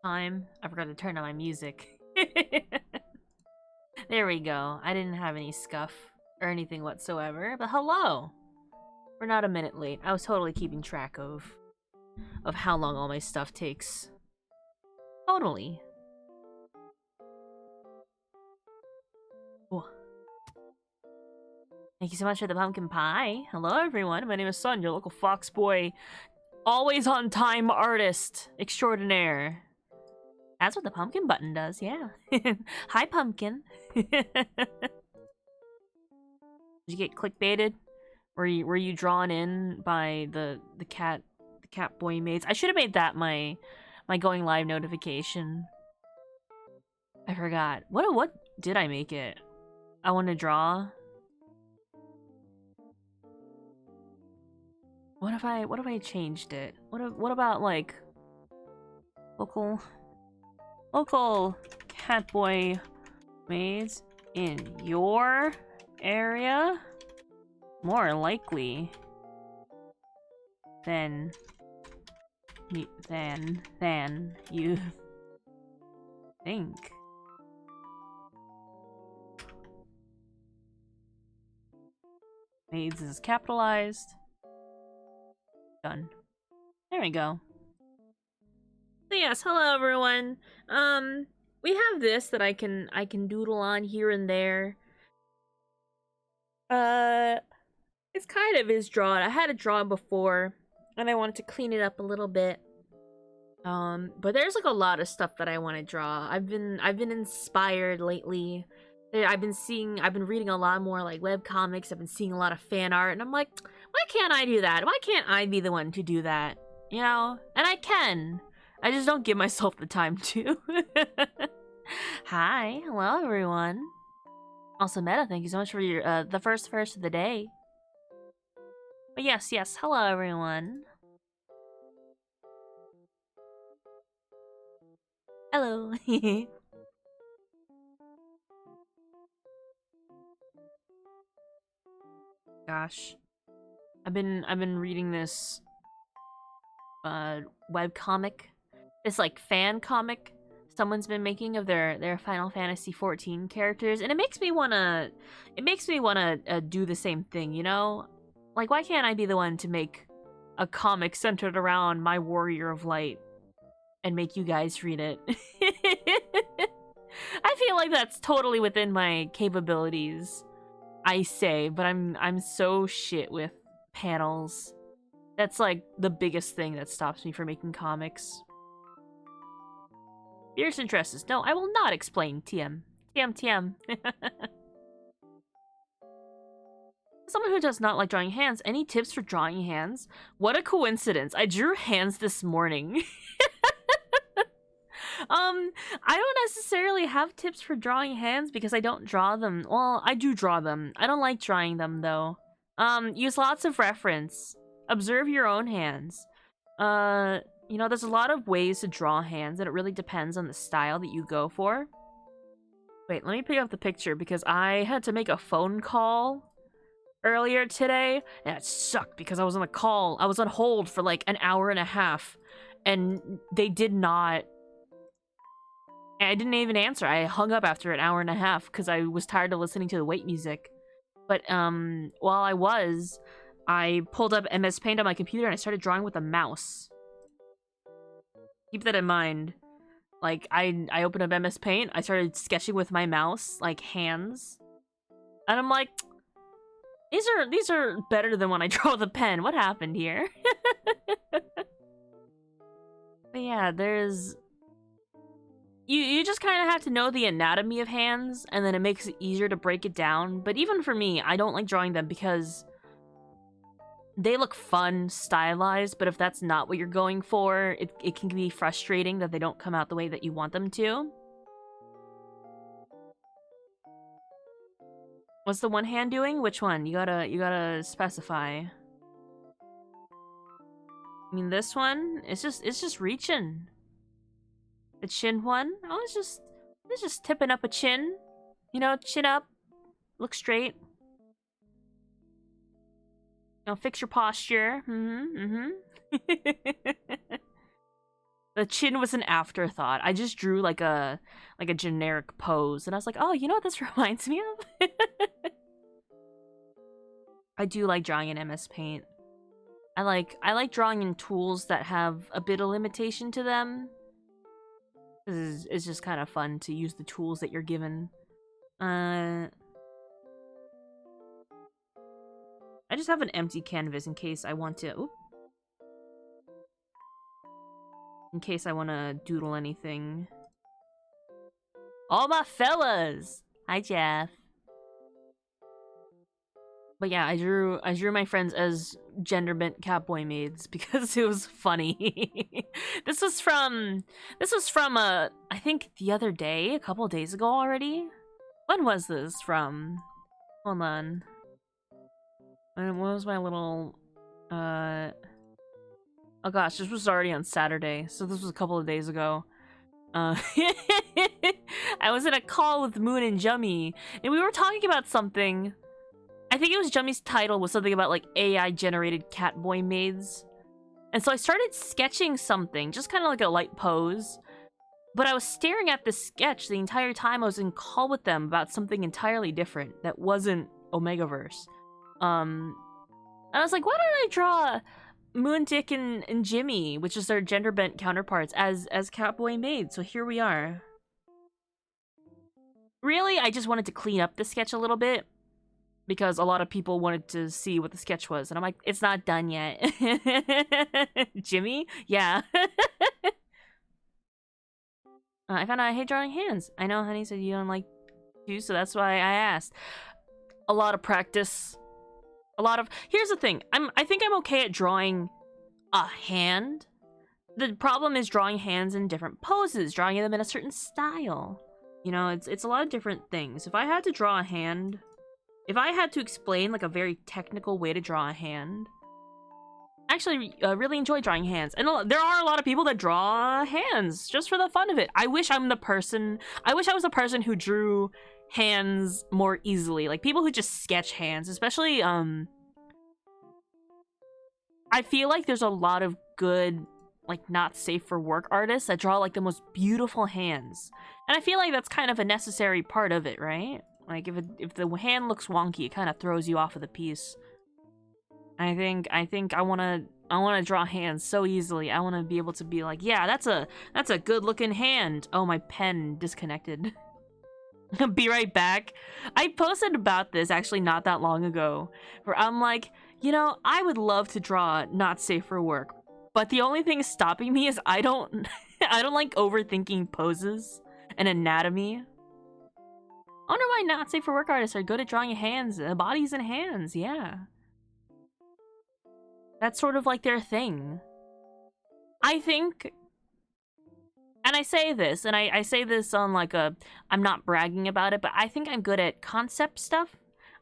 time. I forgot to turn on my music. There we go. I didn't have any scuff or anything whatsoever, but hello! We're not a minute late. I was totally keeping track of how long all my stuff takes. Totally. Ooh. Thank you so much for the pumpkin pie. Hello everyone, my name is Sun, your local fox boy, always on time artist extraordinaire. That's what the pumpkin button does, yeah. Hi pumpkin. Did you get clickbaited? Were you drawn in by the Catboy Maids? I should have made that my going live notification. I forgot. What did I make it? I want to draw. What if I changed it? What about like local Catboy Maids in your area? More likely than you think. Maids is capitalized. Done. There we go. So yes, hello everyone. We have this that I can doodle on here and there. It's kind of is drawn. I had it drawn before, and I wanted to clean it up a little bit. But there's like a lot of stuff that I want to draw. I've been inspired lately. I've been reading a lot more like web comics. I've been seeing a lot of fan art, and I'm like, why can't I do that? Why can't I be the one to do that? You know? And I can. I just don't give myself the time to. Hi, hello everyone. Also, Meta, thank you so much for your the first of the day. But yes, hello everyone. Hello. Gosh. I've been reading this web comic. This like fan comic someone's been making of their Final Fantasy 14 characters, and it makes me wanna do the same thing, you know? Like, why can't I be the one to make a comic centered around my Warrior of Light and make you guys read it? I feel like that's totally within my capabilities, I say, but I'm so shit with panels. That's like the biggest thing that stops me from making comics. Fierce interests. No, I will not explain. TM. TM. Someone who does not like drawing hands. Any tips for drawing hands? What a coincidence. I drew hands this morning. I don't necessarily have tips for drawing hands because I don't draw them. Well, I do draw them. I don't like drawing them though. Use lots of reference. Observe your own hands. You know, there's a lot of ways to draw hands, and it really depends on the style that you go for. Wait, let me pick up the picture because I had to make a phone call earlier today, and it sucked because I was on a call. I was on hold for like an hour and a half, and they did not... I didn't even answer. I hung up after an hour and a half because I was tired of listening to the wait music. But while I pulled up MS Paint on my computer and I started drawing with a mouse. Keep that in mind. Like, I opened up MS Paint, I started sketching with my mouse, like, hands. And I'm like, these are better than when I draw with a pen. What happened here? But yeah, there's... You just kind of have to know the anatomy of hands, and then it makes it easier to break it down. But even for me, I don't like drawing them because they look fun, stylized, but if that's not what you're going for, it can be frustrating that they don't come out the way that you want them to. What's the one hand doing? Which one? You gotta specify. I mean, this one, it's just reaching. The chin one? Oh, it's just tipping up a chin. You know, chin up. Look straight. You know, fix your posture. The chin was an afterthought. I just drew like a generic pose, and I was like, oh, you know what this reminds me of? I do like drawing in MS Paint. I like drawing in tools that have a bit of limitation to them. It's just kind of fun to use the tools that you're given. I just have an empty canvas in case I want to... Oop. In case I want to doodle anything. All my fellas! Hi, Jeff. But yeah, I drew my friends as gender-bent Catboy maids because it was funny. This was from I think the other day, a couple days ago already. When was this from? Hold on. What was my little oh gosh, this was already on Saturday, so this was a couple of days ago. I was in a call with Moon and Jummy, and we were talking about something. I think it was Jummy's title was something about like AI-generated Catboy maids. And so I started sketching something, just kind of like a light pose. But I was staring at the sketch the entire time I was in call with them about something entirely different that wasn't Omegaverse. And I was like, why don't I draw Moon, Dick, and Jimmy, which is their gender-bent counterparts, as Catboy maids? So here we are. Really, I just wanted to clean up the sketch a little bit, because a lot of people wanted to see what the sketch was, and I'm like, it's not done yet. Jimmy? Yeah. I found out I hate drawing hands. I know Honey said you don't like to, so that's why I asked. A lot of practice. Here's the thing. I think I'm okay at drawing a hand. The problem is drawing hands in different poses, drawing them in a certain style. You know, it's a lot of different things. If I had to draw a hand... If I had to explain, like, a very technical way to draw a hand... I actually really enjoy drawing hands. And there are a lot of people that draw hands just for the fun of it. I wish I was the person who drew hands more easily. Like, people who just sketch hands, especially, I feel like there's a lot of good, like, not safe for work artists that draw, like, the most beautiful hands. And I feel like that's kind of a necessary part of it, right? Like, if the hand looks wonky, it kind of throws you off of the piece. I think I wanna draw hands so easily. I wanna be able to be like, yeah, that's a good looking hand. Oh, my pen disconnected. Be right back. I posted about this actually not that long ago, where I'm like, you know, I would love to draw not safe for work, but the only thing stopping me is I don't like overthinking poses and anatomy. I wonder why not safe for work artists are good at drawing hands, bodies and hands, yeah. That's sort of like their thing. I think, and I say this, and I say this on like I'm not bragging about it, but I think I'm good at concept stuff.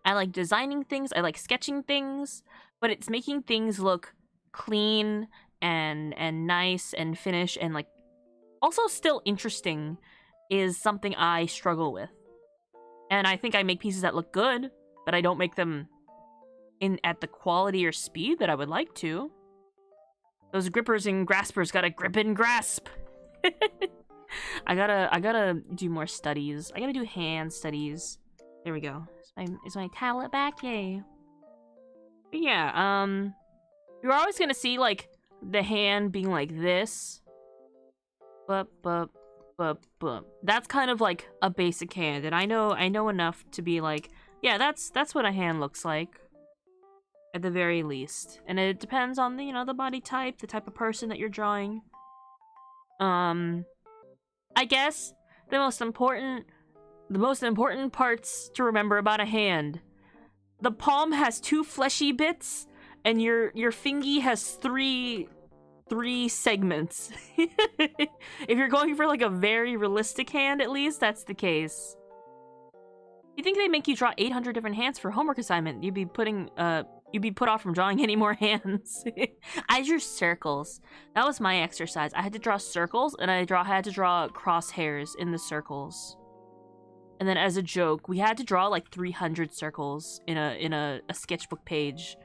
I like designing things, I like sketching things, but it's making things look clean and nice and finished and like also still interesting is something I struggle with. And I think I make pieces that look good, but I don't make them at the quality or speed that I would like to. Those grippers and graspers gotta grip and grasp. I gotta do more studies. I gotta do hand studies. There we go. Is my tablet back? Yay. But yeah, you're always gonna see like the hand being like this. That's kind of like a basic hand, and I know enough to be like, yeah, that's what a hand looks like, at the very least. And it depends on the, you know, the body type, the type of person that you're drawing. I guess the most important parts to remember about a hand: the palm has 2 fleshy bits, and your fingy has three segments. If you're going for like a very realistic hand, at least that's the case. You think they make you draw 800 different hands for homework assignment? You'd be put off from drawing any more hands. I drew circles. That was my exercise. I had to draw circles, and I had to draw crosshairs in the circles. And then as a joke, we had to draw like 300 circles in a sketchbook page.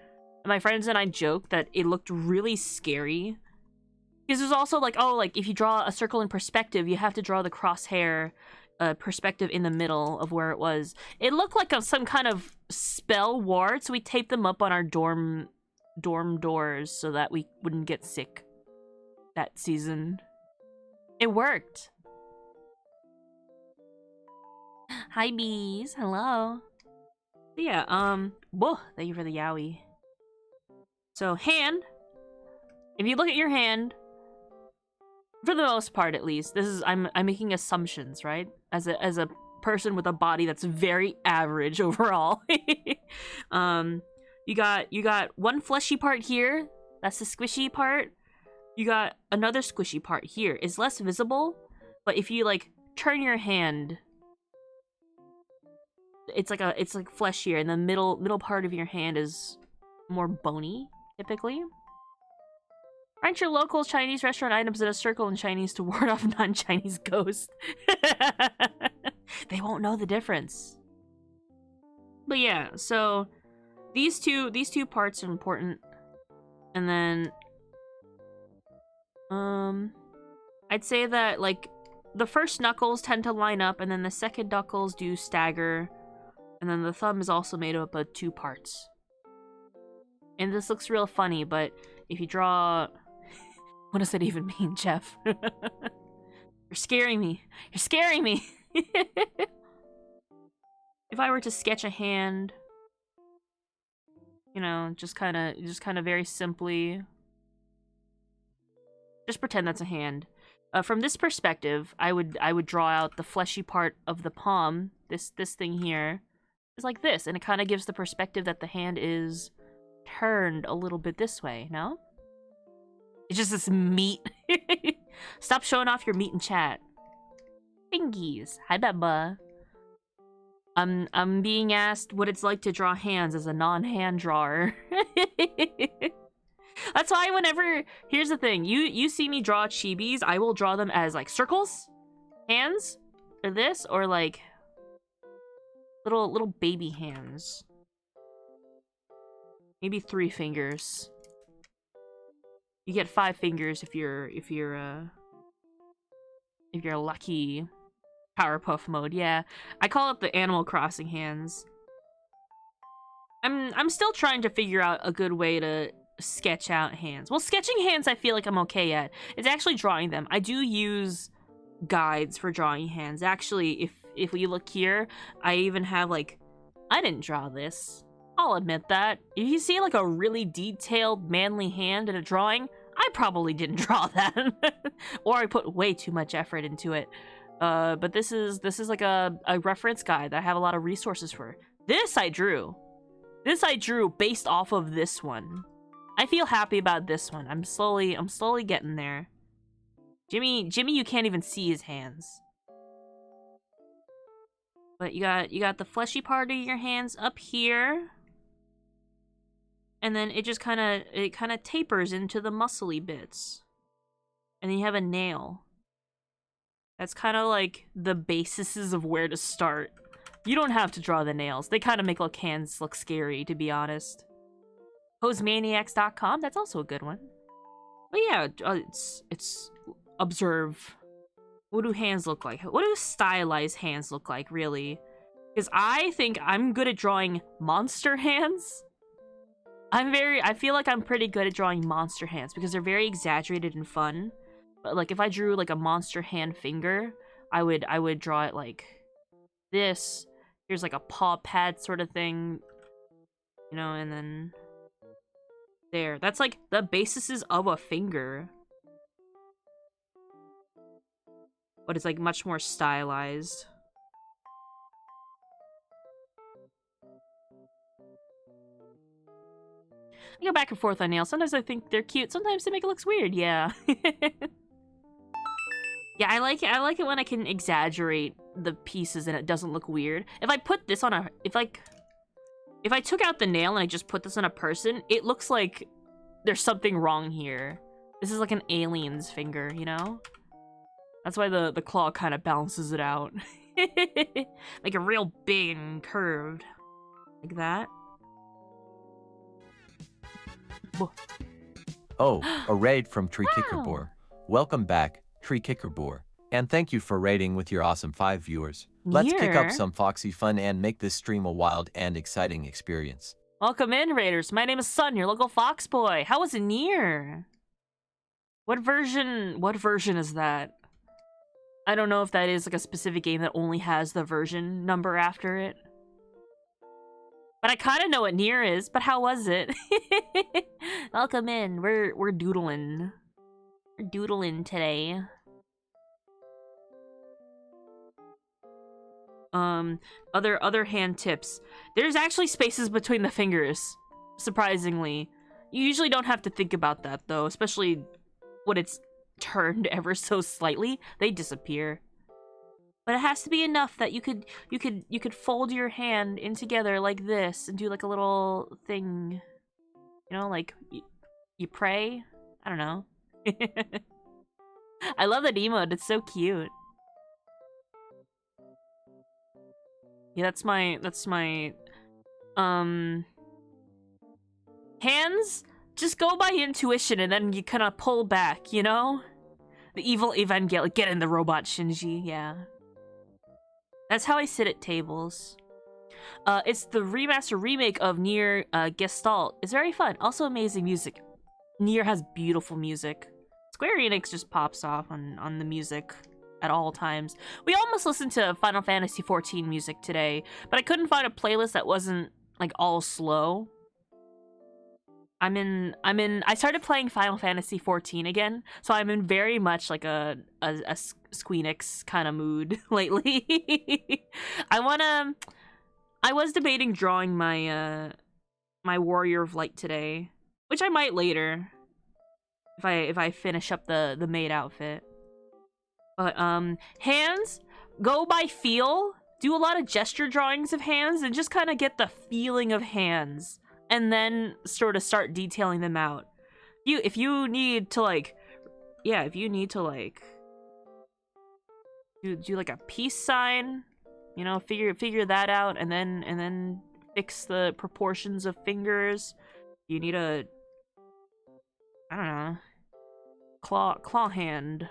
And my friends and I joked that it looked really scary Because there's also like, oh, like if you draw a circle in perspective, you have to draw the crosshair perspective in the middle of where it was. It looked like some kind of spell ward, so we taped them up on our dorm doors so that we wouldn't get sick that season. It worked. Hi, bees. Hello. Yeah, whoa, thank you for the yowie. So, hand. If you look at your hand, for the most part at least, this is I'm making assumptions, right? As a person with a body that's very average overall. You got one fleshy part here, that's the squishy part. You got another squishy part here. It's less visible, but if you like turn your hand, it's like fleshier, and the middle part of your hand is more bony, typically. Aren't your local Chinese restaurant items in a circle in Chinese to ward off non-Chinese ghosts? They won't know the difference. But yeah, so these two parts are important. And then I'd say that like the first knuckles tend to line up, and then the second knuckles do stagger, and then the thumb is also made up of 2 parts. And this looks real funny, but if you draw... What does that even mean, Jeff? You're scaring me. You're scaring me! If I were to sketch a hand, you know, just kind of very simply, just pretend that's a hand. From this perspective, I would draw out the fleshy part of the palm. This thing here is like this, and it kind of gives the perspective that the hand is turned a little bit this way. No? It's just this meat. Stop showing off your meat in chat. Fingies. Hi, Beba. I'm being asked what it's like to draw hands as a non-hand drawer. That's why whenever... Here's the thing. You see me draw chibis, I will draw them as, like, circles, hands, or this, or, like, little baby hands. Maybe 3 fingers. You get 5 fingers if you're lucky. Powerpuff mode, yeah. I call it the Animal Crossing hands. I'm still trying to figure out a good way to sketch out hands. Well, sketching hands I feel like I'm okay at. It's actually drawing them. I do use guides for drawing hands. Actually, if we look here, I even have like... I didn't draw this. I'll admit that. If you see like a really detailed manly hand in a drawing, I probably didn't draw that. Or I put way too much effort into it. But this is like a reference guide that I have a lot of resources for. This I drew. This I drew based off of this one. I feel happy about this one. I'm slowly getting there. Jimmy, you can't even see his hands. But you got the fleshy part of your hands up here. And then it just kind of tapers into the muscly bits. And then you have a nail. That's kind of like the basis of where to start. You don't have to draw the nails. They kind of make hands look scary, to be honest. Posemaniacs.com, that's also a good one. But yeah, it's observe. What do hands look like? What do stylized hands look like, really? Because I think I'm good at drawing monster hands. I feel like I'm pretty good at drawing monster hands because they're very exaggerated and fun. But like if I drew like a monster hand finger, I would draw it like this. Here's like a paw pad sort of thing, you know, and then there. That's like the basis of a finger. But it's like much more stylized. I go back and forth on nails. Sometimes I think they're cute. Sometimes they make it look weird. Yeah. Yeah, I like it when I can exaggerate the pieces and it doesn't look weird. If I put this on a... If I took out the nail and I just put this on a person, it looks like there's something wrong here. This is like an alien's finger, you know? That's why the claw kind of balances it out. Make it real big and curved. Like that. Oh, a raid from Tree Kikabor. Welcome back, Tree Kicker Boar. And thank you for rating with your awesome 5 viewers. Let's kick up some foxy fun and make this stream a wild and exciting experience. Welcome in, Raiders. My name is Sun, your local fox boy. How was it near? What version is that? I don't know if that is like a specific game that only has the version number after it. But I kind of know what near is, but how was it? Welcome in. We're doodling. We're doodling today. Other hand tips. There's actually spaces between the fingers, surprisingly. You usually don't have to think about that though, especially when it's turned ever so slightly. They disappear. But it has to be enough that you could fold your hand in together like this and do like a little thing. You know, like you pray? I don't know. I love that emote. It's so cute. Yeah, that's my hands just go by intuition and then you kind of pull back, you know? The evil Evangelion, get in the robot, Shinji, yeah. That's how I sit at tables. It's the remaster remake of Nier Gestalt. It's very fun. Also amazing music. Nier has beautiful music. Square Enix just pops off on the music at all times. We almost listened to Final Fantasy XIV music today, but I couldn't find a playlist that wasn't like all slow. I started playing Final Fantasy XIV again, so I'm in very much like a Squeenix kind of mood lately. I was debating drawing my my Warrior of Light today, which I might later if I finish up the maid outfit. But hands, go by feel. Do a lot of gesture drawings of hands and just kind of get the feeling of hands. And then sort of start detailing them out. If you need to like do like a peace sign, you know, figure that out, and then fix the proportions of fingers. You need a, I don't know, claw hand.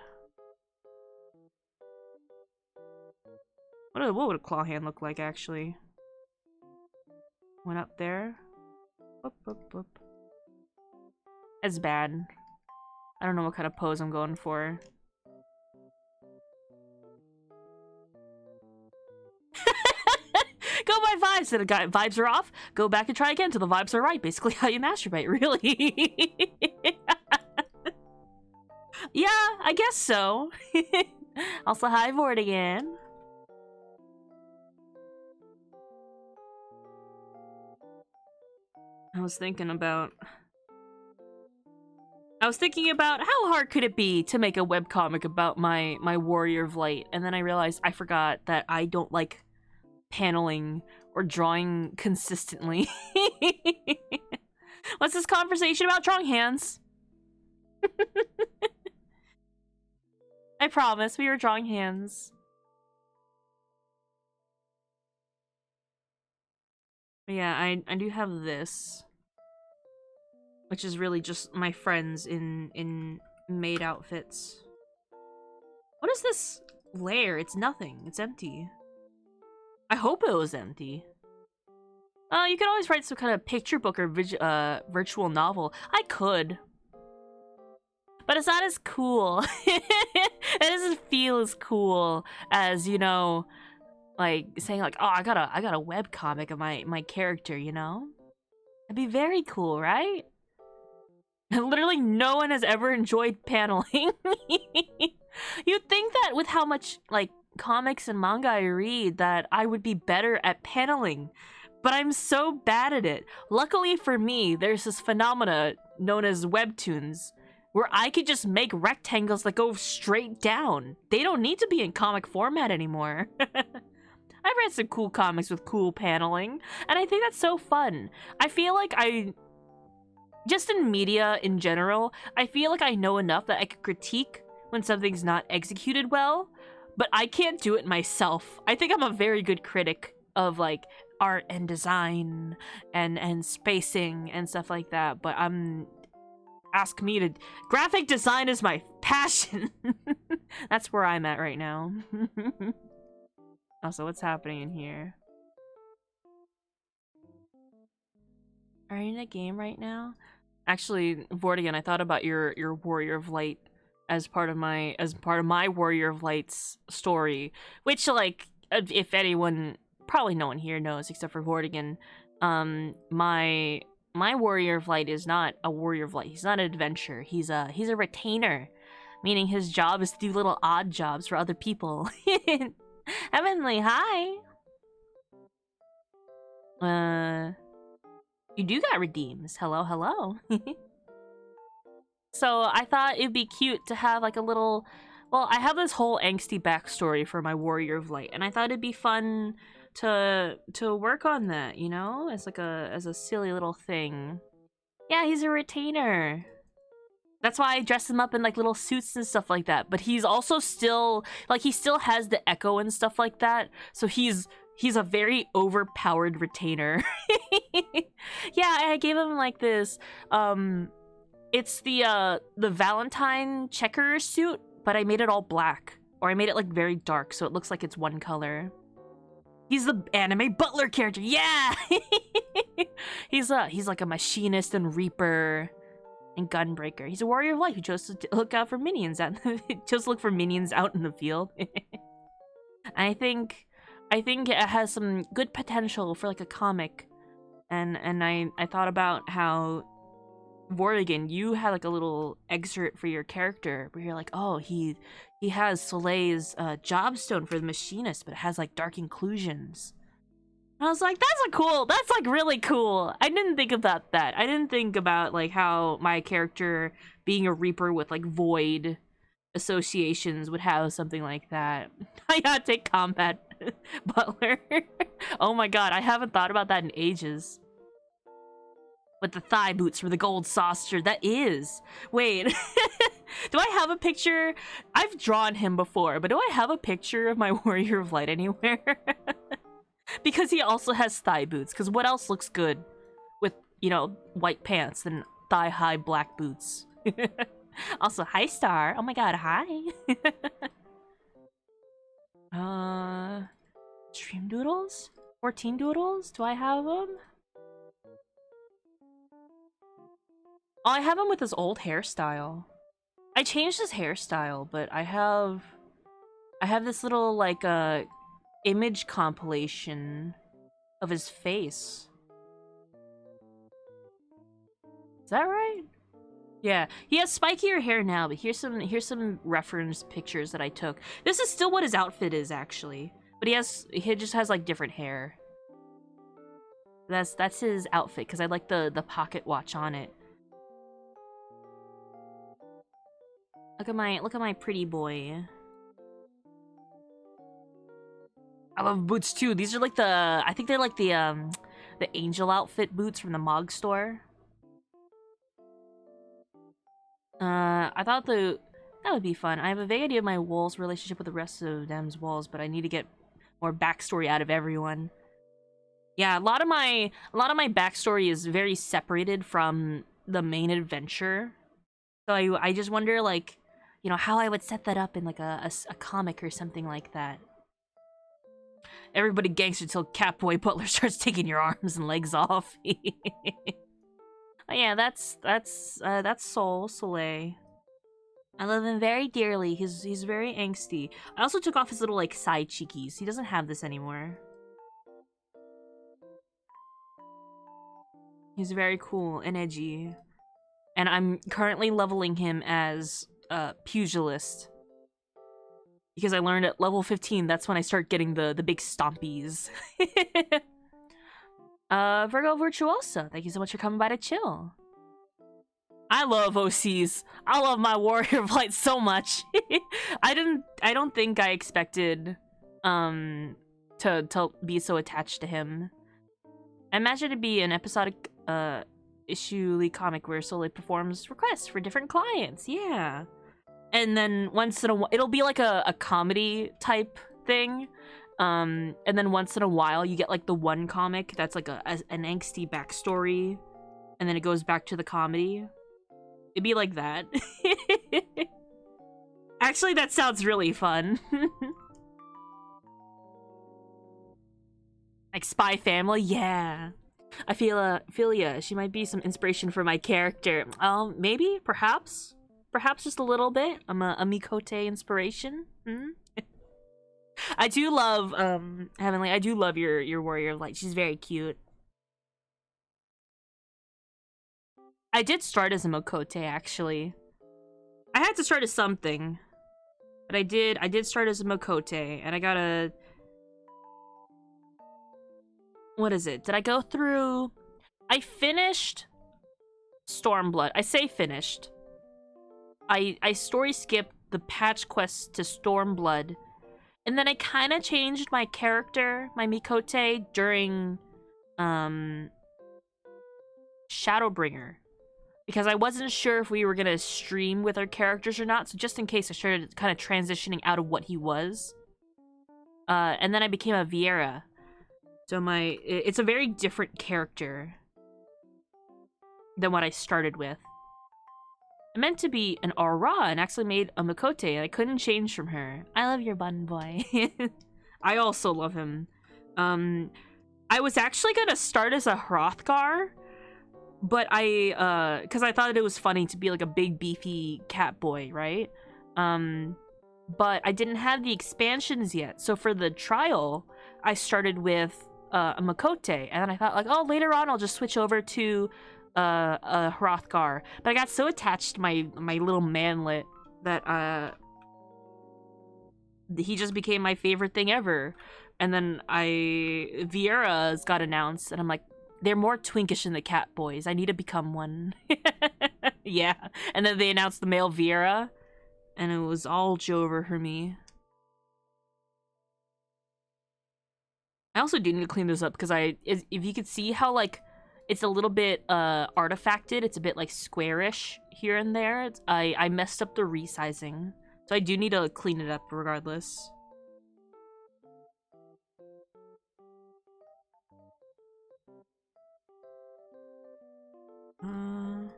What would a claw hand look like actually? Went up there. Boop, boop, boop. It's bad. I don't know what kind of pose I'm going for. Go by vibes. So the vibes are off. Go back and try again till the vibes are right. Basically how you masturbate, really. Yeah, I guess so. Also, hi, Vord again. I was thinking about how hard could it be to make a webcomic about my Warrior of Light, and then I realized I forgot that I don't like paneling or drawing consistently. What's this conversation about? Drawing hands. I promise, we were drawing hands. But yeah, I do have this, which is really just my friends in maid outfits. What is this layer? It's nothing. It's empty. I hope it was empty. You could always write some kind of picture book or virtual novel. I could. But it's not as cool. It doesn't feel as cool as, you know, like saying like, oh, I got a webcomic of my character, you know? That'd be very cool, right? Literally no one has ever enjoyed paneling. You'd think that with how much like comics and manga I read that I would be better at paneling, but I'm so bad at it. Luckily for me, there's this phenomena known as webtoons where I could just make rectangles that go straight down. They don't need to be in comic format anymore. I've read some cool comics with cool paneling, and I think that's so fun. I feel like just in media in general, I feel like I know enough that I could critique when something's not executed well, but I can't do it myself. I think I'm a very good critic of like art and design and spacing and stuff like that, but ask me to... Graphic design is my passion. That's where I'm at right now. Also, what's happening in here? Are you in a game right now? Actually, Vortigan, I thought about your Warrior of Light as part of my Warrior of Light's story, which, like, if anyone, probably no one here knows except for Vortigan, my Warrior of Light is not a Warrior of Light. He's not an adventurer. He's a retainer, meaning his job is to do little odd jobs for other people. Heavenly, hi. You do got redeems. Hello, hello. So I thought it'd be cute to have like a little... Well, I have this whole angsty backstory for my Warrior of Light, and I thought it'd be fun to work on that, you know? As like as a silly little thing. Yeah, he's a retainer. That's why I dress him up in like little suits and stuff like that. But he's also still... Like, he still has the echo and stuff like that. So he's a very overpowered retainer. Yeah, I gave him like this, it's the Valentine checker suit, but I made it all black. Or I made it like very dark, so it looks like it's one color. He's the anime butler character, yeah! He's like a machinist and reaper and gunbreaker. He's a warrior of light who chose to look out for minions out chose to look for minions out in the field. I think it has some good potential for like a comic. And I thought about how Vortigan, you had like a little excerpt for your character where you're like, oh, he has Soleil's job stone for the machinist, but it has like dark inclusions. And I was like, that's like really cool. I didn't think about that. I didn't think about like how my character being a reaper with like void associations would have something like that. I gotta take combat butler. Oh my god, I haven't thought about that in ages. With the thigh boots for the gold saucer. That is. Wait. Do I have a picture? I've drawn him before, but do I have a picture of my Warrior of Light anywhere? Because he also has thigh boots. Because what else looks good with, you know, white pants than thigh-high black boots? Also, hi, Star. Oh my god, hi. Stream doodles? 14 doodles? Do I have them? Oh, I have him with his old hairstyle. I changed his hairstyle, but I have this little like image compilation of his face. Is that right? Yeah, he has spikier hair now, but here's some reference pictures that I took. This is still what his outfit is actually, but he just has like different hair. That's his outfit because I like the pocket watch on it. Look at my pretty boy. I love boots too. These are like I think they're like the angel outfit boots from the Mog store. I thought that would be fun. I have a vague idea of my wolves' relationship with the rest of them's wolves, but I need to get more backstory out of everyone. Yeah, a lot of my backstory is very separated from the main adventure. So I just wonder, like, you know, how I would set that up in like a comic or something like that. Everybody gangster till Catboy Butler starts taking your arms and legs off. Oh, yeah, that's Soleil. I love him very dearly. He's very angsty. I also took off his little like side cheekies. He doesn't have this anymore. He's very cool and edgy. And I'm currently leveling him as pugilist. Because I learned at level 15, that's when I start getting the big stompies. Virgo Virtuosa, thank you so much for coming by to chill. I love OCs. I love my Warrior of Light so much. I don't think I expected to be so attached to him. I imagine it'd be an episodic issue comic where Soleil performs requests for different clients. Yeah. And then once in a while, it'll be like a comedy type thing. And then once in a while, you get like the one comic that's like an angsty backstory, and then it goes back to the comedy. It'd be like that. Actually, that sounds really fun. Like Spy Family, yeah. I feel ya. She might be some inspiration for my character. Maybe, perhaps just a little bit. I'm a Mikote inspiration. I do love Heavenly. I do love your warrior of light. She's very cute. I did start as a Mikote actually. I had to start as something, but I did start as a Mikote, and I got a. What is it? Did I go through? I finished Stormblood. I say finished. I story skipped the patch quest to Stormblood, and then I kind of changed my character, my Mikote, during Shadowbringer, because I wasn't sure if we were gonna stream with our characters or not. So just in case, I started kind of transitioning out of what he was, and then I became a Vieira. So it's a very different character than what I started with. I meant to be an Aura and actually made a Mikote, and I couldn't change from her. I love your bun boy. I also love him. I was actually gonna start as a Hrothgar, but because I thought it was funny to be like a big beefy Catboy, right? But I didn't have the expansions yet, so for the trial, I started with a Mikote, and then I thought like, oh, later on I'll just switch over to a Hrothgar. But I got so attached to my little manlet that he just became my favorite thing ever. And then Vieira's got announced, and I'm like, they're more twinkish than the Catboys. I need to become one. Yeah. And then they announced the male Vieira, and it was all Jover for me. I also do need to clean this up because if you could see how like it's a little bit artifacted, it's a bit like squarish here and there. I messed up the resizing, so I do need to clean it up regardless. Oh,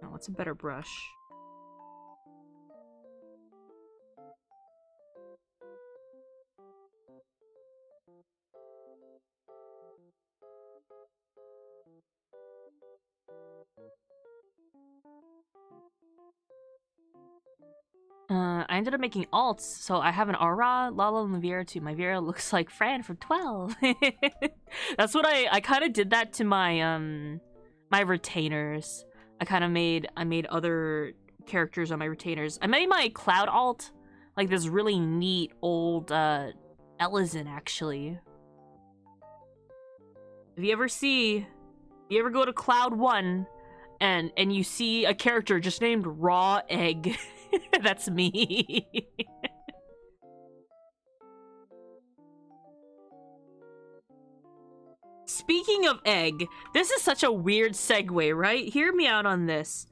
what's a better brush? I ended up making alts, so I have an Aura, Lala, and Vieira too. My Vieira looks like Fran from 12. That's what I kind of did that to my my retainers. I made other characters on my retainers. I made my Cloud alt like this really neat old Elizin actually. If you ever go to Cloud 1 and you see a character just named Raw Egg, that's me. Speaking of egg, this is such a weird segue, right? Hear me out on this.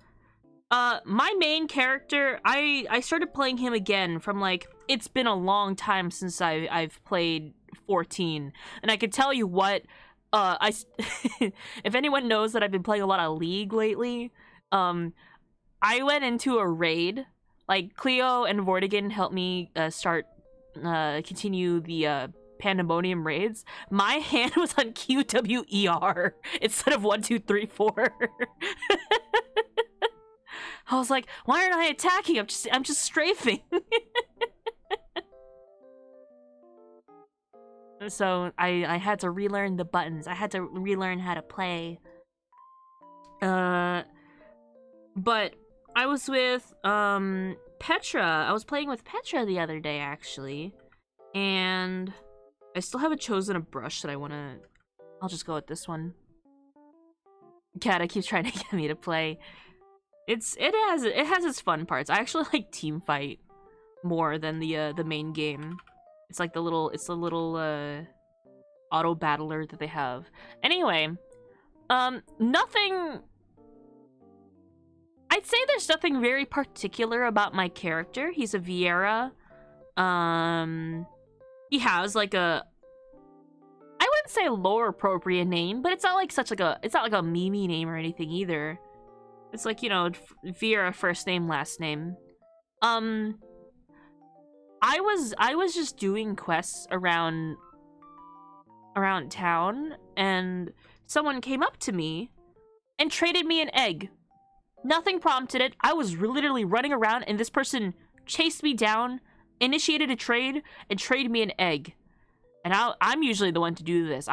My main character, I started playing him again from like, it's been a long time since I've played 14, and I can tell you what, if anyone knows that I've been playing a lot of League lately, I went into a raid. Like, Cleo and Vortigern helped me continue the Pandemonium raids. My hand was on QWER instead of 1, 2, 3, 4. I was like, why aren't I attacking? I'm just strafing. So I had to relearn the buttons. I had to relearn how to play. But I was with Petra. I was playing with Petra the other day actually, and I still haven't chosen a brush that I wanna. I'll just go with this one. Kata keeps trying to get me to play. It has its fun parts. I actually like Teamfight more than the main game. It's like the little auto battler that they have. Anyway, nothing. I'd say there's nothing very particular about my character. He's a Vieira. He has like I wouldn't wouldn't say lore appropriate name, but it's not like it's not like a meme name or anything either. It's like, you know, Vera first name, last name. I was just doing quests around town, and someone came up to me and traded me an egg. Nothing prompted it. I was literally running around, and this person chased me down, initiated a trade, and traded me an egg. And I'm usually the one to do this.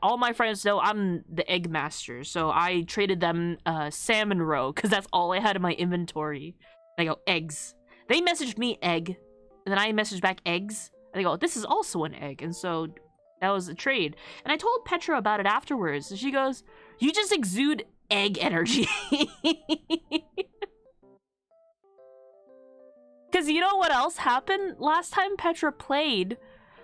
All my friends know I'm the egg master, so I traded them salmon roe because that's all I had in my inventory. And I go, eggs. They messaged me egg, and then I messaged back eggs. And they go, this is also an egg, and so that was a trade. And I told Petra about it afterwards, and she goes, you just exude egg energy. Because you know what else happened? Last time Petra played,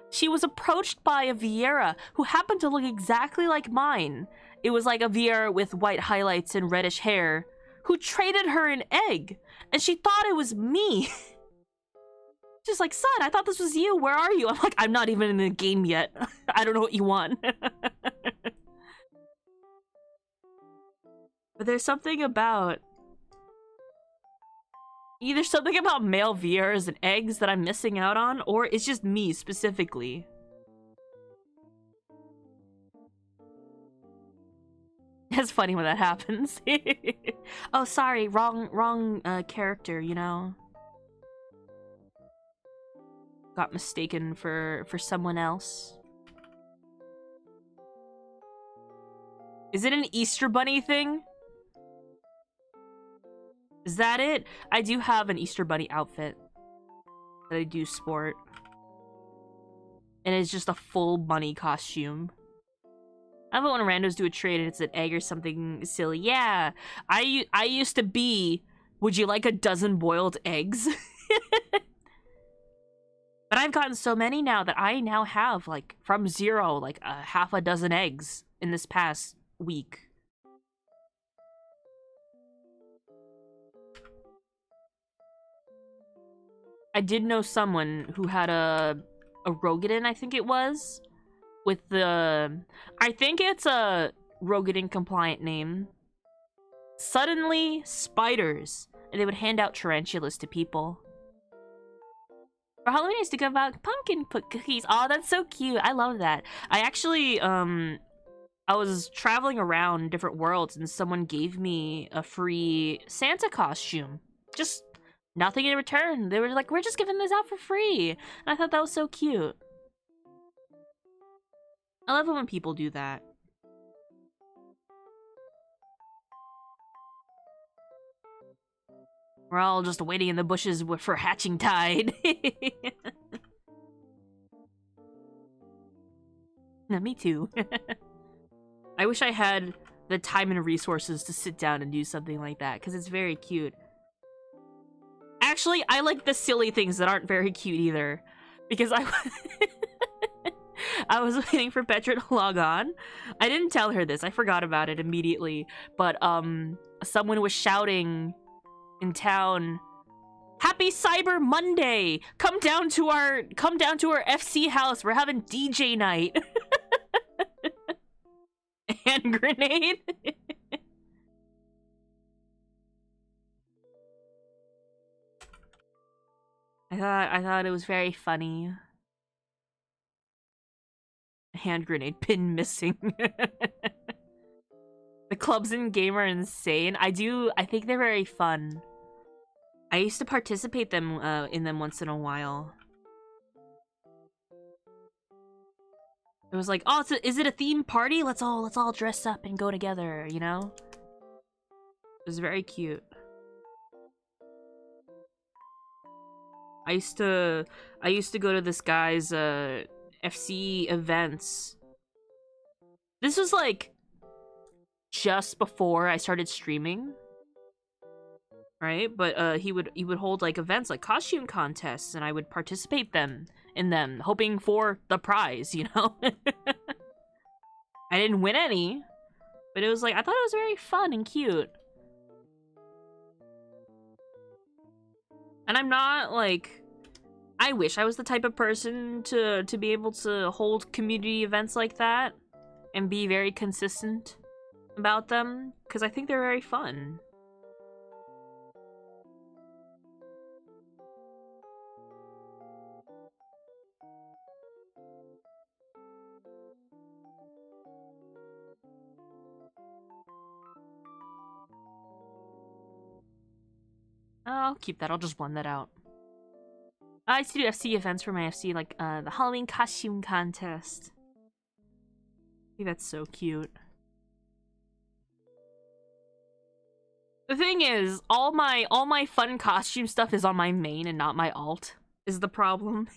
she was approached by a Vieira who happened to look exactly like mine. It was like a Vieira with white highlights and reddish hair who traded her an egg, and she thought it was me. She's like, son, I thought this was you. Where are you? I'm like, I'm not even in the game yet. I don't know what you want. But there's something about... either something about male Vieiras and eggs that I'm missing out on, or it's just me specifically. It's funny when that happens. Oh, sorry, wrong character, you know. Got mistaken for someone else. Is it an Easter Bunny thing? Is that it? I do have an Easter Bunny outfit that I do sport. And it's just a full bunny costume. I love it when randos do a trade and it's an egg or something silly. Yeah, I used to be, would you like a dozen boiled eggs? But I've gotten so many now that I now have, like, from 0, like, half a dozen eggs in this past week. I did know someone who had a Rogadin, I think it was, with the... I think it's a Rogadin compliant name. Suddenly, spiders. And they would hand out tarantulas to people. For Halloween, I used to give out pumpkin cookies. Oh, that's so cute. I love that. I actually, I was traveling around different worlds and someone gave me a free Santa costume. Just nothing in return. They were like, we're just giving this out for free. And I thought that was so cute. I love it when people do that. We're all just waiting in the bushes for hatching tide. No, me too. I wish I had the time and resources to sit down and do something like that, because it's very cute. Actually, I like the silly things that aren't very cute either, because I was waiting for Petra to log on. I didn't tell her this. I forgot about it immediately. But someone was shouting in town, "Happy Cyber Monday! Come down to our FC house. We're having DJ night." Hand grenade. I thought it was very funny. Hand grenade pin missing. The clubs in game are insane. I think they're very fun. I used to participate in them once in a while. It was like, oh, is it a theme party? Let's all dress up and go together, you know? It was very cute. I used to go to this guy's FC events. This was like just before I started streaming, right? But he would hold like events like costume contests, and I would participate in them, hoping for the prize, you know. I didn't win any, but it was like, I thought it was very fun and cute. And I'm not like, I wish I was the type of person to be able to hold community events like that. and be very consistent about them, because I think they're very fun. I'll keep that. I'll just blend that out. I used to do FC events for my FC, like the Halloween costume contest. I think that's so cute. The thing is, all my fun costume stuff is on my main and not my alt, is the problem.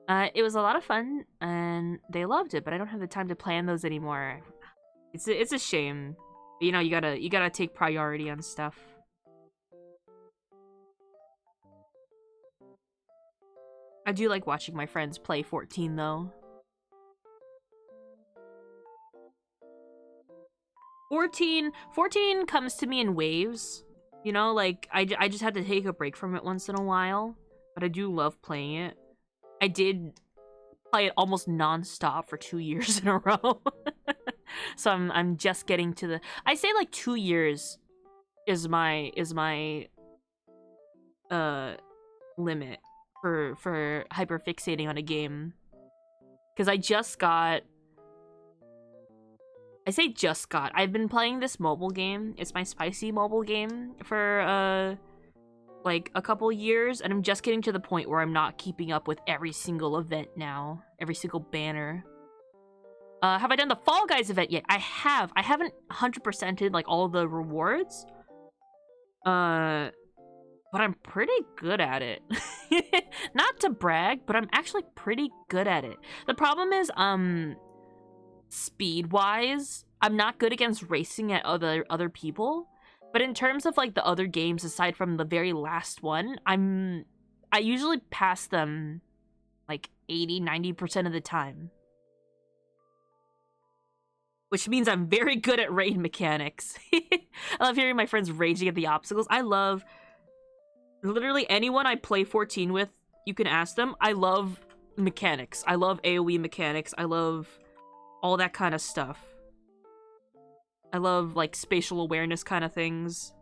It was a lot of fun, and they loved it, but I don't have the time to plan those anymore. It's a shame. You know, you gotta take priority on stuff. I do like watching my friends play 14 though. 14 comes to me in waves. You know, like I just had to take a break from it once in a while, but I do love playing it. I did play it almost non-stop for 2 years in a row. So I'm just getting to the, I say like 2 years is my limit for hyperfixating on a game. Cuz I say just got. I've been playing this mobile game. It's my spicy mobile game for like a couple years, and I'm just getting to the point where I'm not keeping up with every single event now, every single banner. Have I done the Fall Guys event yet? I have. I haven't 100%ed like all the rewards. But I'm pretty good at it. Not to brag, but I'm actually pretty good at it. The problem is, speed-wise, I'm not good against racing at other people. But in terms of like the other games, aside from the very last one, I usually pass them like 80-90% of the time. Which means I'm very good at raid mechanics. I love hearing my friends raging at the obstacles. I love literally anyone I play 14 with, you can ask them. I love mechanics. I love AoE mechanics. I love all that kind of stuff. I love like spatial awareness kind of things.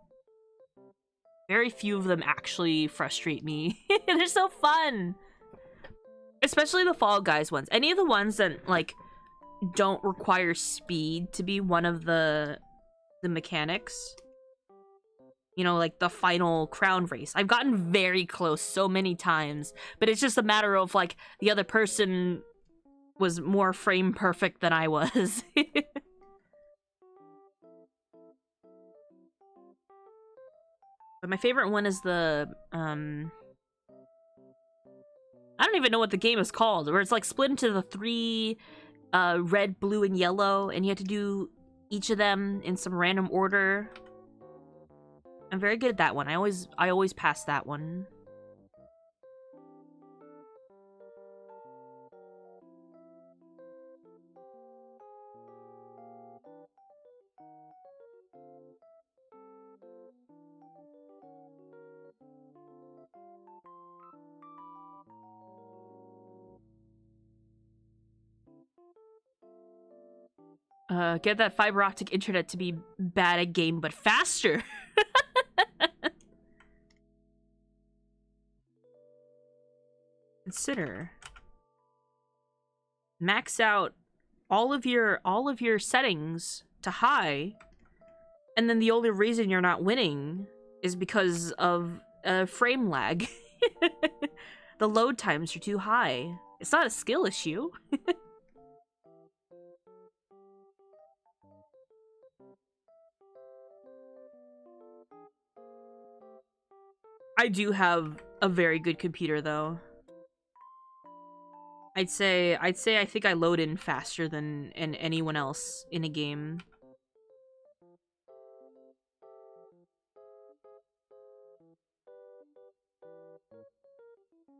Very few of them actually frustrate me. They're so fun. Especially the Fall Guys ones. Any of the ones that like don't require speed to be one of the mechanics. You know, like the final crown race. I've gotten very close so many times, but it's just a matter of like the other person was more frame perfect than I was. But my favorite one is the I don't even know what the game is called, where it's like split into the 3 red, blue, and yellow, and you have to do each of them in some random order. I'm very good at that one. I always pass that one. Get that fiber optic internet to be bad at game, but faster. Consider. Max out all of your settings to high, and then the only reason you're not winning is because of frame lag. The load times are too high. It's not a skill issue. I do have a very good computer though. I'd say I think I load in faster than anyone else in a game.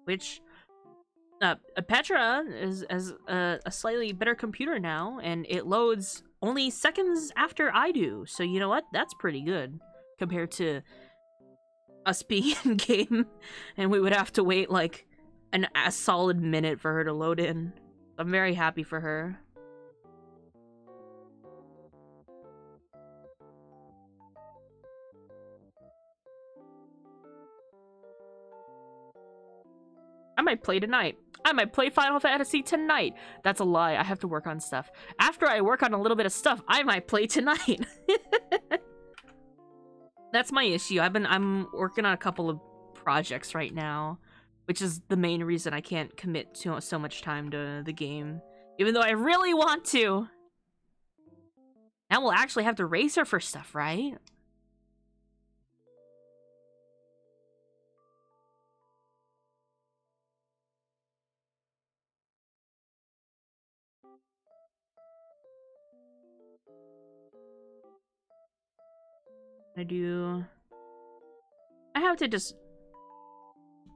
Which Petra has a slightly better computer now, and it loads only seconds after I do. So you know what? That's pretty good compared to us being in game, and we would have to wait like a solid minute for her to load in. I'm very happy for her. I might play tonight. I might play Final Fantasy tonight. That's a lie. I have to work on stuff. After I work on a little bit of stuff, I might play tonight. That's my issue. I'm working on a couple of projects right now, which is the main reason I can't commit to so much time to the game, even though I really want to. Now we'll actually have to race her for stuff, right? I have to just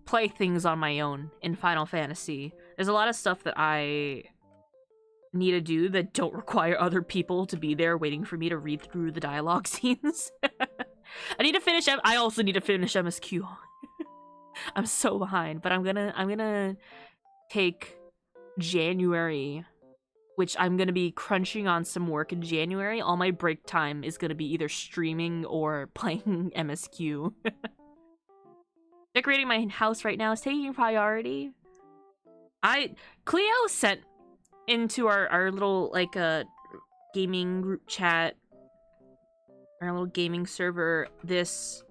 play things on my own in Final Fantasy. There's a lot of stuff that I need to do that don't require other people to be there waiting for me to read through the dialogue scenes. I need to finish. I also need to finish MSQ. I'm so behind, but I'm gonna take January, which I'm gonna be crunching on some work in January. All my break time is gonna be either streaming or playing MSQ. Decorating my house right now is taking priority. Cleo sent into our little, like, gaming group chat, our little gaming server, this,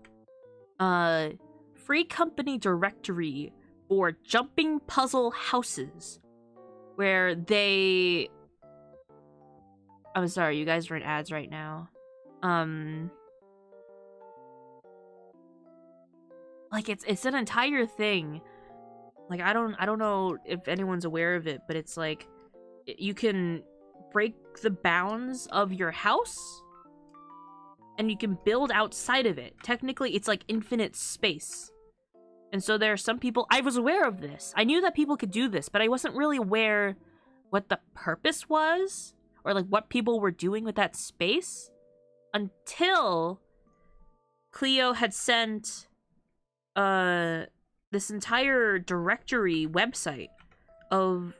free company directory for jumping puzzle houses, where they... I'm sorry, you guys are in ads right now. Like, it's an entire thing. Like, I don't know if anyone's aware of it, but it's like, you can break the bounds of your house, and you can build outside of it. Technically, it's like infinite space. And so there are some people... I was aware of this. I knew that people could do this, but I wasn't really aware what the purpose was, or like what people were doing with that space, until Cleo had sent this entire directory website of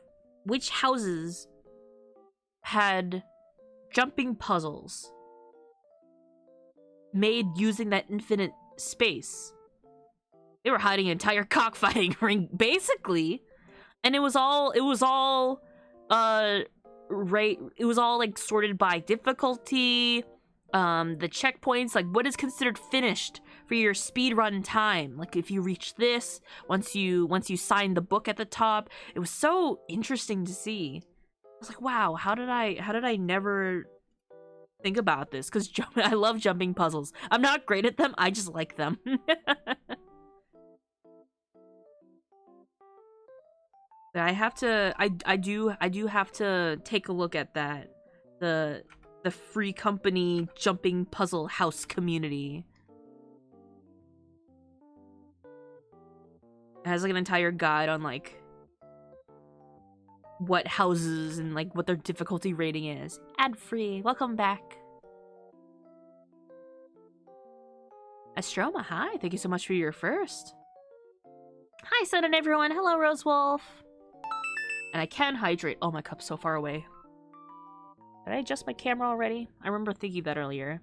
which houses had jumping puzzles made using that infinite space. They were hiding an entire cockfighting ring, basically, and it was all like sorted by difficulty, the checkpoints, like what is considered finished for your speedrun time. Like if you reach this, once you sign the book at the top. It was so interesting to see. I was like, wow, how did I never think about this? Because I love jumping puzzles. I'm not great at them, I just like them. I do have to take a look at that. The free company jumping puzzle house community. It has like an entire guide on like what houses and like what their difficulty rating is. Ad free. Welcome back. Astroma, hi. Thank you so much for your first. Hi, Sun and everyone. Hello, Rosewolf. And I can hydrate. Oh, my cup's so far away. Did I adjust my camera already? I remember thinking that earlier.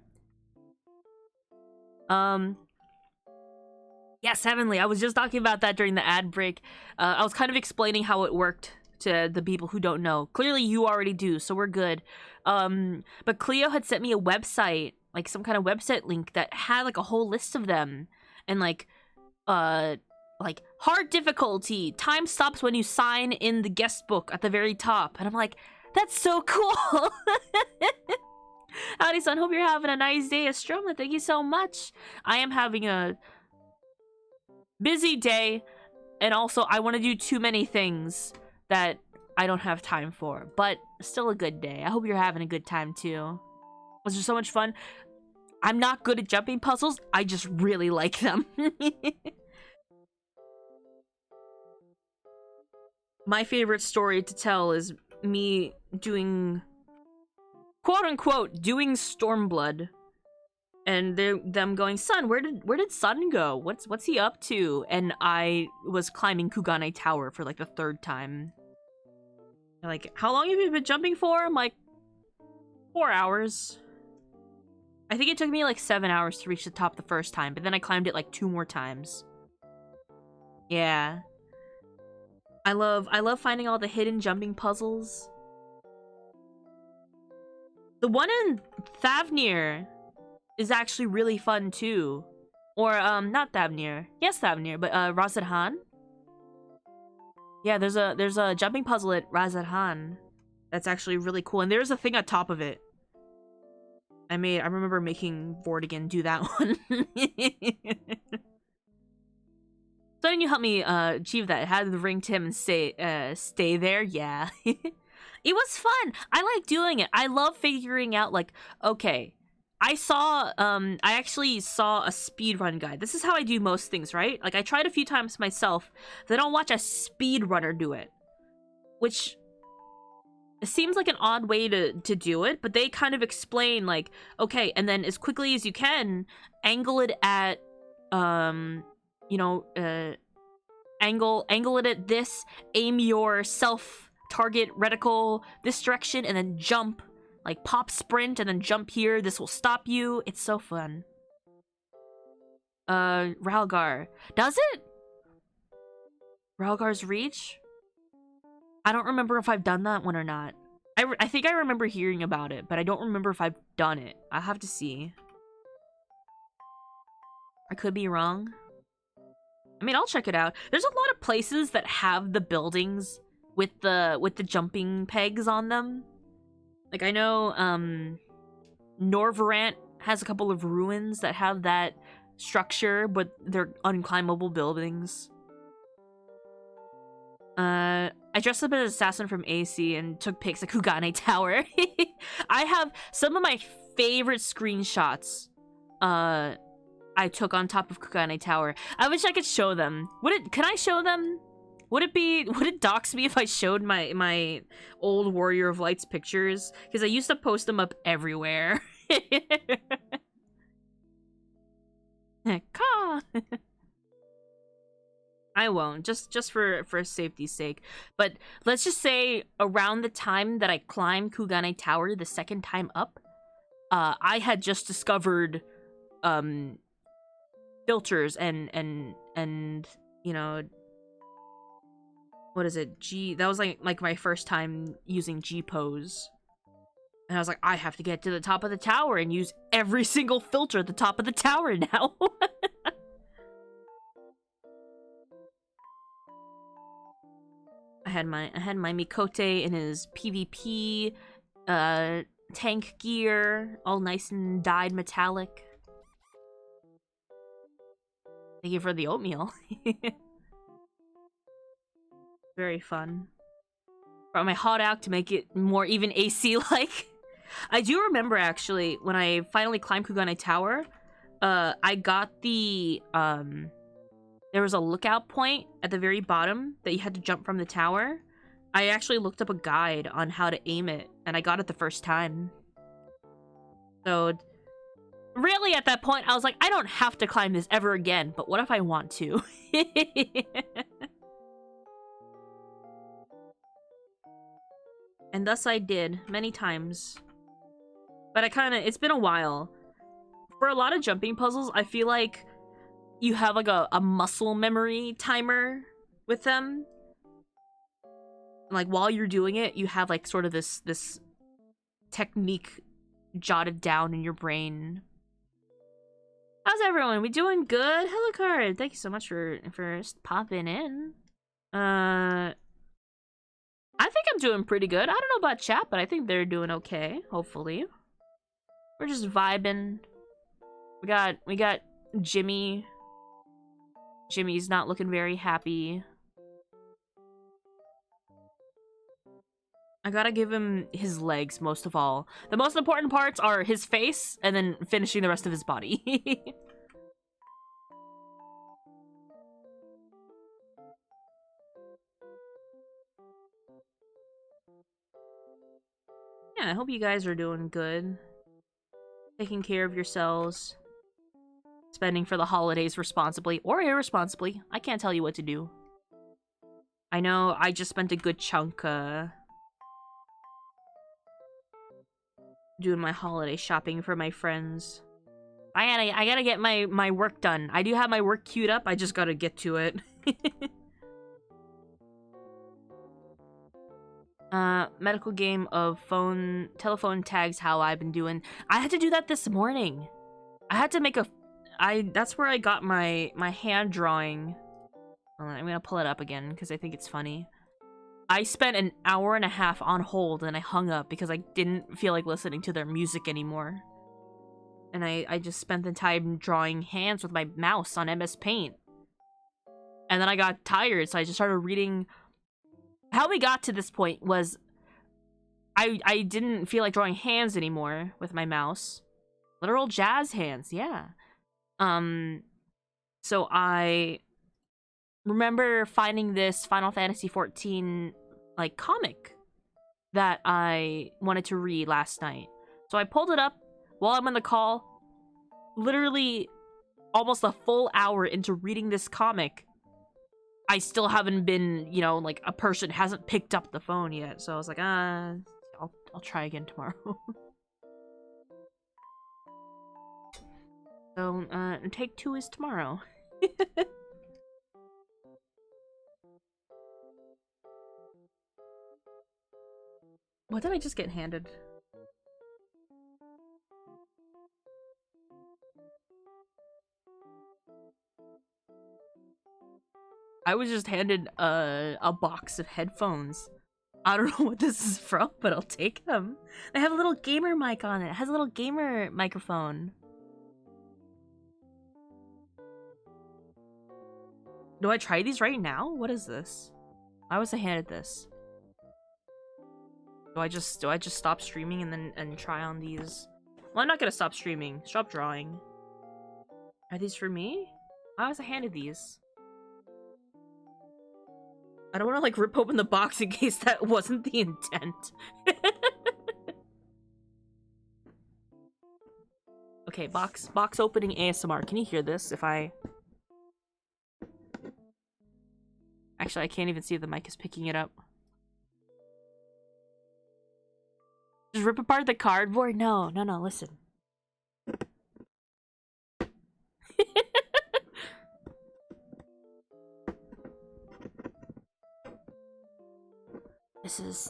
Yes, Heavenly. I was just talking about that during the ad break. I was kind of explaining how it worked to the people who don't know. Clearly, you already do, so we're good. But Cleo had sent me a website, like some kind of website link that had like a whole list of them, and like hard difficulty. Time stops when you sign in the guest book at the very top, and I'm like, that's so cool. Howdy, son. Hope you're having a nice day. Astroma, thank you so much. I am having a busy day, and also I want to do too many things that I don't have time for, but still a good day. I hope you're having a good time too. Was there so much fun? I'm not good at jumping puzzles. I just really like them. My favorite story to tell is me doing, quote-unquote, doing Stormblood. And them going, Son, where did Sun go? What's he up to? And I was climbing Kugane Tower for like the 3rd time. Like, how long have you been jumping for? I'm like, 4 hours. I think it took me like 7 hours to reach the top the first time, but then I climbed it like 2 more times. Yeah. I love finding all the hidden jumping puzzles. The one in Thavnir is actually really fun too. Or not Thavnir. Yes, Thavnir, but Razadhan. Yeah, there's a jumping puzzle at Razadhan that's actually really cool, and there's a thing on top of it. I remember making Vortigern do that one. So didn't you help me achieve that? How did the ring to him and stay there? Yeah. It was fun. I like doing it. I love figuring out, like, okay, I actually saw a speedrun guide. This is how I do most things, right? Like, I tried a few times myself, then I'll watch a speedrunner do it. Which it seems like an odd way to do it, but they kind of explain, like, okay, and then as quickly as you can, angle it at, you know, angle it at this, aim your self-target reticle this direction, and then jump. Like, pop sprint, and then jump here. This will stop you. It's so fun. Ralgar. Does it? Ralgar's Reach? I don't remember if I've done that one or not. I think I remember hearing about it, but I don't remember if I've done it. I'll have to see. I could be wrong. I mean, I'll check it out. There's a lot of places that have the buildings with the jumping pegs on them. Like, I know, Norvrant has a couple of ruins that have that structure, but they're unclimbable buildings. I dressed up as an assassin from AC and took pics at Kugane Tower. I have some of my favorite screenshots, I took on top of Kugane Tower. I wish I could show them. Can I show them? Would it dox me if I showed my old Warrior of Lights pictures? Because I used to post them up everywhere. I won't, just for safety's sake. But let's just say around the time that I climbed Kugane Tower the second time up, I had just discovered filters and you know, what is it? That was like my first time using G pose. And I was like, I have to get to the top of the tower and use every single filter at the top of the tower now. I had my Mikote in his PvP tank gear, all nice and dyed metallic. Thank you for the oatmeal. Very fun. Brought my hot out to make it more even AC-like. I do remember, actually, when I finally climbed Kugane Tower, I got the, there was a lookout point at the very bottom that you had to jump from the tower. I actually looked up a guide on how to aim it, and I got it the first time. So, really, at that point, I was like, I don't have to climb this ever again, but what if I want to? And thus I did, many times. But it's been a while. For a lot of jumping puzzles, I feel like you have like a muscle memory timer with them. Like, while you're doing it, you have like sort of this technique jotted down in your brain. How's everyone? We doing good? Hello, Card. Thank you so much for popping in. I think I'm doing pretty good. I don't know about chat, but I think they're doing okay, hopefully. We're just vibing. We got Jimmy. Jimmy's not looking very happy. I gotta give him his legs, most of all. The most important parts are his face, and then finishing the rest of his body. Yeah, I hope you guys are doing good. Taking care of yourselves. Spending for the holidays responsibly or irresponsibly. I can't tell you what to do. I know I just spent a good chunk doing my holiday shopping for my friends. I gotta get my work done. I do have my work queued up. I just gotta get to it. Medical game of telephone tags. How I've been doing. I had to do that this morning. I had to make that's where I got my hand drawing. I'm gonna pull it up again because I think it's funny. I spent an hour and a half on hold and I hung up because I didn't feel like listening to their music anymore. And I just spent the time drawing hands with my mouse on MS Paint. And then I got tired, so I just started reading. How we got to this point was I didn't feel like drawing hands anymore with my mouse. Literal jazz hands, yeah. So I remember finding this Final Fantasy XIV like comic that I wanted to read last night. So I pulled it up while I'm on the call. Literally almost a full hour into reading this comic. I still haven't been, you know, like a person hasn't picked up the phone yet. So I was like, I'll try again tomorrow. So, take 2 is tomorrow. What did I just get handed? I was just handed a box of headphones. I don't know what this is from, but I'll take them. They have a little gamer mic on it. It has a little gamer microphone. Do I try these right now? What is this? Why was I handed this? Do I just stop streaming and try on these? Well, I'm not gonna stop streaming. Stop drawing. Are these for me? Why was I handed these? I don't want to like rip open the box in case that wasn't the intent. Okay, box opening ASMR. Can you hear this if I... Actually, I can't even see if the mic is picking it up. Just rip apart the cardboard? No, listen.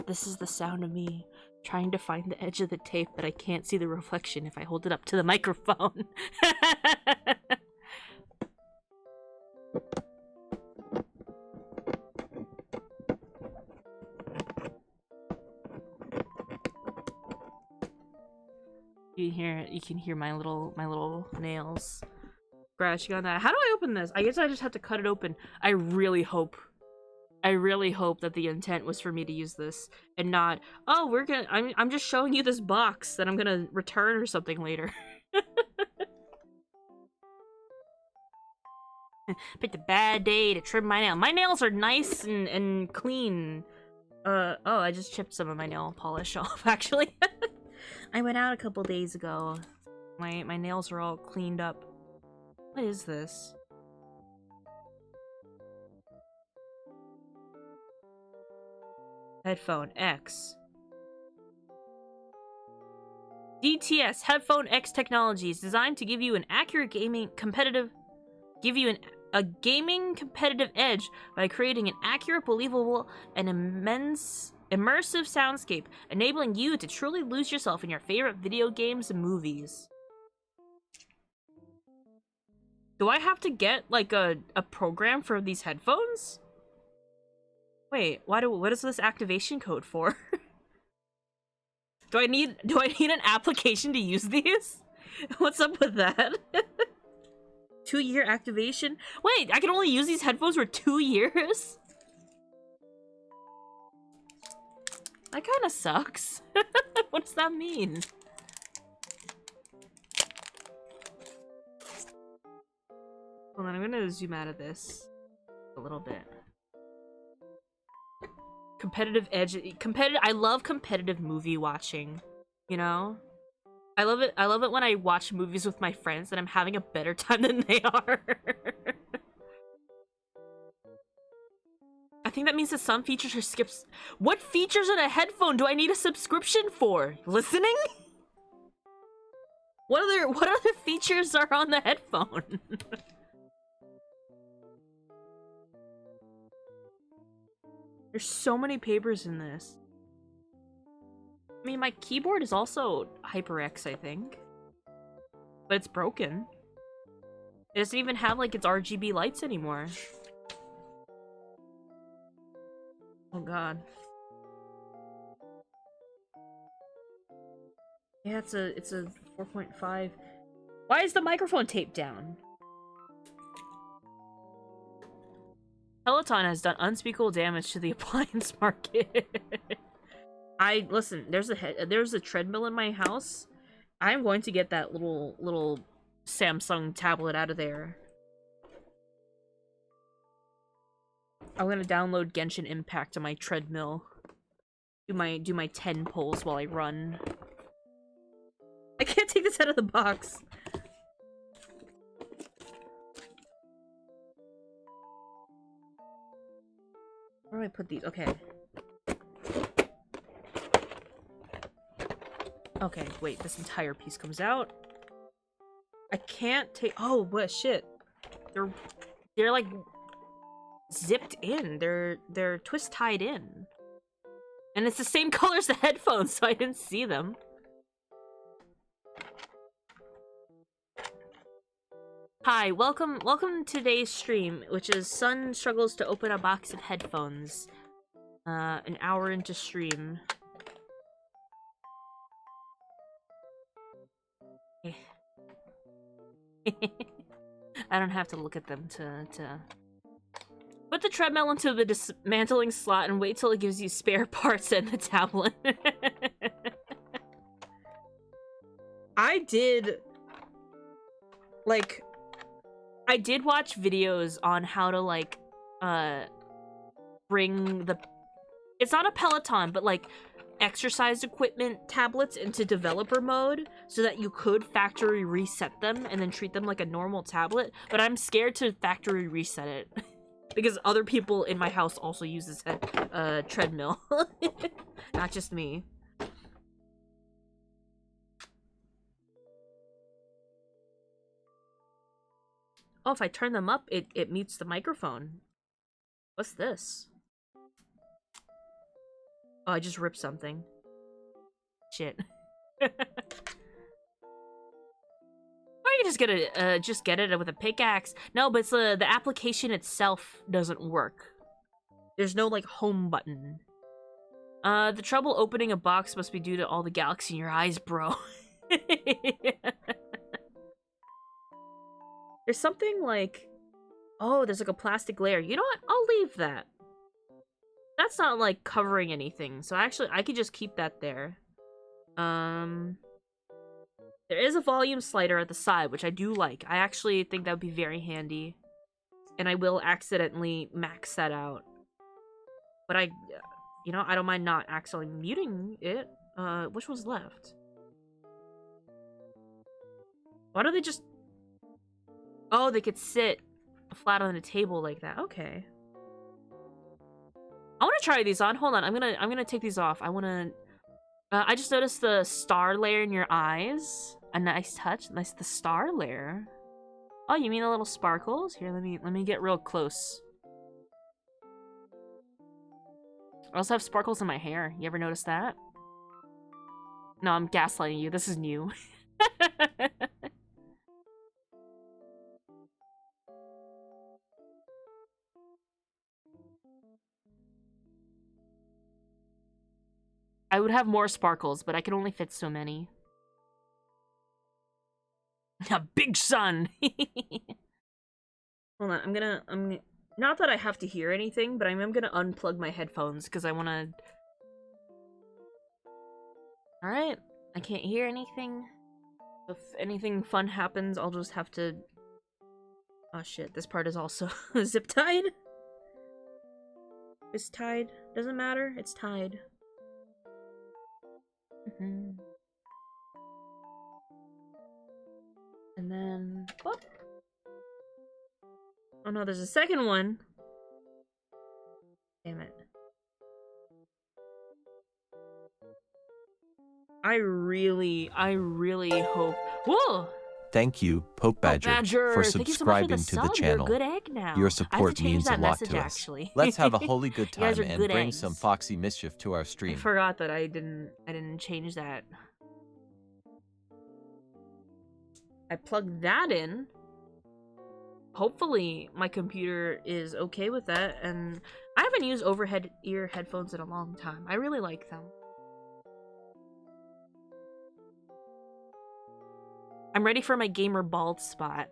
This is the sound of me trying to find the edge of the tape, but I can't see the reflection if I hold it up to the microphone. You can hear my little nails scratching on that. How do I open this? I guess I just have to cut it open. I really hope that the intent was for me to use this and not, oh, I'm just showing you this box that I'm gonna return or something later. Picked a bad day to trim my nail. My nails are nice and clean. Oh, I just chipped some of my nail polish off, actually. I went out a couple days ago. My nails are all cleaned up. What is this? Headphone X. DTS Headphone X technology is designed to give you an accurate gaming competitive edge by creating an accurate, believable, and immersive soundscape, enabling you to truly lose yourself in your favorite video games and movies. Do I have to get like a program for these headphones? Wait, what is this activation code for? Do I need an application to use these? What's up with that? 2-year activation? Wait, I can only use these headphones for 2 years? That kind of sucks. What does that mean? Hold on, I'm gonna zoom out of this a little bit. Competitive edge. I love competitive movie watching, you know? I love it when I watch movies with my friends and I'm having a better time than they are. I think that means that some features are skips. What features in a headphone do I need a subscription for? Listening? What other features are on the headphone? There's so many papers in this. I mean, my keyboard is also HyperX, I think. But it's broken. It doesn't even have, like, its RGB lights anymore. Oh god. Yeah, it's a 4.5. Why is the microphone taped down? Peloton has done unspeakable damage to the appliance market. Listen, there's a treadmill in my house. I'm going to get that little Samsung tablet out of there. I'm gonna download Genshin Impact to my treadmill. Do my 10 pulls while I run. I can't take this out of the box. Where do I put these? Okay. Okay, wait, this entire piece comes out. I can't take— oh, what shit. They're like zipped in. They're twist tied in. And it's the same color as the headphones, so I didn't see them. Hi, welcome to today's stream, which is Sun struggles to open a box of headphones. An hour into stream. I don't have to look at them to put the treadmill into the dismantling slot and wait till it gives you spare parts and the tablet. I did watch videos on how to, like, bring the— it's not a Peloton, but, like, exercise equipment tablets into developer mode so that you could factory reset them and then treat them like a normal tablet, but I'm scared to factory reset it because other people in my house also use this treadmill. Not just me. Oh, if I turn them up, it mutes the microphone. What's this? Oh, I just ripped something. Shit. Or you just get it with a pickaxe. No, but it's the application itself doesn't work. There's no, like, home button. The trouble opening a box must be due to all the galaxy in your eyes, bro. There's something like— oh, there's like a plastic layer. You know what? I'll leave that. That's not, like, covering anything, so actually I could just keep that there. There is a volume slider at the side, which I do like. I actually think that would be very handy. And I will accidentally max that out. But you know, I don't mind not accidentally muting it. Which one's left? Why don't they just— oh, they could sit flat on a table like that. Okay. I want to try these on. Hold on. I'm gonna take these off. I just noticed the star layer in your eyes. A nice touch. Nice, the star layer. Oh, you mean the little sparkles? Here, let me get real close. I also have sparkles in my hair. You ever notice that? No, I'm gaslighting you. This is new. I would have more sparkles, but I can only fit so many. A big sun! Hold on, I'm not that I have to hear anything, but I'm gonna unplug my headphones, because I wanna— alright, I can't hear anything. If anything fun happens, I'll just have to— oh shit, this part is also zip tied? It's tied. Doesn't matter, it's tied. And then— whoop. Oh no, there's a second one. Damn it. I really hope— Whoa! Thank you, Poke Badger, for Thank you so much for the subscribing to the sub. You're a channel. good egg now. Your I have to support change means a that lot message, to us. actually. Let's have a holy good You guys time are and good bring eggs. some foxy mischief to our I stream. forgot that I didn't change that. I plugged that in. Hopefully my computer is okay with that, and I haven't used overhead ear headphones in a long time. I really like them. I'm ready for my gamer bald spot.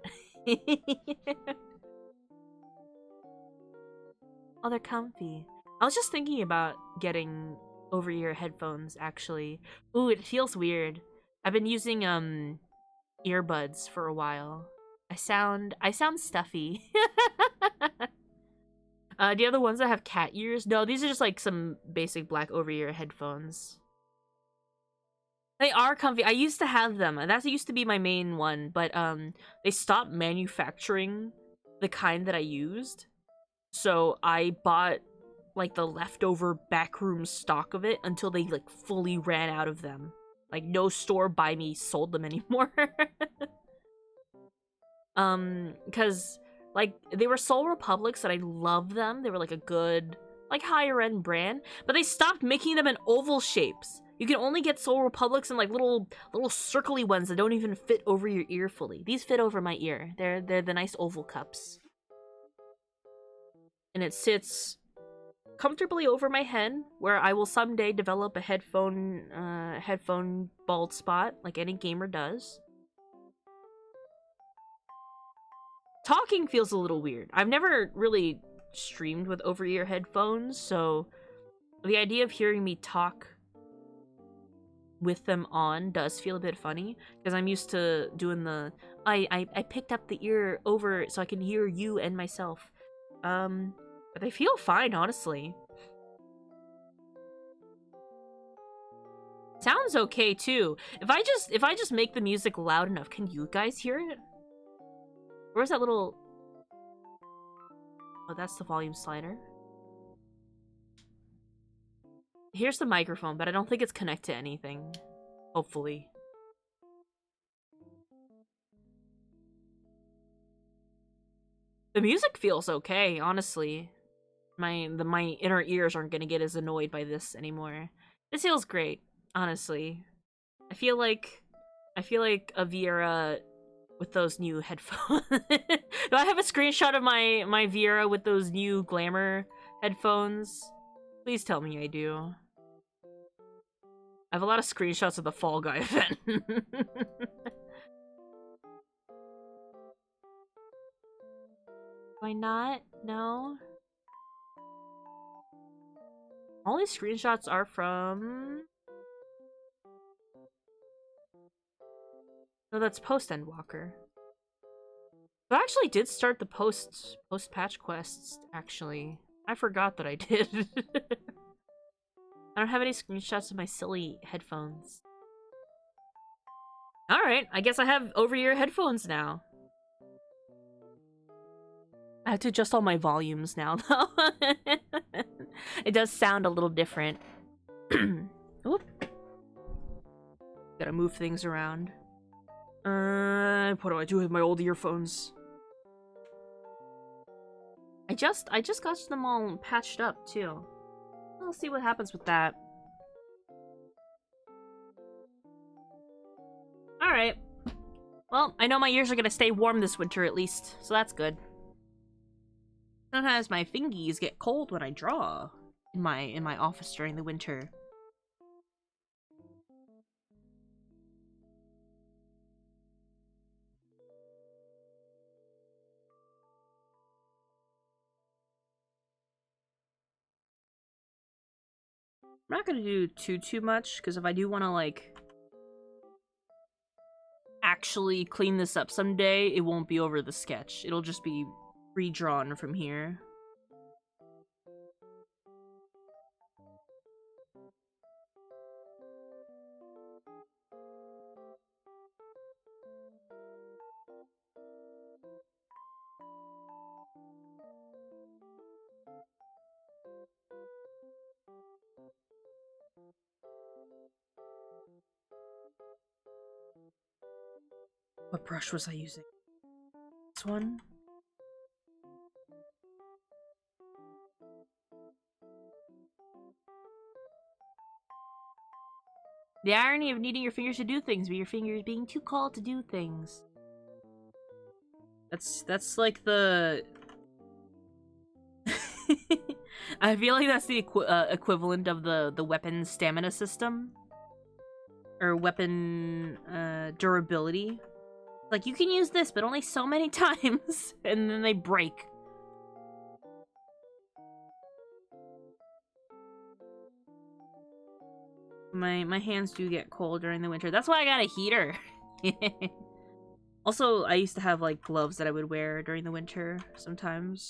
Oh, they're comfy. I was just thinking about getting over-ear headphones, actually. Ooh, it feels weird. I've been using earbuds for a while. I sound stuffy. Do you have the ones that have cat ears? No, these are just like some basic black over-ear headphones. They are comfy. I used to have them. That used to be my main one, but they stopped manufacturing the kind that I used. So I bought like the leftover backroom stock of it until they like fully ran out of them. Like no store by me sold them anymore. Because like they were Soul Republics and I love them. They were like a good like higher end brand, but they stopped making them in oval shapes. You can only get Soul Republics in like little circly ones that don't even fit over your ear fully. These fit over my ear. They're the nice oval cups. And it sits comfortably over my head, where I will someday develop a headphone bald spot like any gamer does. Talking feels a little weird. I've never really streamed with over-ear headphones, so the idea of hearing me talk with them on does feel a bit funny, because I'm used to doing the I picked up the ear over so I can hear you and myself. But they feel fine, honestly. Sounds okay too. If I just make the music loud enough, can you guys hear it? Where's that little... Oh, that's the volume slider. Here's the microphone, but I don't think it's connected to anything. Hopefully. The music feels okay, honestly. My inner ears aren't gonna get as annoyed by this anymore. This feels great, honestly. I feel like a Viera with those new headphones. Do I have a screenshot of my Viera with those new glamour headphones? Please tell me I do. I have a lot of screenshots of the Fall Guy event. Why not? No. All these screenshots are from... No, that's post Endwalker. I actually did start the post patch quests, actually. I forgot that I did. I don't have any screenshots of my silly headphones. Alright, I guess I have over-ear headphones now. I have to adjust all my volumes now, though. It does sound a little different. Oop. Gotta move things around. What do I do with my old earphones? I just got them all patched up, too. We'll see what happens with that. Alright. Well, I know my ears are gonna stay warm this winter, at least, so that's good. Sometimes my fingies get cold when I draw in my office during the winter. I'm not gonna do too much, because if I do want to, like, actually clean this up someday, it won't be over the sketch. It'll just be redrawn from here. What brush was I using? This one? The irony of needing your fingers to do things, but your fingers being too cold to do things. That's like the... I feel like that's the equivalent of the weapon stamina system. Or weapon durability. Like, you can use this, but only so many times, and then they break. My hands do get cold during the winter. That's why I got a heater. Also, I used to have, like, gloves that I would wear during the winter sometimes.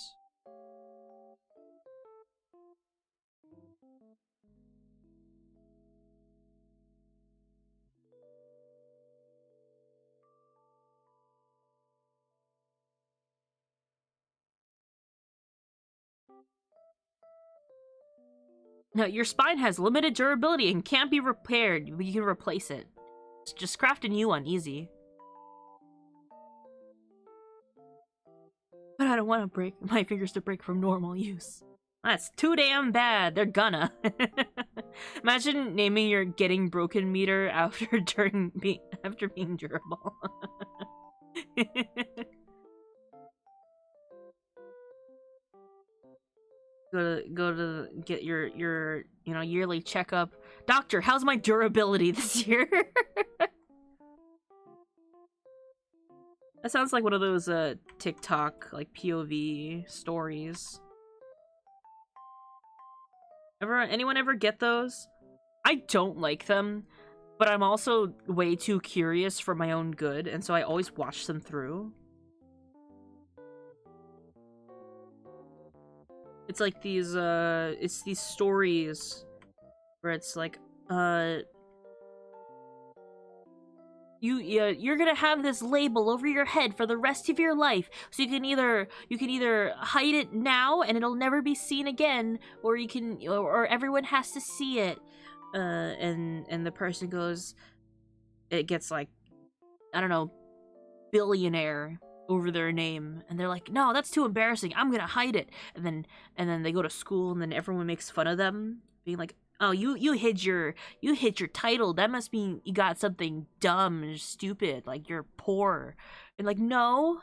No, your spine has limited durability and can't be repaired. You can replace it. Just craft a new one, easy. But I don't want to break my fingers to break from normal use. That's too damn bad. They're gonna. Imagine naming your getting broken meter after being durable. go to get your yearly checkup. Doctor, how's my durability this year? That sounds like one of those TikTok like POV stories. Anyone ever get those? I don't like them, but I'm also way too curious for my own good, and so I always watch them through. It's like these stories where it's like, you're gonna have this label over your head for the rest of your life, so you can either hide it now and it'll never be seen again, or you can, or everyone has to see it. And the person goes, it gets like, I don't know, billionaire over their name, and they're like, no, that's too embarrassing, I'm gonna hide it. And then they go to school, and then everyone makes fun of them, being like, oh, you hid your title, that must mean you got something dumb and stupid, like you're poor. And like, no.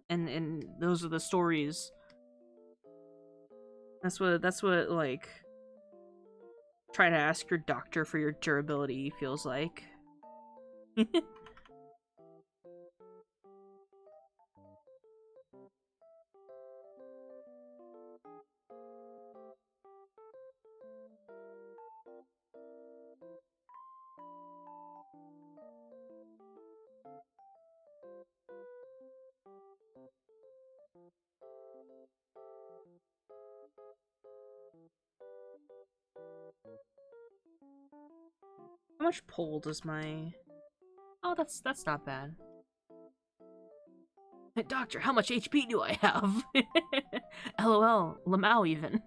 And those are the stories. That's what like trying to ask your doctor for your durability feels like. How much pull does my... Oh, that's not bad. Hey, doctor, how much HP do I have? LOL, Lamau even.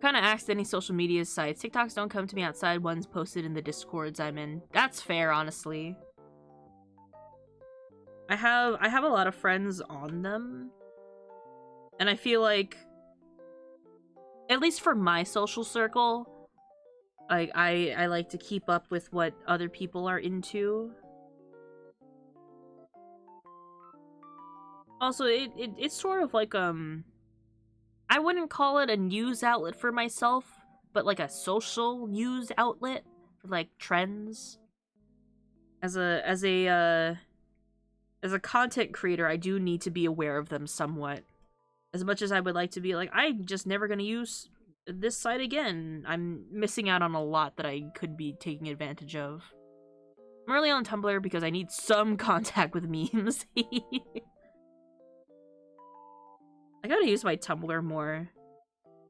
Kinda asked any social media sites. TikToks don't come to me outside ones posted in the Discords I'm in. That's fair, honestly. I have a lot of friends on them. And I feel like, at least for my social circle, I like to keep up with what other people are into. Also, it's sort of like, I wouldn't call it a news outlet for myself, but like a social news outlet for like trends. As a content creator, I do need to be aware of them somewhat. As much as I would like to be like, I'm just never gonna use this site again, I'm missing out on a lot that I could be taking advantage of. I'm really on Tumblr because I need some contact with memes. I gotta use my Tumblr more.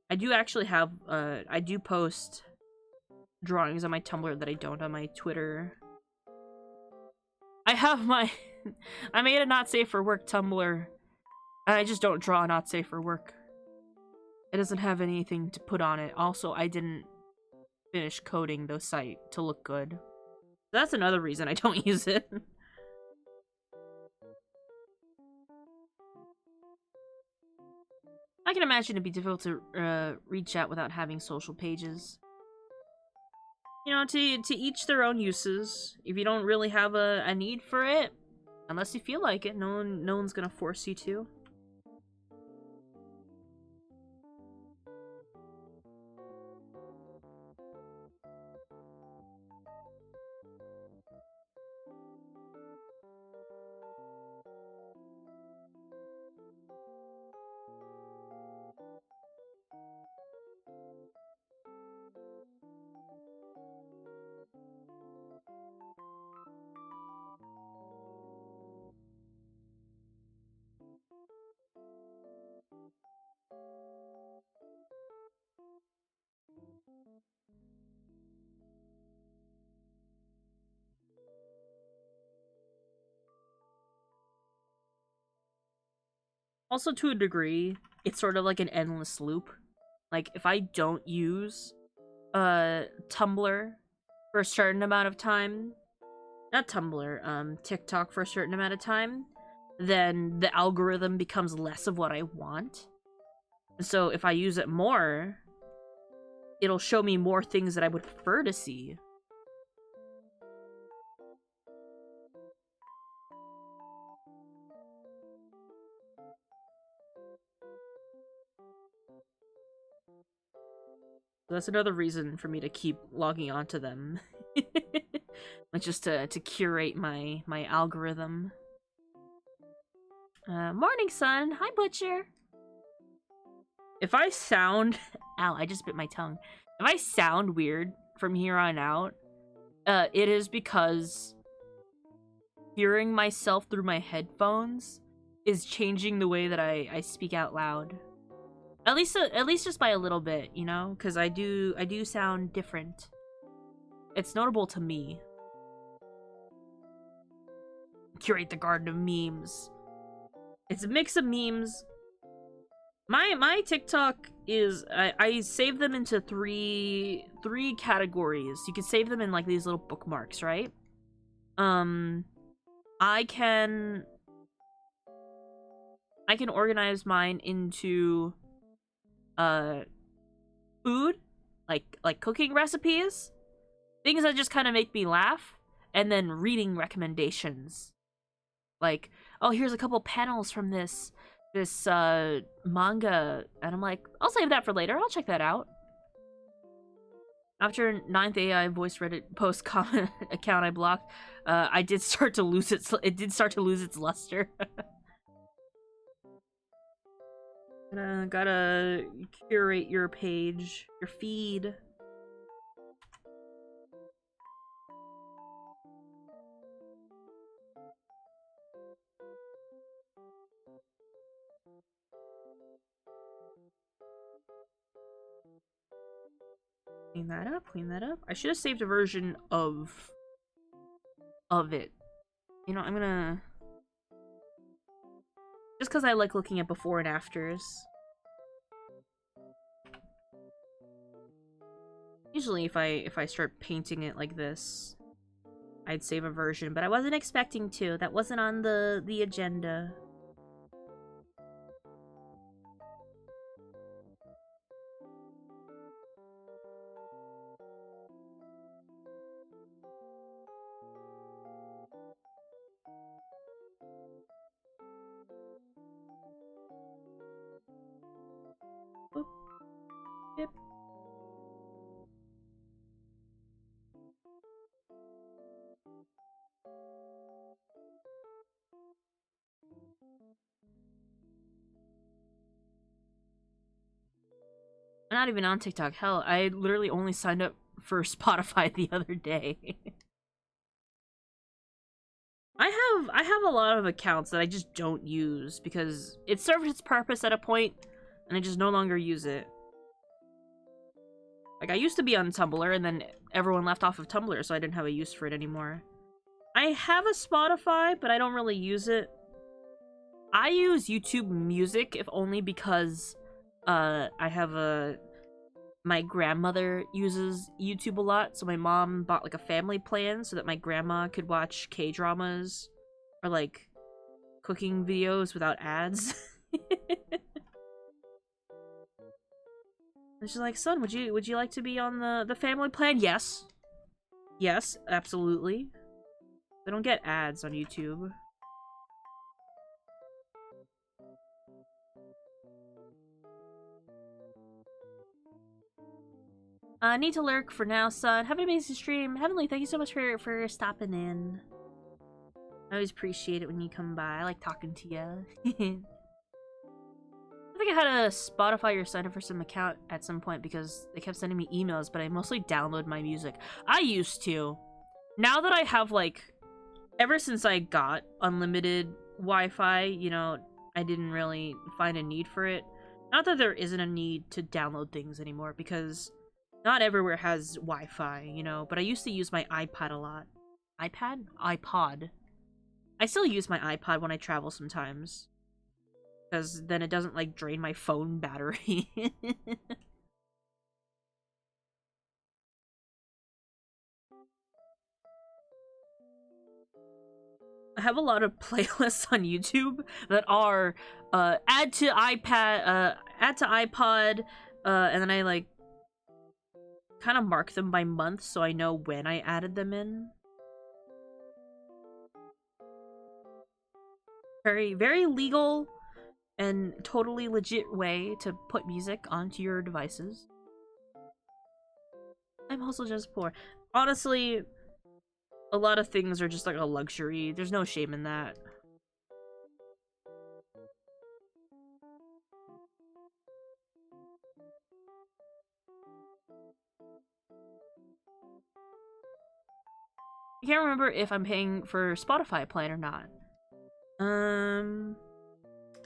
I do actually have, I do post drawings on my Tumblr that I don't on my Twitter. I have my... I made a not safe for work Tumblr. I just don't draw not safe for work. It doesn't have anything to put on it. Also, I didn't finish coding the site to look good. That's another reason I don't use it. I can imagine it'd be difficult to reach out without having social pages. You know, to each their own uses. If you don't really have a need for it, unless you feel like it, no one's gonna force you to. Also, to a degree, it's sort of like an endless loop. Like, if I don't use Tumblr for a certain amount of time, not Tumblr, TikTok for a certain amount of time, then the algorithm becomes less of what I want. So if I use it more, it'll show me more things that I would prefer to see. So that's another reason for me to keep logging onto them. Like, just to curate my algorithm. Morning, sun. Hi, Butcher. If I sound... Ow, I just bit my tongue. If I sound weird from here on out, it is because hearing myself through my headphones is changing the way that I speak out loud. At least just by a little bit, you know? Because I do sound different. It's notable to me. Curate the garden of memes. It's a mix of memes. My TikTok is I save them into three categories. You can save them in like these little bookmarks, right? I can organize mine into food, like cooking recipes, things that just kind of make me laugh, and then reading recommendations. Like, oh, here's a couple panels from this manga, and I'm like, I'll save that for later. I'll check that out. After 9th AI voice Reddit post comment account I blocked, it did start to lose its luster. Gotta curate your page, your feed. Clean that up, clean that up. I should have saved a version of it. You know, I'm gonna... Just because I like looking at before and afters. Usually if I start painting it like this, I'd save a version, but I wasn't expecting to. That wasn't on the agenda. Boop. Yep. I'm not even on TikTok. Hell, I literally only signed up for Spotify the other day. I have a lot of accounts that I just don't use because it served its purpose at a point and I just no longer use it. Like, I used to be on Tumblr and then everyone left off of Tumblr, so I didn't have a use for it anymore. I have a Spotify, but I don't really use it. I use YouTube Music, if only because I have my grandmother uses YouTube a lot, so my mom bought like a family plan so that my grandma could watch K-dramas or like cooking videos without ads. And she's like, "Son, would you like to be on the family plan?" Yes. Yes, absolutely. They don't get ads on YouTube. Need to lurk for now, son. Have an amazing stream. Heavenly, thank you so much for stopping in. I always appreciate it when you come by. I like talking to you. I think I had a Spotify or sign up for some account at some point because they kept sending me emails, but I mostly download my music. I used to. Now that I have, like, ever since I got unlimited Wi-Fi, you know, I didn't really find a need for it. Not that there isn't a need to download things anymore, because not everywhere has Wi-Fi, you know, but I used to use my iPad a lot. iPad? iPod. I still use my iPod when I travel sometimes. Because then it doesn't, like, drain my phone battery. I have a lot of playlists on YouTube that are, add to iPad, add to iPod, and then I, like, kind of mark them by month so I know when I added them in. Very, very legal and totally legit way to put music onto your devices. I'm also just poor. Honestly, a lot of things are just like a luxury. There's no shame in that. I can't remember if I'm paying for Spotify plan or not.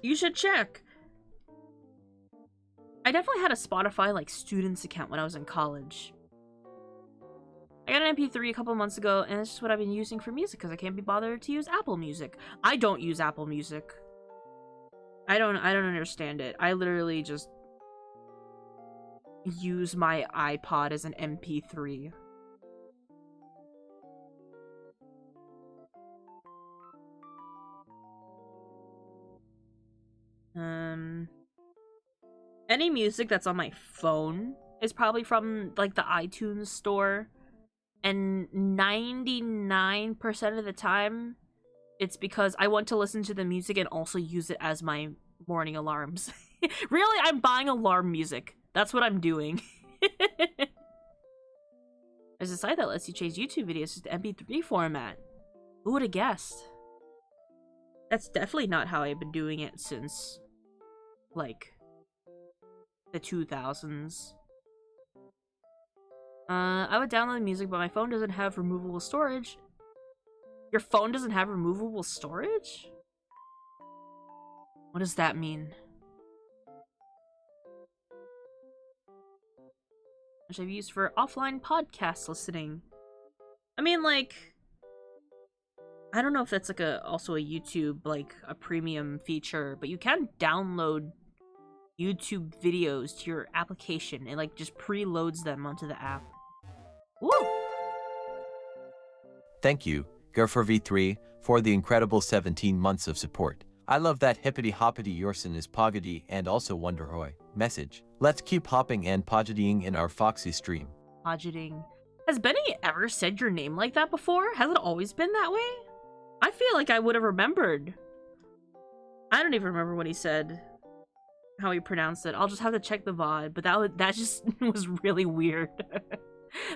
You should check. I definitely had a Spotify, like, students account when I was in college. I got an MP3 a couple months ago, and it's just what I've been using for music, because I can't be bothered to use Apple Music. I don't use Apple Music. I don't understand it. I literally just use my iPod as an MP3. Any music that's on my phone is probably from, like, the iTunes store. And 99% of the time, it's because I want to listen to the music and also use it as my morning alarms. Really, I'm buying alarm music. That's what I'm doing. There's a site that lets you change YouTube videos to MP3 format. Who would have guessed? That's definitely not how I've been doing it since, like, the 2000s. I would download music, but my phone doesn't have removable storage. Your phone doesn't have removable storage? What does that mean? Which I've used for offline podcast listening. I mean, like, I don't know if that's like also a YouTube, like, a premium feature, but you can download YouTube videos to your application. It, like, just preloads them onto the app. Woo! Thank you, Gerfer-V3, for the incredible 17 months of support. I love that hippity-hoppity Yorson is poggity and also Wonderhoy. Message. Let's keep hopping and podgeting in our Foxy stream. Podgeting. Has Benny ever said your name like that before? Has it always been that way? I feel like I would have remembered. I don't even remember what he said. How he pronounced it. I'll just have to check the VOD, but that just was really weird.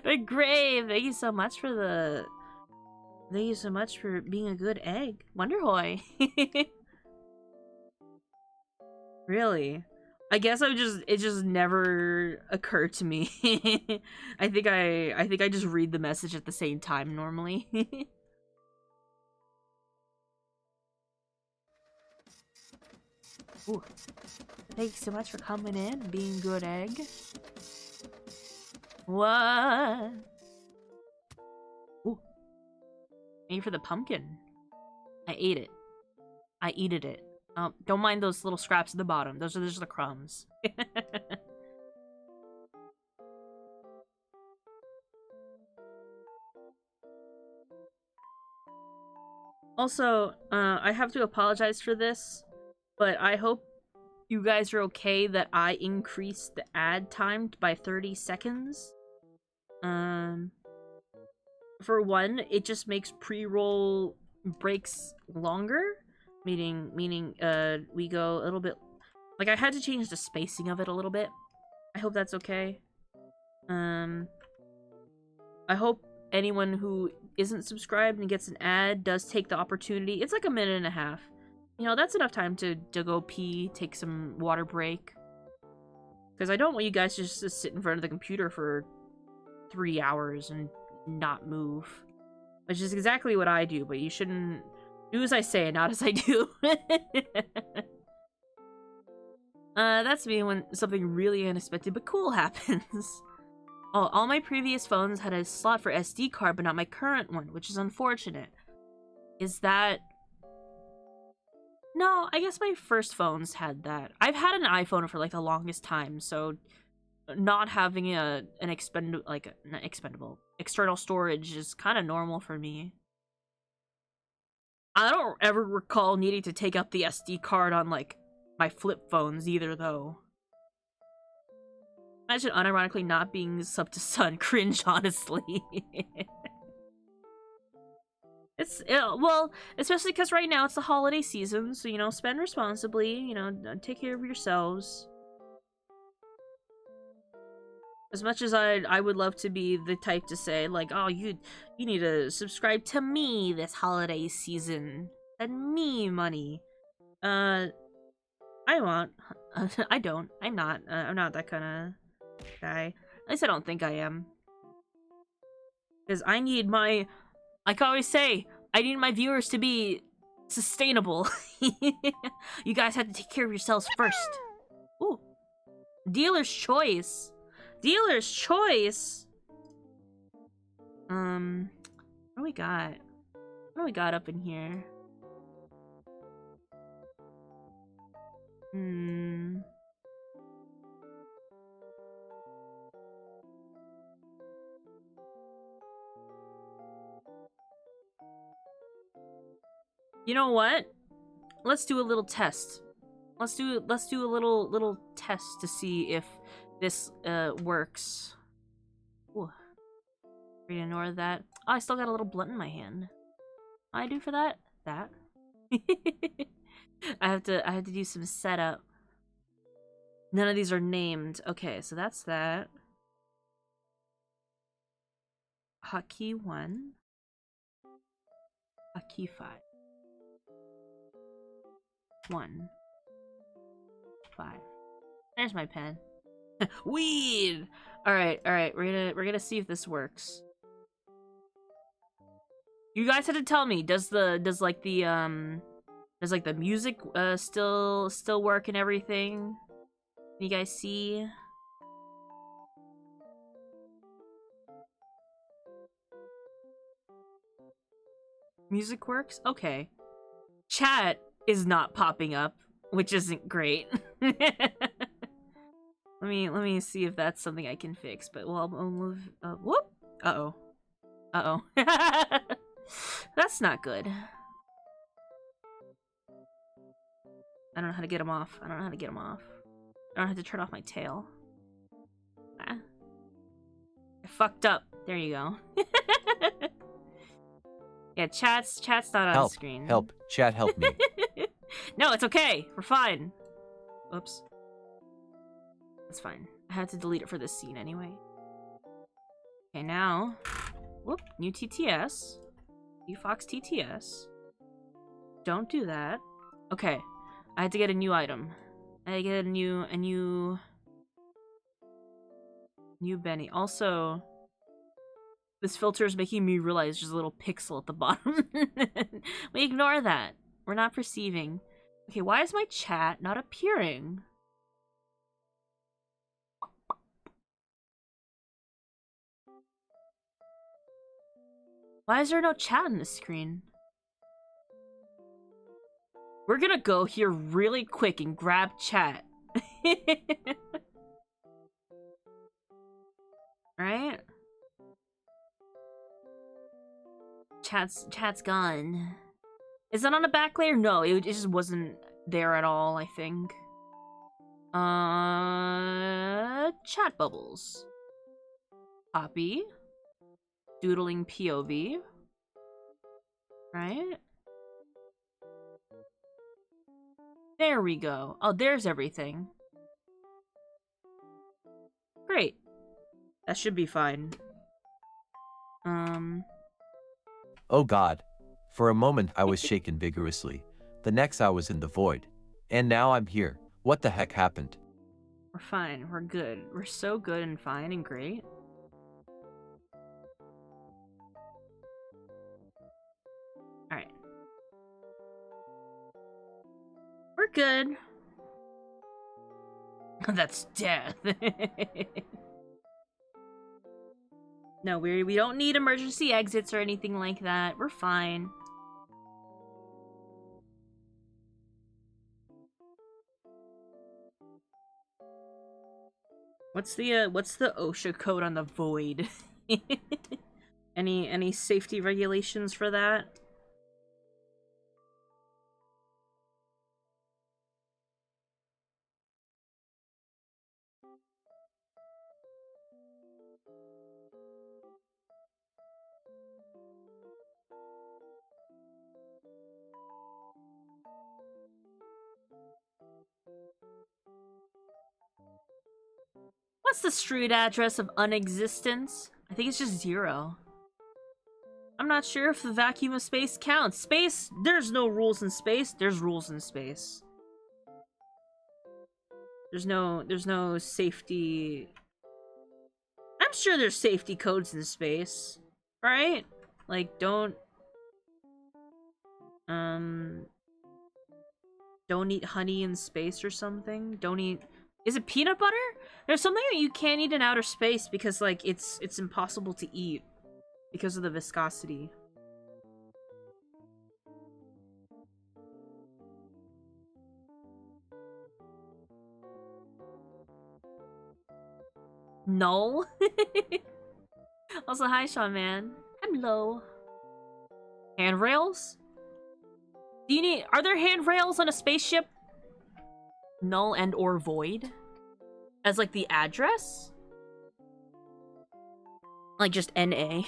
But Grave, thank you so much for the... Thank you so much for being a good egg. Wonderhoy. Really? I guess it just never occurred to me. I think I just read the message at the same time normally. Ooh. Thank you so much for coming in and being a good egg. What? Ooh. Thank you for the pumpkin. I ate it. I eated it. Don't mind those little scraps at the bottom. Those are just the crumbs. Also, I have to apologize for this, but I hope you guys are okay that I increased the ad time by 30 seconds. For one, it just makes pre-roll breaks longer, meaning we go a little bit, like, I had to change the spacing of it a little bit. I hope that's okay. I hope anyone who isn't subscribed and gets an ad does take the opportunity. It's like a minute and a half. You know, that's enough time to go pee, take some water break. Because I don't want you guys just to sit in front of the computer for 3 hours and not move. Which is exactly what I do, but you shouldn't do as I say and not as I do. That's me when something really unexpected but cool happens. Oh, all my previous phones had a slot for SD card, but not my current one, which is unfortunate. Is that... No, I guess my first phones had that. I've had an iPhone for, like, the longest time, so not having an expendable external storage is kind of normal for me. I don't ever recall needing to take out the SD card on, like, my flip phones either, though. Imagine unironically not being sub to Sun. Cringe, honestly. Well, especially because right now it's the holiday season, so, you know, spend responsibly, you know, take care of yourselves. As much as I would love to be the type to say, like, oh, you need to subscribe to me this holiday season. Send me money. I won't. I don't. I'm not. I'm not that kind of guy. At least I don't think I am. Because I need my... Like I always say, I need my viewers to be sustainable. You guys have to take care of yourselves first. Ooh. Dealer's choice. Dealer's choice. What do we got? What do we got up in here? You know what? Let's do a little test. Let's do a little test to see if this works. Ooh. Ignore that. Oh, I still got a little blunt in my hand. I do for that? That. I have to do some setup. None of these are named. Okay, so that's that. Hotkey 1. Hotkey 5. 1. 5. There's my pen. Weed! Alright, we're gonna see if this works. You guys had to tell me, does the music still work and everything? Can you guys see? Music works? Okay. Chat is not popping up, which isn't great. Let me see if that's something I can fix, but well, I'll move whoop! Uh-oh. Uh-oh. That's not good. I don't know how to get him off. I don't know how to get him off. I don't have to turn off my tail. Ah. I fucked up. There you go. Yeah, chat's not on screen. Help. Chat, help me. No, it's okay. We're fine. Oops. That's fine. I had to delete it for this scene anyway. Okay, now... Whoop. New TTS. Fox TTS. Don't do that. Okay. I had to get a new item. I had to get a new Benny. Also, this filter is making me realize there's a little pixel at the bottom. We ignore that. We're not perceiving. Okay, why is my chat not appearing? Why is there no chat on this screen? We're gonna go here really quick and grab chat. Right? Chat's gone. Is that on a back layer? No, it just wasn't there at all, I think. Chat bubbles. Copy. Doodling POV. Right? There we go. Oh, there's everything. Great. That should be fine. Oh God. For a moment I was shaken vigorously. The next I was in the void. And now I'm here. What the heck happened? We're fine. We're good. We're so good and fine and great. Alright. We're good. That's death. No, we don't need emergency exits or anything like that. We're fine. What's the OSHA code on the void? Any safety regulations for that? What's the street address of unexistence? I think it's just 0. I'm not sure if the vacuum of space counts. Space? There's no rules in space. There's rules in space. There's no safety. I'm sure there's safety codes in space, right? Like, don't eat honey in space or something. Don't eat. Is it peanut butter? There's something that you can't eat in outer space because like it's impossible to eat because of the viscosity. No. Also, hi, Sean Man. Hello. Handrails? Do you need? Are there handrails on a spaceship? Null and or void? As like the address? Like just NA.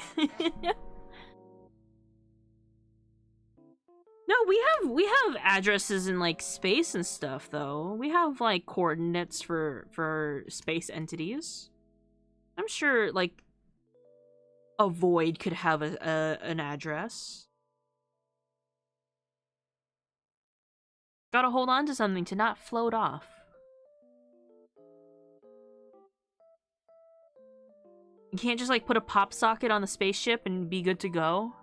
No, we have addresses in like space and stuff though. We have like coordinates for space entities. I'm sure like a void could have an address. Gotta hold on to something to not float off. You can't just like put a pop socket on the spaceship and be good to go.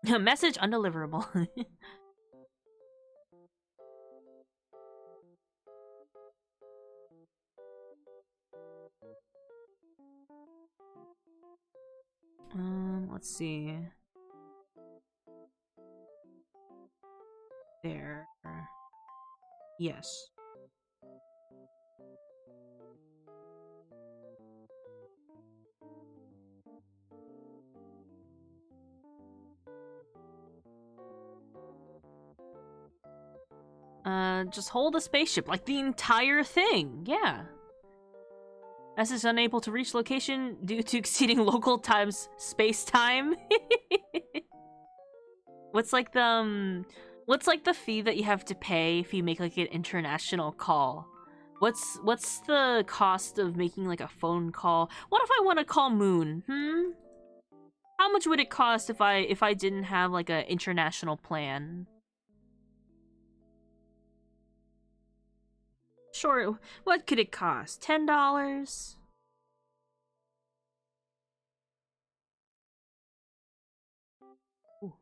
Message undeliverable. Let's see. There. Yes. Just hold the spaceship, like the entire thing, yeah. S is unable to reach location due to exceeding local times space-time. What's like the fee that you have to pay if you make like an international call? What's the cost of making like a phone call? What if I want to call Moon? How much would it cost if I didn't have like an international plan? Sure, what could it cost? $10? Ooh.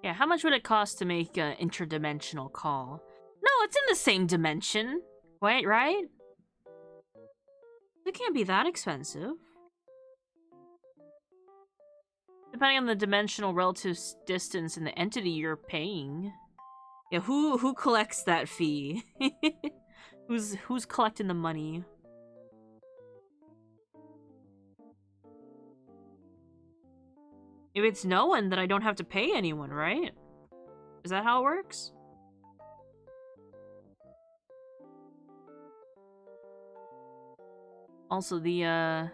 Yeah, how much would it cost to make an interdimensional call? No, it's in the same dimension. Wait, right? It can't be that expensive. Depending on the dimensional relative distance and the entity you're paying. Yeah, who collects that fee? Who's collecting the money? If it's no one, then I don't have to pay anyone, right? Is that how it works? Also, the,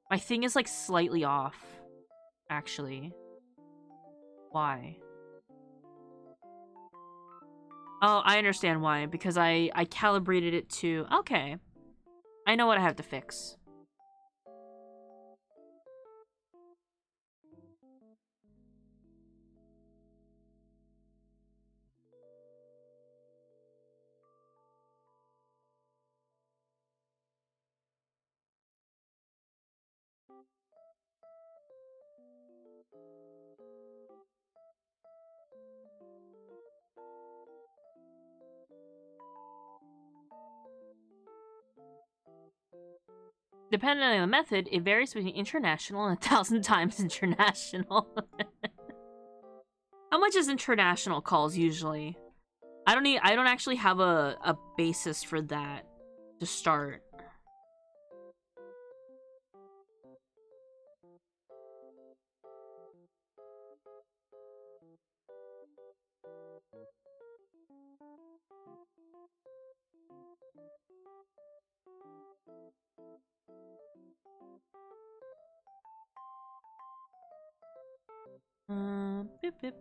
my thing is, like, slightly off, actually. Why? Oh, I understand why. Because I calibrated it to... Okay. I know what I have to fix. Depending on the method, it varies between international and 1,000 times international. How much is international calls usually? I don't actually have a basis for that to start. Beep, beep.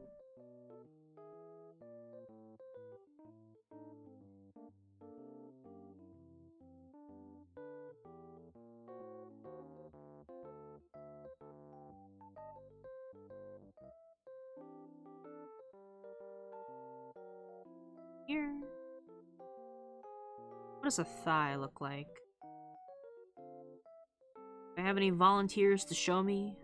Here. What does a thigh look like? Do I have any volunteers to show me?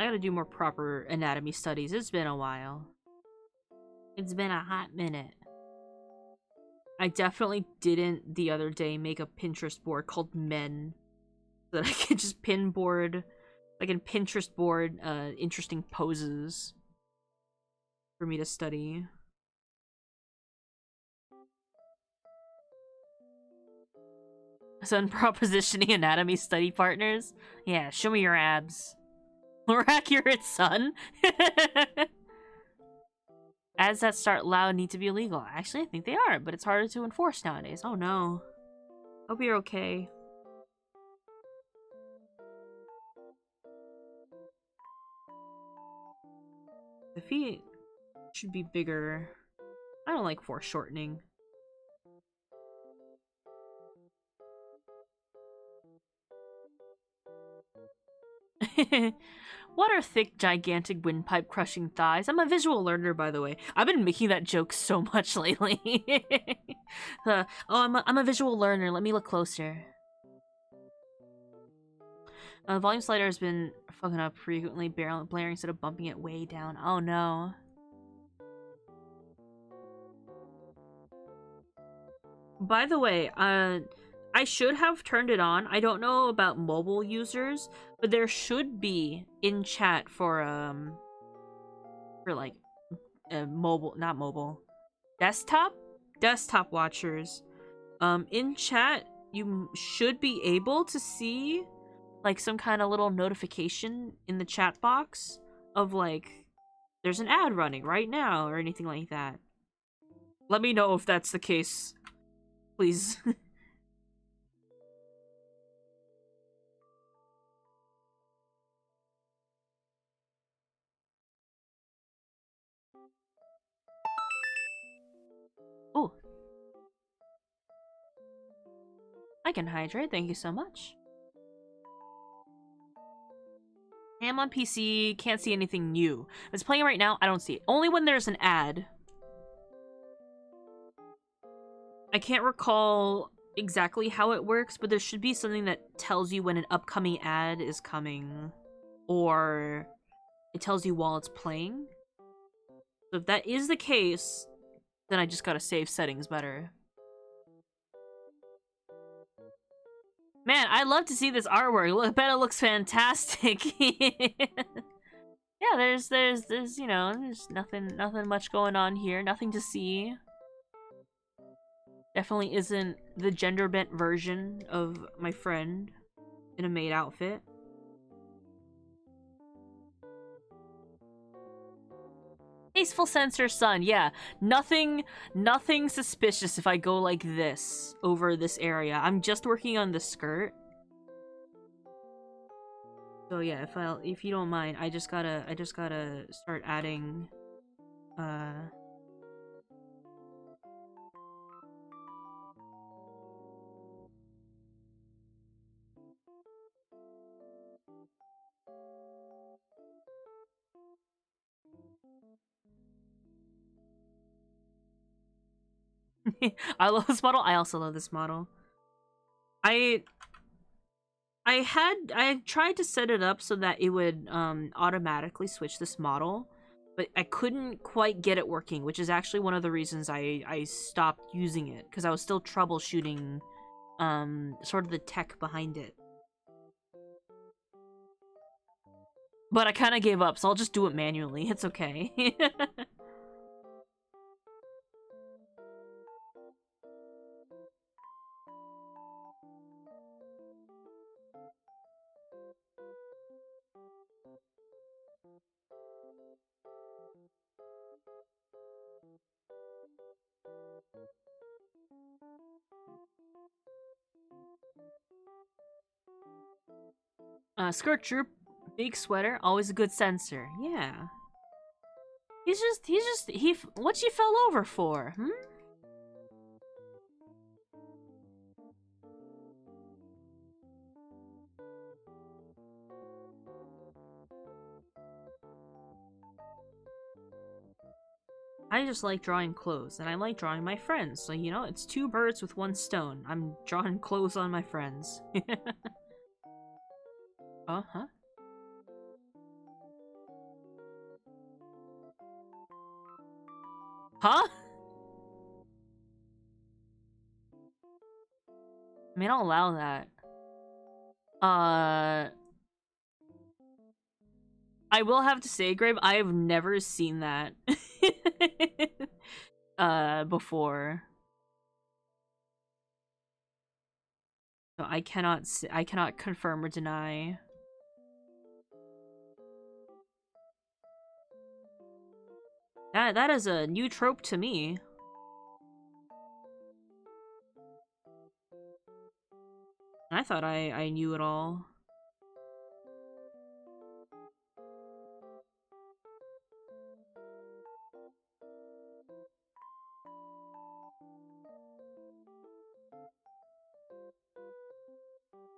I gotta do more proper anatomy studies. It's been a while. It's been a hot minute. I definitely didn't the other day make a Pinterest board called Men so that I could just pinboard, like in Pinterest board, interesting poses for me to study. Son propositioning anatomy study partners? Yeah, show me your abs. More accurate, son. Ads that start loud need to be illegal. Actually, I think they are, but it's harder to enforce nowadays. Oh no. Hope you're okay. The feet should be bigger. I don't like foreshortening. What are thick, gigantic windpipe crushing thighs? I'm a visual learner, by the way. I've been making that joke so much lately. Oh, I'm a visual learner. Let me look closer. The volume slider has been fucking up frequently, blaring instead of bumping it way down. Oh no. By the way, I should have turned it on. I don't know about mobile users, but there should be in chat for like mobile, not mobile, desktop watchers. In chat, you should be able to see like some kind of little notification in the chat box of like there's an ad running right now or anything like that. Let me know if that's the case, please. Oh, I can hydrate. Thank you so much. I'm on PC, can't see anything new. If it's playing right now, I don't see it. Only when there's an ad. I can't recall exactly how it works, but there should be something that tells you when an upcoming ad is coming, or it tells you while it's playing. So if that is the case, then I just gotta save settings better. Man, I'd love to see this artwork. Look, I bet it looks fantastic. Yeah, there's you know, there's nothing much going on here. Nothing to see. Definitely isn't the gender bent version of my friend in a maid outfit. Tasteful sensor sun, yeah. Nothing suspicious if I go like this over this area. I'm just working on the skirt. So yeah, if you don't mind, I just gotta start adding I love this model. I also love this model. I I tried to set it up so that it would automatically switch this model, but I couldn't quite get it working, which is actually one of the reasons I stopped using it, because I was still troubleshooting sort of the tech behind it. But I kind of gave up, so I'll just do it manually. It's okay. Skirt droop, big sweater, always a good sensor. Yeah. What you fell over for, hmm? I just like drawing clothes, and I like drawing my friends, so you know, it's two birds with one stone. I'm drawing clothes on my friends. Uh-huh. Huh? I mean, I'll allow that. I will have to say, Grave, I have never seen that before. So I cannot confirm or deny. That is a new trope to me. I thought I knew it all.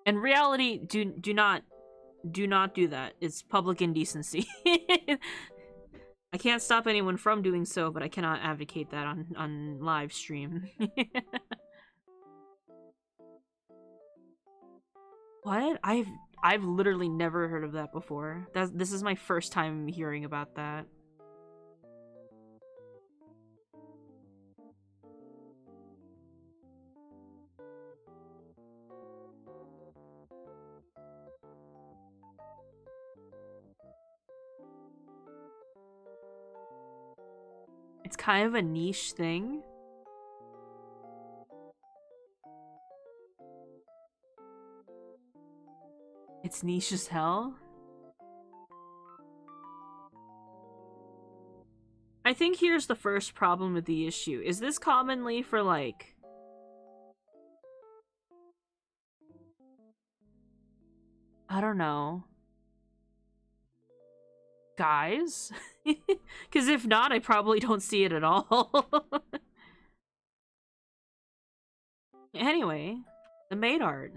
In reality, do not do that. It's public indecency. I can't stop anyone from doing so, but I cannot advocate that on live stream. What? I've literally never heard of that before. This is my first time hearing about that. It's kind of a niche thing. It's niche as hell. I think here's the first problem with the issue. Is this commonly for, like... I don't know. Guys? Because if not, I probably don't see it at all. Anyway, the maid art.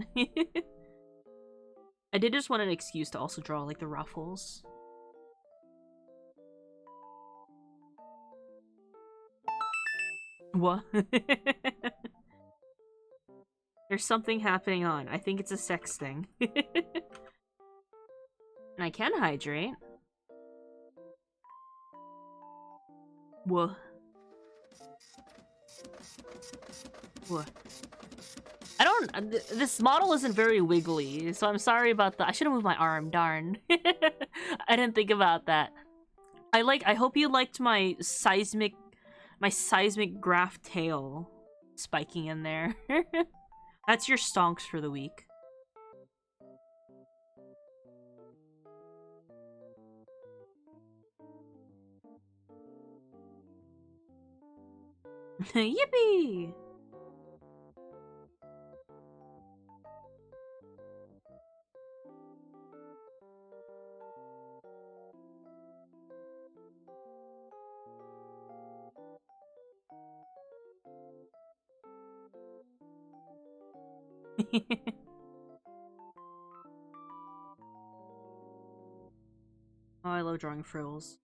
I did just want an excuse to also draw, like, the ruffles. What? There's something happening on. I think it's a sex thing. And I can hydrate. Whoa. Whoa. I don't... This model isn't very wiggly, so I'm sorry about that. I should have moved my arm, darn. I didn't think about that. I hope you liked my seismic graph tail spiking in there. That's your stonks for the week. Yippee! Oh, I love drawing frills.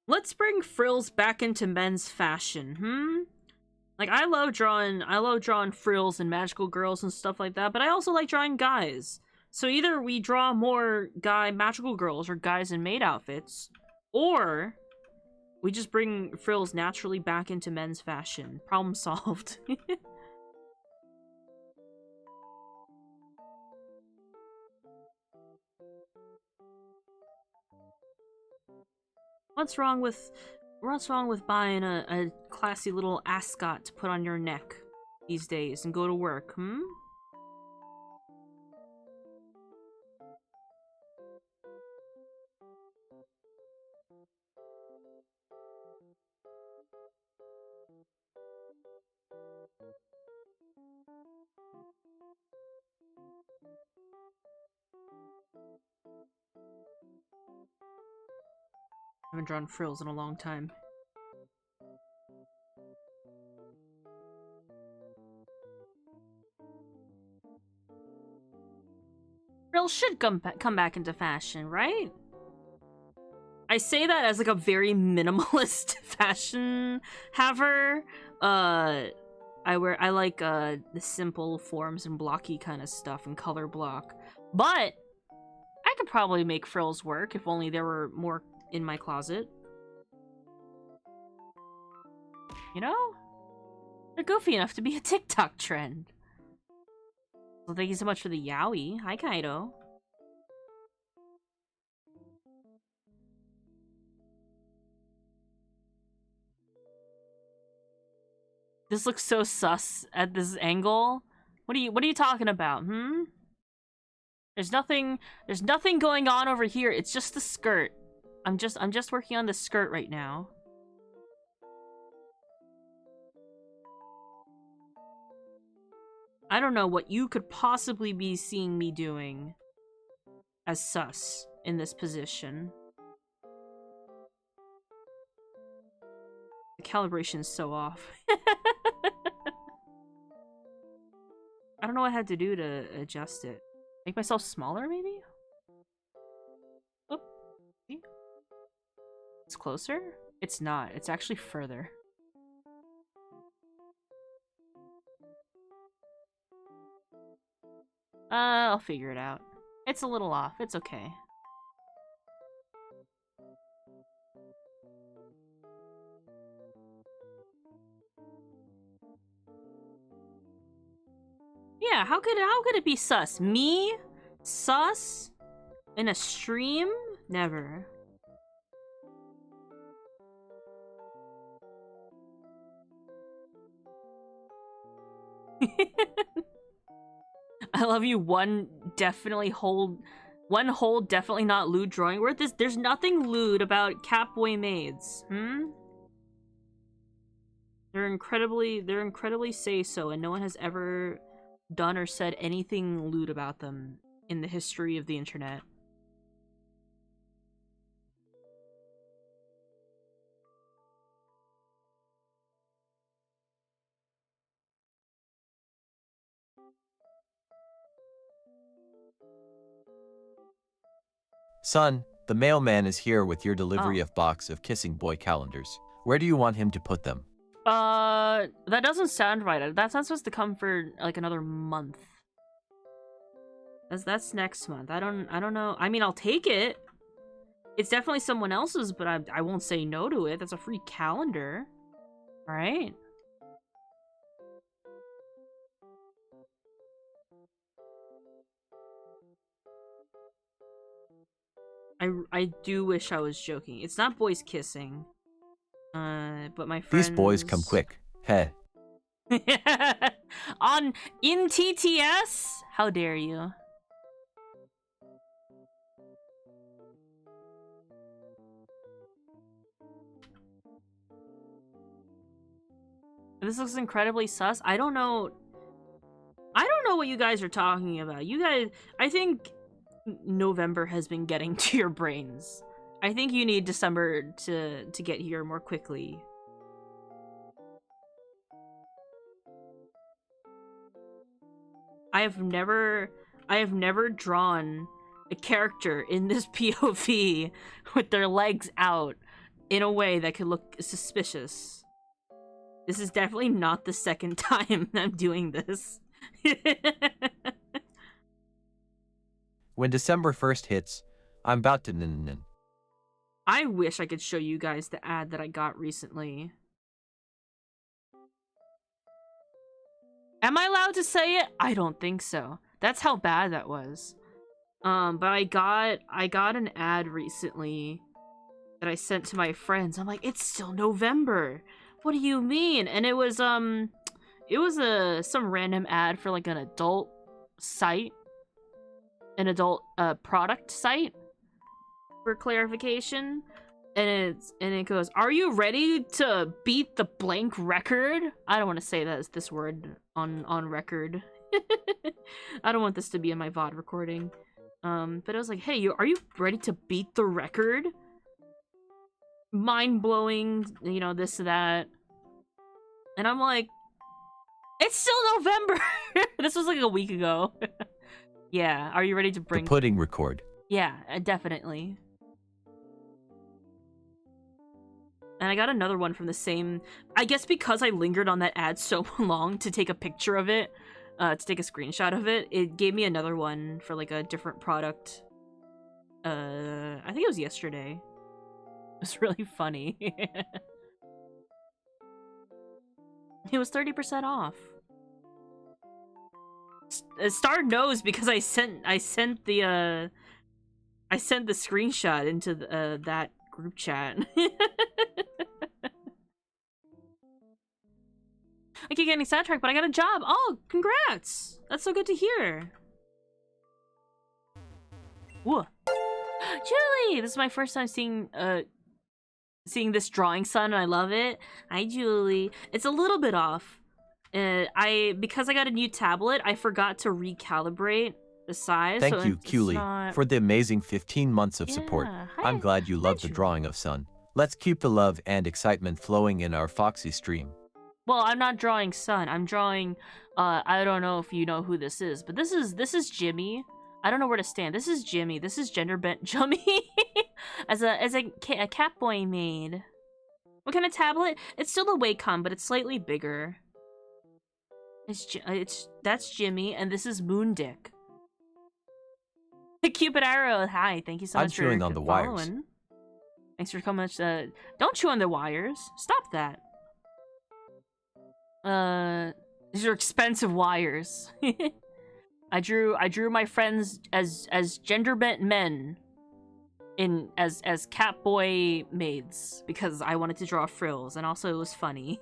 Let's bring frills back into men's fashion, Like, I love drawing frills and magical girls and stuff like that, but I also like drawing guys. So either we draw more guy magical girls or guys in maid outfits, or we just bring frills naturally back into men's fashion. Problem solved. What's wrong with buying a classy little ascot to put on your neck these days and go to work, I haven't drawn frills in a long time. Frills should come back into fashion, right? I say that as like a very minimalist fashion haver. I like the simple forms and blocky kind of stuff and color block. But I could probably make frills work if only there were more in my closet. You know? They're goofy enough to be a TikTok trend. Well, thank you so much for the yaoi. Hi, Kaido. This looks so sus at this angle. What are you talking about, There's nothing going on over here. It's just the skirt. I'm just working on the skirt right now. I don't know what you could possibly be seeing me doing as sus in this position. The calibration is so off. I don't know what I had to do to adjust it. Make myself smaller, maybe? Oop. It's closer? It's not. It's actually further. I'll figure it out. It's a little off. It's okay. Yeah, how could it be sus? Me? Sus? In a stream? Never. I love you. One whole definitely not lewd drawing. There's nothing lewd about Catboy Maids. They're incredibly say-so, and no one has ever done or said anything lewd about them in the history of the internet. Son, the mailman is here with your delivery of box of Kissing Boy calendars. Where do you want him to put them? That doesn't sound right. That's not supposed to come for like another month. That's next month. I don't know. I mean, I'll take it. It's definitely someone else's, but I won't say no to it. That's a free calendar. All right. I do wish I was joking. It's not boys kissing. But my friends... These boys come quick. Heh. In TTS? How dare you? This looks incredibly sus. I don't know what you guys are talking about. You guys, I think November has been getting to your brains. I think you need December to get here more quickly. I have never drawn a character in this POV with their legs out in a way that could look suspicious. This is definitely not the second time I'm doing this. When December 1st hits, I'm about to nin. I wish I could show you guys the ad that I got recently. Am I allowed to say it? I don't think so. That's how bad that was. But I got an ad recently that I sent to my friends. I'm like, it's still November. What do you mean? And it was some random ad for like an adult site, an adult product site, for clarification. And it goes, "Are you ready to beat the blank record?" I don't want to say this word on record. I don't want this to be in my VOD recording. But I was like, "Hey, are you ready to beat the record?" Mind blowing, you know, this that. And I'm like, it's still November. This was like a week ago. Yeah, are you ready to bring the pudding record? Yeah, definitely. And I got another one from the same... I guess because I lingered on that ad so long to take a picture of it, to take a screenshot of it, it gave me another one for, like, a different product. I think it was yesterday. It was really funny. It was 30% off. Star knows because I sent the screenshot into that group chat. I keep getting sidetracked, but I got a job. Oh, congrats! That's so good to hear. Whoa. Julie! This is my first time seeing this drawing son, and I love it. Hi, Julie. It's a little bit off. Because I got a new tablet, I forgot to recalibrate the size. Thank so you, Cooley, not... for the amazing 15 months of support. I'm glad you love the drawing of Sun. Let's keep the love and excitement flowing in our Foxy stream. Well, I'm not drawing Sun. I'm drawing, I don't know if you know who this is, but this is Jimmy. I don't know where to stand. This is Jimmy. This is gender bent Jummy. as a Catboy made. What kind of tablet? It's still the Wacom, but it's slightly bigger. That's Jimmy, and this is Moondick. Cupid Arrow, hi, thank you so much for chewing on the following. wires. Thanks for coming. Don't chew on the wires. Stop that. These are expensive wires. I drew my friends as gender bent men as Catboy maids because I wanted to draw frills, and also it was funny.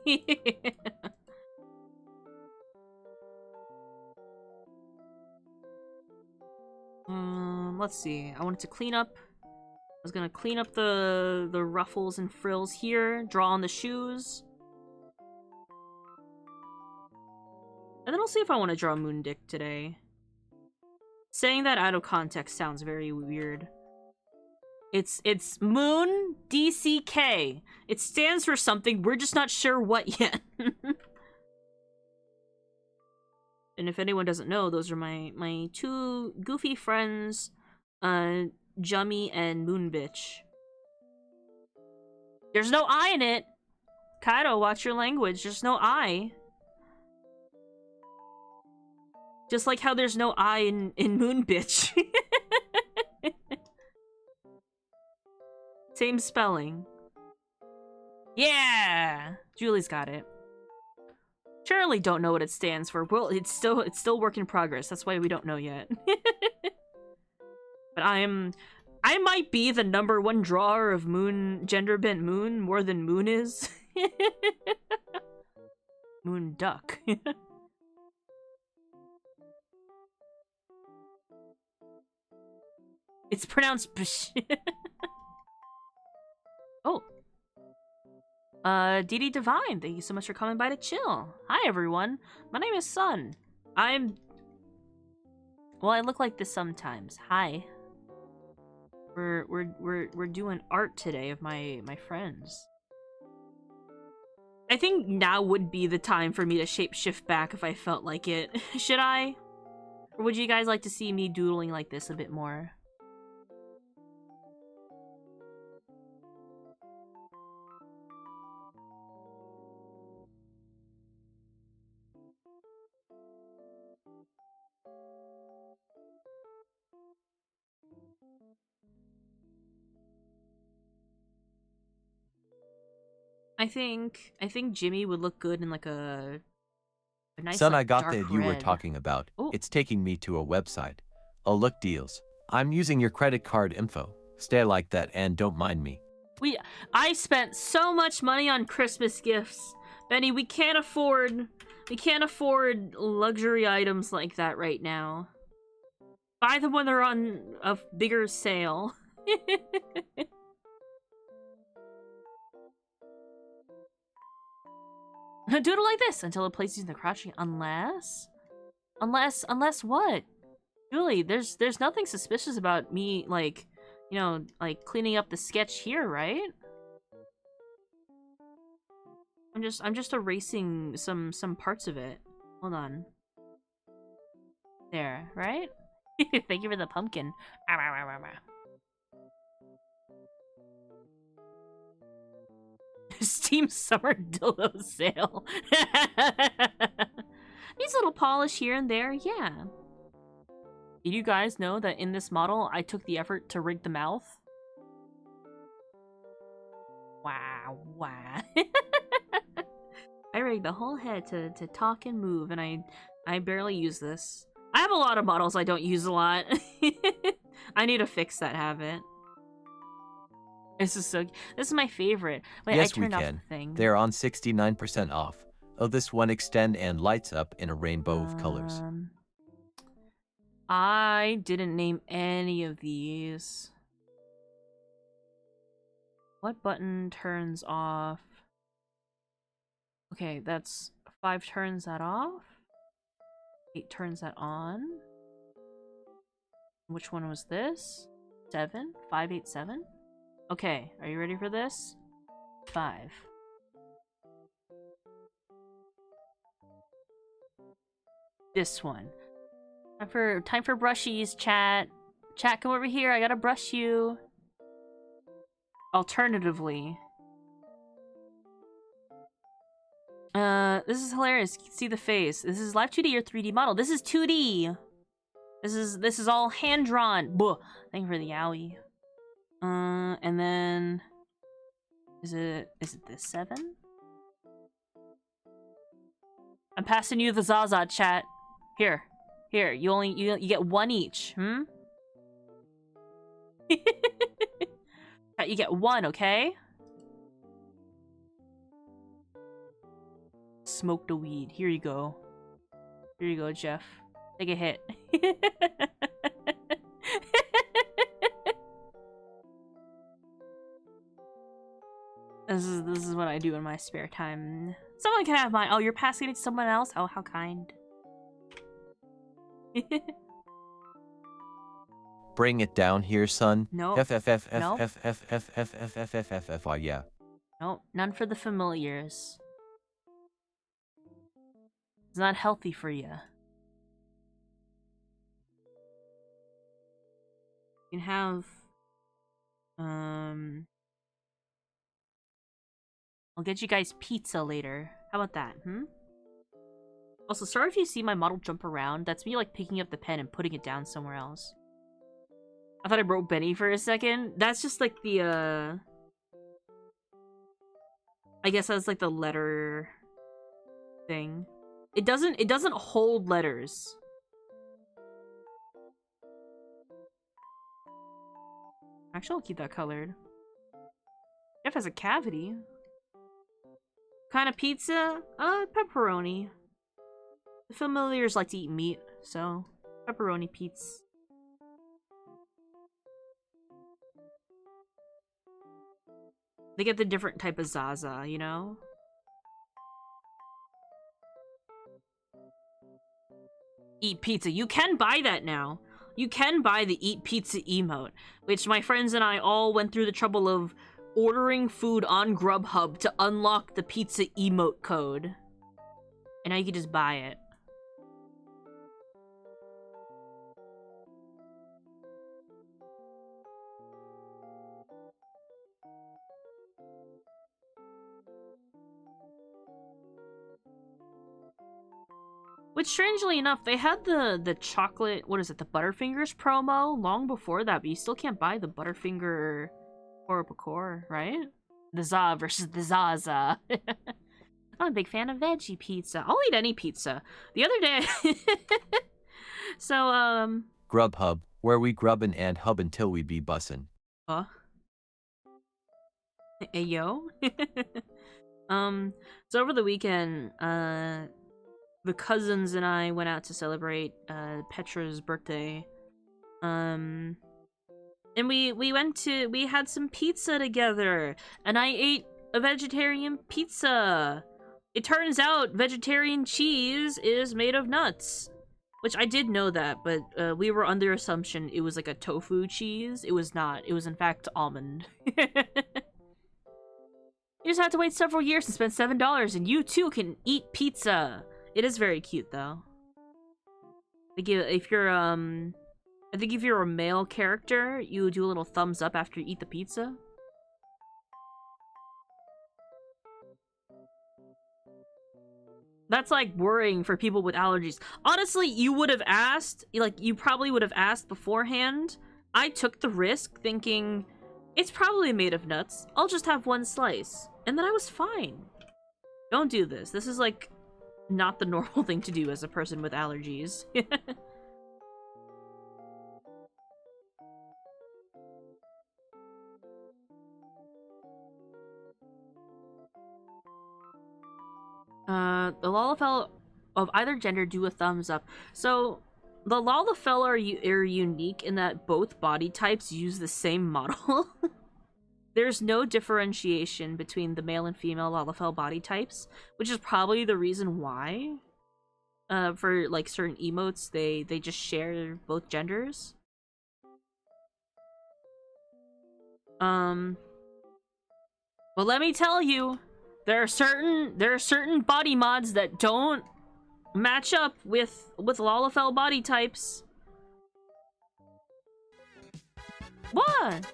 Let's see. I wanted to clean up. I was gonna clean up the ruffles and frills here, draw on the shoes. And then I'll see if I want to draw Moondick today. Saying that out of context sounds very weird. It's Moon DCK. It stands for something, we're just not sure what yet. And if anyone doesn't know, those are my two goofy friends, Jummy and Moonbitch. There's no I in it. Kaido, watch your language. There's no I. Just like how there's no I in Moon Bitch. Same spelling. Yeah! Julie's got it. Surely don't know what it stands for. Well, it's still work in progress. That's why we don't know yet. But I might be the #1 drawer of gender bent moon more than Moon is. Moon duck. It's pronounced psh. Oh. Didi Divine, thank you so much for coming by to chill. Hi everyone. My name is Sun. Well, I look like this sometimes. Hi. We're doing art today of my friends. I think now would be the time for me to shapeshift back if I felt like it. Should I? Or would you guys like to see me doodling like this a bit more? I think Jimmy would look good in like a nice Son, like I got dark that you were red. talking about. Ooh. It's taking me to a website. Oh, look, deals. I'm using your credit card info. Stay like that and don't mind me. I spent so much money on Christmas gifts. Benny, we can't afford luxury items like that right now. Buy them when they're on a bigger sale. Doodle like this until it places in the crouching. Unless what? Julie, there's nothing suspicious about me, like, you know, like cleaning up the sketch here, right? I'm just erasing some parts of it. Hold on. There, right? Thank you for the pumpkin. Steam summer dildo sale. Needs a little polish here and there, yeah. Did you guys know that in this model, I took the effort to rig the mouth? Wow, wow. I rigged the whole head to talk and move, and I barely use this. I have a lot of models I don't use a lot. I need to fix that habit. This is my favorite. Wait, Yes, I turned we off can. the thing. They're on 69% off. Oh, this one extend and lights up in a rainbow of colors. I didn't name any of these. What button turns off? Okay, that's 5 turns that off. 8 turns that on. Which one was this? 7? 5, 8, 7? Okay, are you ready for this? 5. This one. Time for brushies, chat. Chat, come over here. I gotta brush you. Alternatively. This is hilarious. You can see the face. This is live 2D or 3D model. This is 2D. This is all hand drawn. Buh. Thank you for the owie. And then is it this 7? I'm passing you the Zaza, chat. Here. You get 1 each. Chat, you get 1, okay? Smoke the weed. Here you go. Here you go, Jeff. Take a hit. This is what I do in my spare time. Someone can have mine. Oh, you're passing it to someone else? Oh, how kind. Bring it down here, son. No. Yeah. No, none for the familiars. It's not healthy for you. You can have I'll get you guys pizza later. How about that, Also, sorry if you see my model jump around. That's me, like, picking up the pen and putting it down somewhere else. I thought I broke Benny for a second. That's just, like, the, I guess that's, like, the letter thing. It doesn't hold letters. Actually, I'll keep that colored. Jeff has a cavity. Kind of pizza? Pepperoni. The familiars like to eat meat, so pepperoni pizza. They get the different type of Zaza, you know? Eat pizza. You can buy that now. You can buy the Eat Pizza emote, which my friends and I all went through the trouble of ordering food on Grubhub to unlock the pizza emote code. And now you can just buy it. Which, strangely enough, they had the chocolate, what is it, the Butterfingers promo long before that, but you still can't buy the Butterfinger Core, right? The Za versus the Zaza. I'm a big fan of veggie pizza. I'll eat any pizza. The other day... So, Grubhub, where we grubbin' and hub until we be bussin'. Huh? Ayo? So over the weekend, the cousins and I went out to celebrate Petra's birthday. And we had some pizza together, and I ate a vegetarian pizza. It turns out vegetarian cheese is made of nuts, which I did know that, but we were under assumption it was like a tofu cheese. It was not. It was in fact almond. You just have to wait several years and spend $7, and you too can eat pizza. It is very cute, though. Like, if you're, I think if you're a male character, you do a little thumbs up after you eat the pizza. That's, like, worrying for people with allergies. Honestly, you would have asked, like, you probably would have asked beforehand. I took the risk, thinking, it's probably made of nuts. I'll just have one slice. And then I was fine. Don't do this. This is, like, not the normal thing to do as a person with allergies. The Lalafell of either gender do a thumbs up. So, the Lalafell are unique in that both body types use the same model. There's no differentiation between the male and female Lalafell body types, which is probably the reason why, for, like, certain emotes, they just share both genders. Well, let me tell you, there are certain body mods that don't match up with Lalafell body types. What?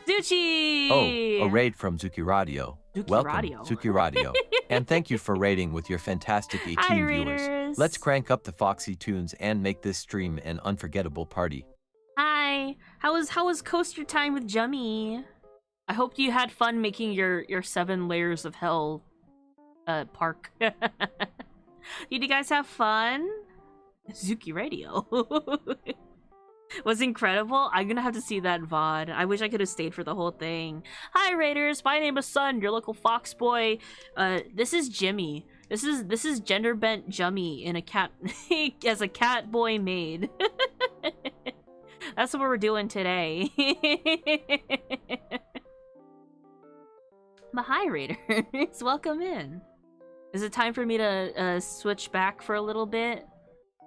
Zuchi! Oh, a raid from Zuki Radio. Welcome, Radio. Zuki Radio. And thank you for raiding with your fantastic 18 Hi, viewers. raiders. Let's crank up the Foxy tunes and make this stream an unforgettable party. Hi. How was coaster time with Jummy? I hope you had fun making your 7 layers of hell park. Did you guys have fun? Zuki Radio. Was incredible. I'm gonna have to see that VOD. I wish I could have stayed for the whole thing. Hi Raiders, my name is Sun, your local fox boy. This is Jimmy. This is gender bent Jummy in a cat as a Catboy maid. That's what we're doing today. But hi Raiders, welcome in. Is it time for me to switch back for a little bit?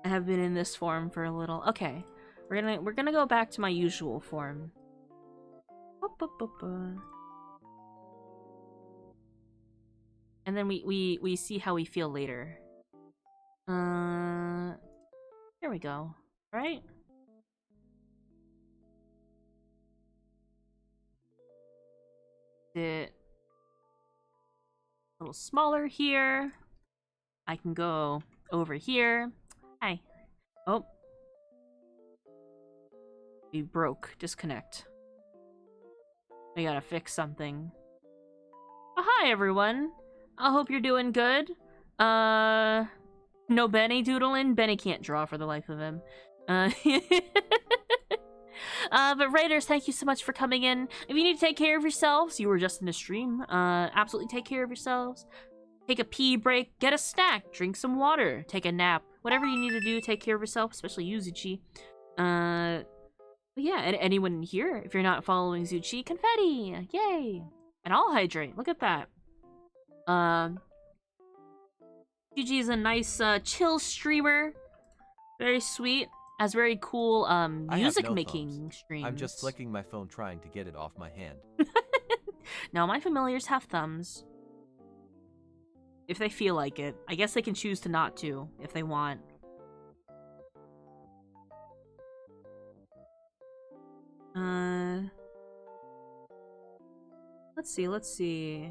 I have been in this form for a little. Okay. We're gonna go back to my usual form. And then we see how we feel later. Here we go. Right? a little smaller here. I can go over here. Hi. Oh. We broke. Disconnect. I gotta fix something. Oh, hi, everyone. I hope you're doing good. No Benny doodling? Benny can't draw for the life of him. But Raiders, thank you so much for coming in. If you need to take care of yourselves, you were just in a stream, absolutely take care of yourselves. Take a pee break, get a snack, drink some water, take a nap. Whatever you need to do, take care of yourself, especially you, Zuchi. But yeah, and anyone in here, if you're not following Zuchi, confetti! Yay! And I'll hydrate, look at that. Zuchi is a nice, chill streamer. Very sweet. Has very cool, music making streams. I'm just flicking my phone trying to get it off my hand. No, my familiars have thumbs. If they feel like it. I guess they can choose to not to, if they want. Let's see.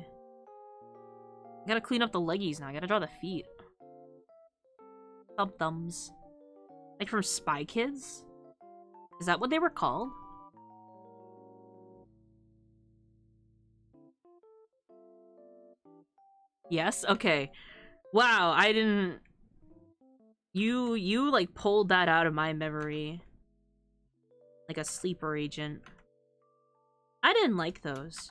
I gotta clean up the leggies now. I gotta draw the feet. Thumbs. Like from Spy Kids? Is that what they were called? Yes? Okay. Wow, I didn't... You like, pulled that out of my memory. Like a sleeper agent. I didn't like those.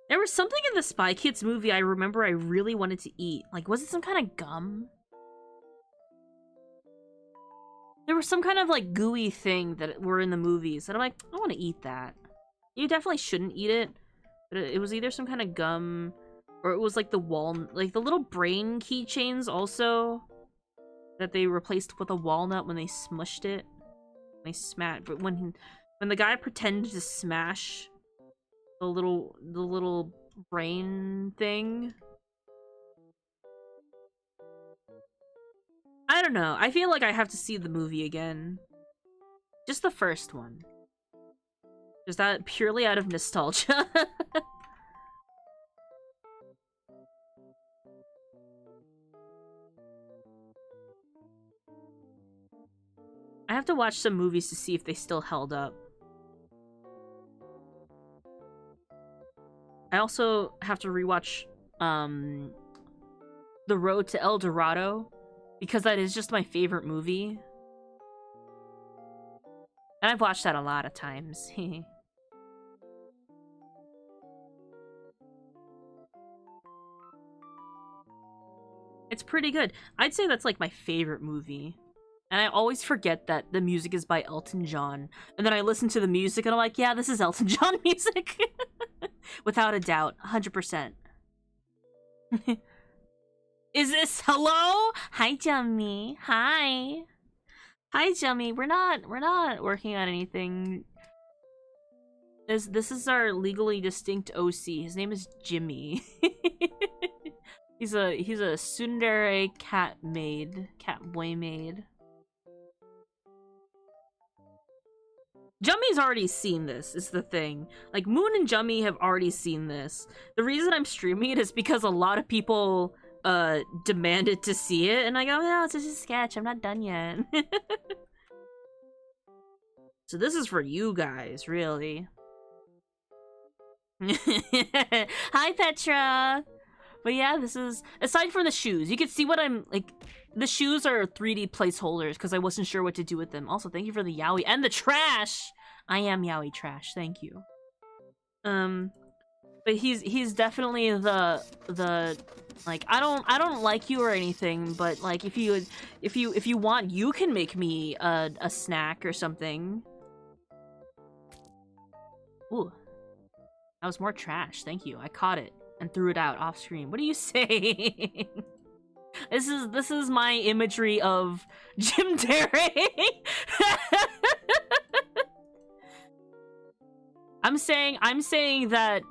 There was something in the Spy Kids movie I remember I really wanted to eat. Like, was it some kind of gum? There was some kind of, like, gooey thing that were in the movies that I'm like, I want to eat that. You definitely shouldn't eat it. But it was either some kind of gum, or it was, like, the like, the little brain keychains also that they replaced with a walnut when they smushed it. They smashed, but when the guy pretended to smash the little brain thing. I don't know. I feel like I have to see the movie again. Just the first one. Just that purely out of nostalgia. I have to watch some movies to see if they still held up. I also have to rewatch The Road to El Dorado, because that is just my favorite movie. And I've watched that a lot of times. It's pretty good. I'd say that's like my favorite movie. And I always forget that the music is by Elton John. And then I listen to the music and I'm like, yeah, this is Elton John music. Without a doubt, 100%. Is this hello? Hi, Jummy. Hi. Hi, Jummy. We're not working on anything. This is our legally distinct OC. His name is Jimmy. he's a tsundere cat boy maid. Jummy's already seen this, is the thing. Like, Moon and Jummy have already seen this. The reason I'm streaming it is because a lot of people demanded to see it, and I go, no, it's just a sketch, I'm not done yet. So this is for you guys, really. Hi, Petra! But yeah, this is... Aside from the shoes, you can see what I'm, like... The shoes are 3D placeholders, because I wasn't sure what to do with them. Also, thank you for the yaoi and the trash! I am yaoi trash, thank you. But he's definitely the like, I don't like you or anything, but like, if you want, you can make me a snack or something. Ooh. That was more trash, thank you. I caught it and threw it out off screen. What are you saying? This is my imagery of Jim Derry. I'm saying that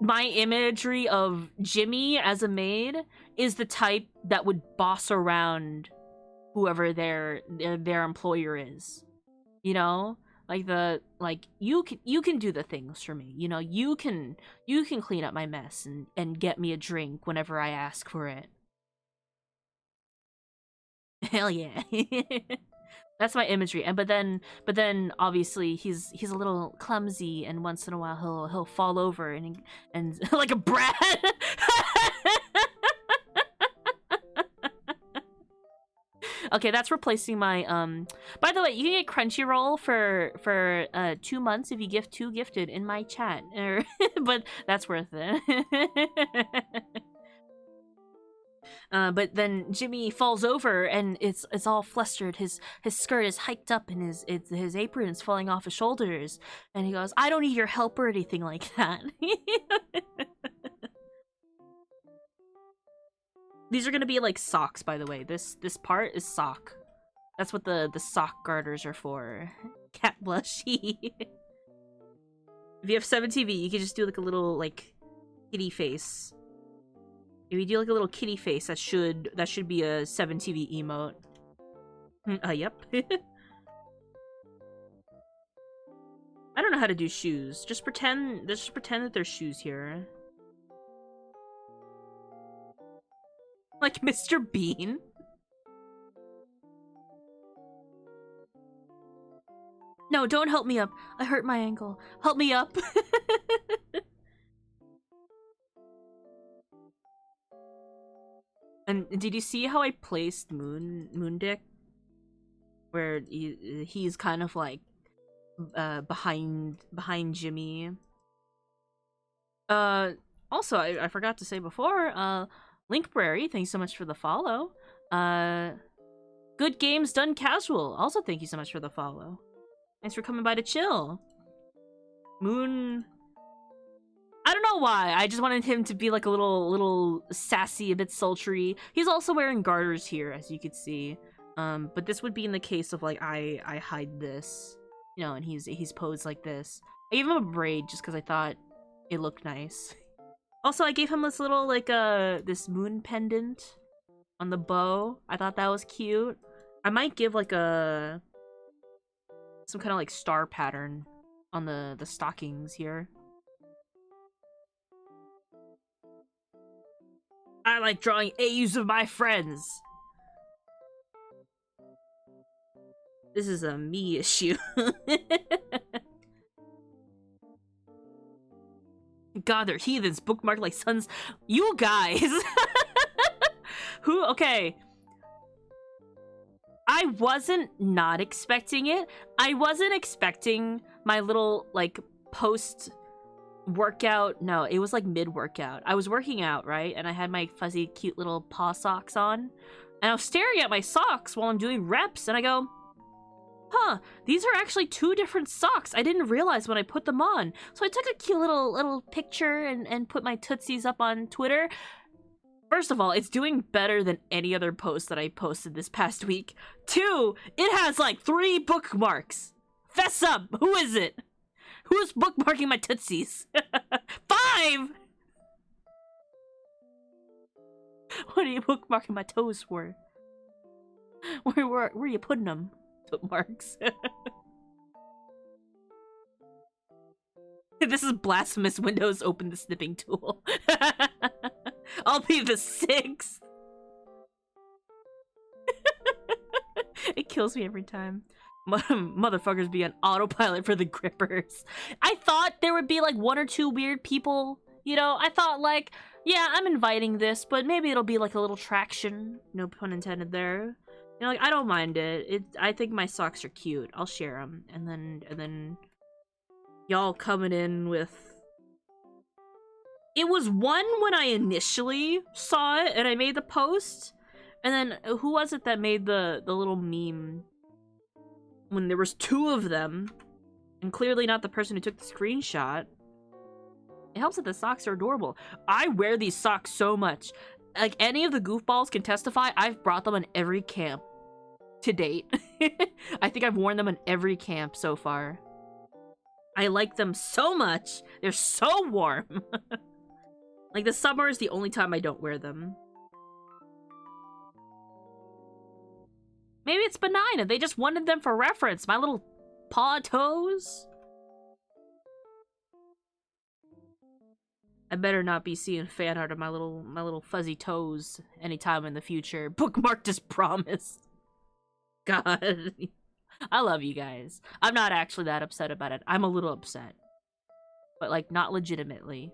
my imagery of Jimmy as a maid is the type that would boss around whoever their employer is. You know? like you can do the things for me. You know, you can clean up my mess and get me a drink whenever I ask for it. Hell yeah. That's my imagery. And but then obviously he's a little clumsy, and once in a while he'll fall over and like a brat. Okay, that's replacing my by the way, you can get Crunchyroll for 2 months if you gift 2 gifted in my chat. But that's worth it. But then Jimmy falls over and it's all flustered. His skirt is hiked up and his apron is falling off his shoulders. And he goes, "I don't need your help or anything like that." These are gonna be like socks, by the way. This part is sock. That's what the sock garters are for. Cat blushy. If you have 7TV, you can just do like a little like kitty face. If you do like a little kitty face, that should be a 7TV emote. Yep. I don't know how to do shoes. Just pretend that there's shoes here. Like Mr. Bean. No, don't help me up. I hurt my ankle. Help me up. And did you see how I placed Moondick? Where he's kind of like behind Jimmy. Also, I forgot to say before, Linkbrary, thanks so much for the follow. Good Games Done Casual, also thank you so much for the follow. Thanks for coming by to chill. Moon... I don't know why, I just wanted him to be like a little sassy, a bit sultry. He's also wearing garters here, as you could see. But this would be in the case of like, I hide this, you know, and he's posed like this. I gave him a braid just because I thought it looked nice. Also, I gave him this little, like, this moon pendant on the bow. I thought that was cute. I might give, like, some kind of, like, star pattern on the stockings here. I like drawing AUs of my friends. This is a me issue. God, they're heathens. Bookmarked like sons. You guys! Who? Okay. I wasn't not expecting it. I wasn't expecting my little, like, post-workout. No, it was, like, mid-workout. I was working out, right? And I had my fuzzy, cute little paw socks on. And I was staring at my socks while I'm doing reps. And I go... Huh, these are actually 2 different socks. I didn't realize when I put them on. So I took a cute little picture and put my tootsies up on Twitter. First of all, it's doing better than any other post that I posted this past week. 2, it has like 3 bookmarks. Fess up, who is it? Who's bookmarking my tootsies? 5! What are you bookmarking my toes for? Where are you putting them? Bookmarks. This is blasphemous. Windows open the snipping tool. I'll be the 6th. It kills me every time. Motherfuckers be on autopilot for the grippers. I thought there would be like 1 or 2 weird people. You know, I thought like, yeah, I'm inviting this, but maybe it'll be like a little traction. No pun intended there. You know, like, I don't mind it. I think my socks are cute. I'll share them. And then y'all coming in with... It was 1 when I initially saw it and I made the post. And then, who was it that made the little meme? When there was 2 of them. And clearly not the person who took the screenshot. It helps that the socks are adorable. I wear these socks so much. Like, any of the goofballs can testify, I've brought them in every camp. To date. I think I've worn them in every camp so far. I like them so much. They're so warm. Like, the summer is the only time I don't wear them. Maybe it's benign and they just wanted them for reference. My little paw toes? I better not be seeing fan art of my little fuzzy toes anytime in the future. Bookmarked as promised. God. I love you guys. I'm not actually that upset about it. I'm a little upset. But, like, not legitimately.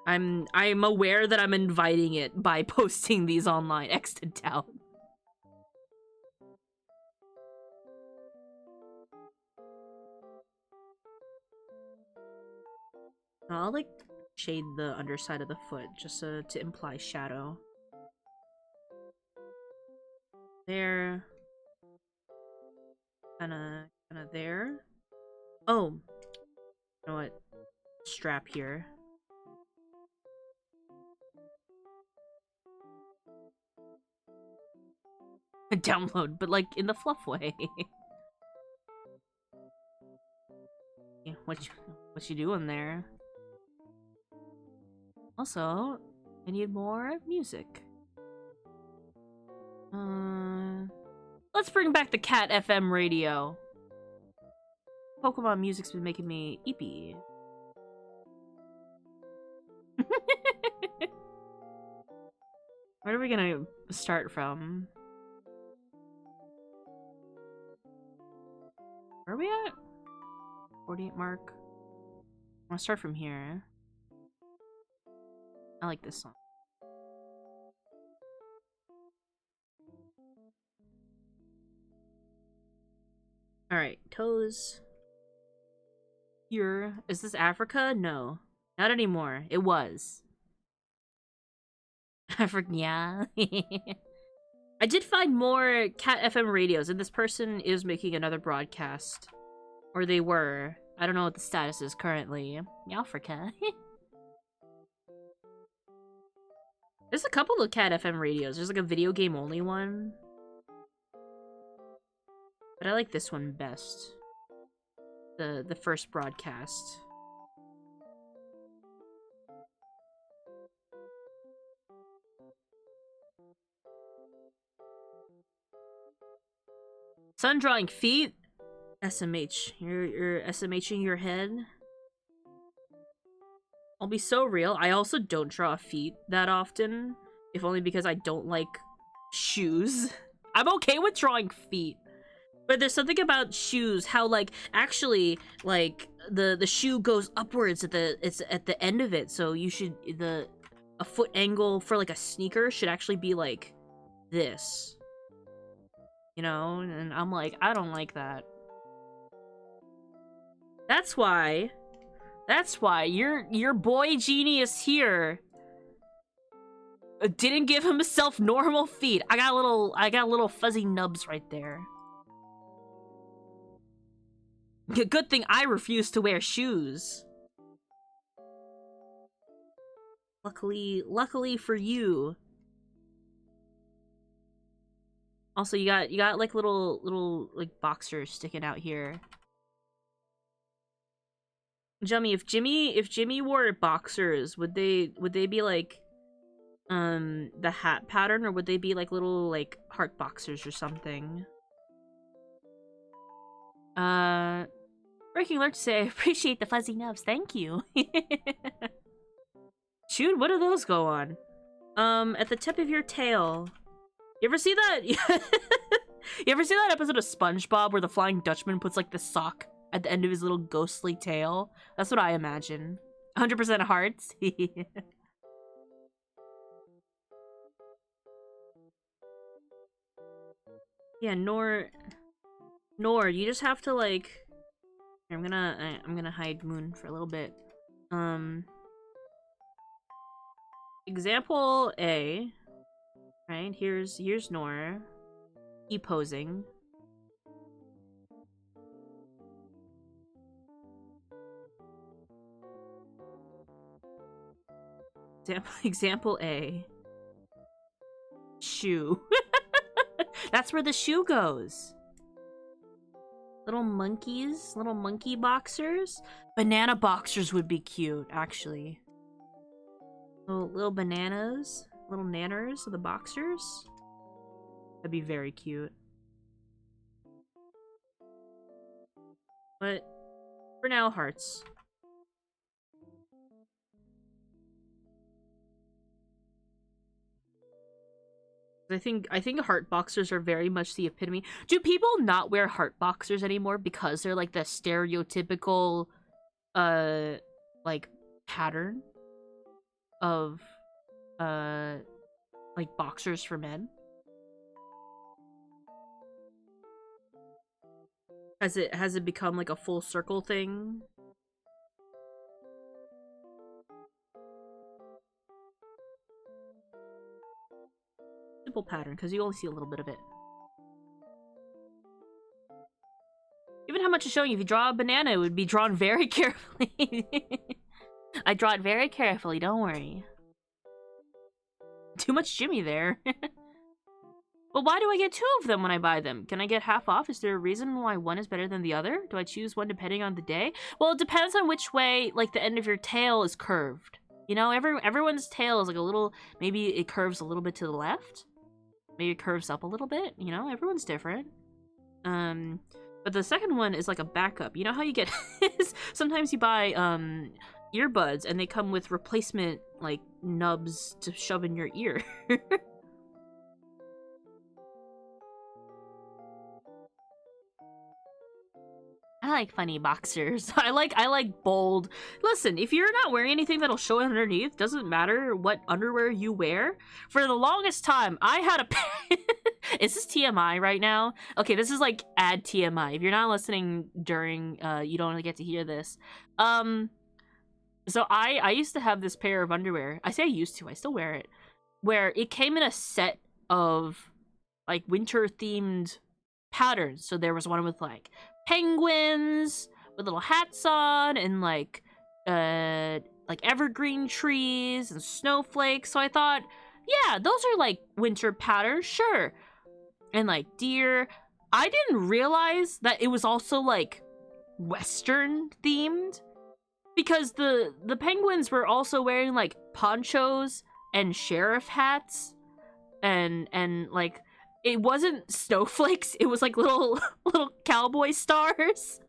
I'm aware that I'm inviting it by posting these online. Extant out. I'll, like, shade the underside of the foot just to imply shadow. There. Kinda there. Oh. You know what? Strap here. Download, but like in the fluff way. Yeah, what you doing there? Also, I need more music. Let's bring back the Cat FM radio. Pokemon music's been making me eepy. Where are we gonna start from? Where are we at? 48 mark. I wanna start from here. I like this song. Alright, toes. Here. Is this Africa? No. Not anymore. It was. Africa, yeah. I did find more Cat FM radios, and this person is making another broadcast. Or they were. I don't know what the status is currently. Africa. There's a couple of Cat FM radios. There's like a video game only one. But I like this one best. The first broadcast. Sun drawing feet? SMH. You're SMHing your head? I'll be so real. I also don't draw feet that often. If only because I don't like shoes. I'm okay with drawing feet. But there's something about shoes, how like actually like the shoe goes upwards at the end of it, so you should a foot angle for like a sneaker should actually be like this. You know? And I'm like, I don't like that. That's why your boy genius here didn't give himself normal feet. I got little fuzzy nubs right there. Good thing I refuse to wear shoes. Luckily for you. Also, you got like little like boxers sticking out here. Jummy, if Jimmy wore boxers, would they be like the hat pattern, or would they be like little like heart boxers or something? Breaking alert to say I appreciate the fuzzy nubs. Thank you. Shoot, what do those go on? At the tip of your tail. You ever see that? You ever see that episode of SpongeBob where the Flying Dutchman puts like the sock at the end of his little ghostly tail? That's what I imagine. 100% hearts. Yeah, Nor, you just have to like. I'm gonna hide Moon for a little bit. Example A. Right, here's Nor. Keep posing. Example A. Shoe. That's where the shoe goes. Little monkeys, little monkey boxers. Banana boxers would be cute, actually. Little bananas, little nanners of the boxers. That'd be very cute. But for now, hearts. I think heart boxers are very much the epitome. Do people not wear heart boxers anymore because they're like the stereotypical like pattern of like boxers for men? Has it become like a full circle thing? Simple pattern, because you only see a little bit of it. Given how much it's showing, if you draw a banana, it would be drawn very carefully. I draw it very carefully, don't worry. Too much Jimmy there. Well, why do I get 2 of them when I buy them? Can I get half off? Is there a reason why one is better than the other? Do I choose one depending on the day? Well, it depends on which way, like, the end of your tail is curved. You know, everyone's tail is like a little, maybe it curves a little bit to the left. Maybe it curves up a little bit, you know? Everyone's different. But the second one is like a backup. You know how you get... sometimes you buy, earbuds and they come with replacement, like, nubs to shove in your ear. I like funny boxers. I like bold. Listen, if you're not wearing anything that'll show underneath, doesn't matter what underwear you wear. For the longest time, I had a... Is this TMI right now? Okay, this is like ad TMI. If you're not listening during, you don't get to hear this. So I used to have this pair of underwear. I say I used to, I still wear it. Where it came in a set of, like, winter-themed patterns. So there was one with, like, penguins with little hats on and like evergreen trees and snowflakes. So I thought, yeah, those are like winter patterns, sure. And like deer. I didn't realize that it was also like Western themed because the penguins were also wearing like ponchos and sheriff hats and like it wasn't snowflakes, it was like little cowboy stars.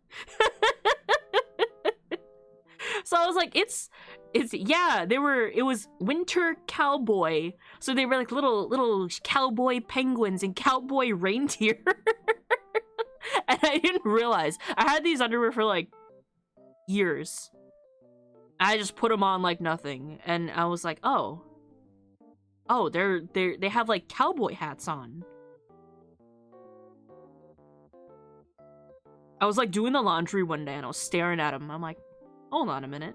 So I was like, it's yeah, it was winter cowboy. So they were like little cowboy penguins and cowboy reindeer. And I didn't realize. I had these underwear for like years. I just put them on like nothing and I was like, "Oh, they have like cowboy hats on." I was like doing the laundry one day and I was staring at him. I'm like, hold on a minute.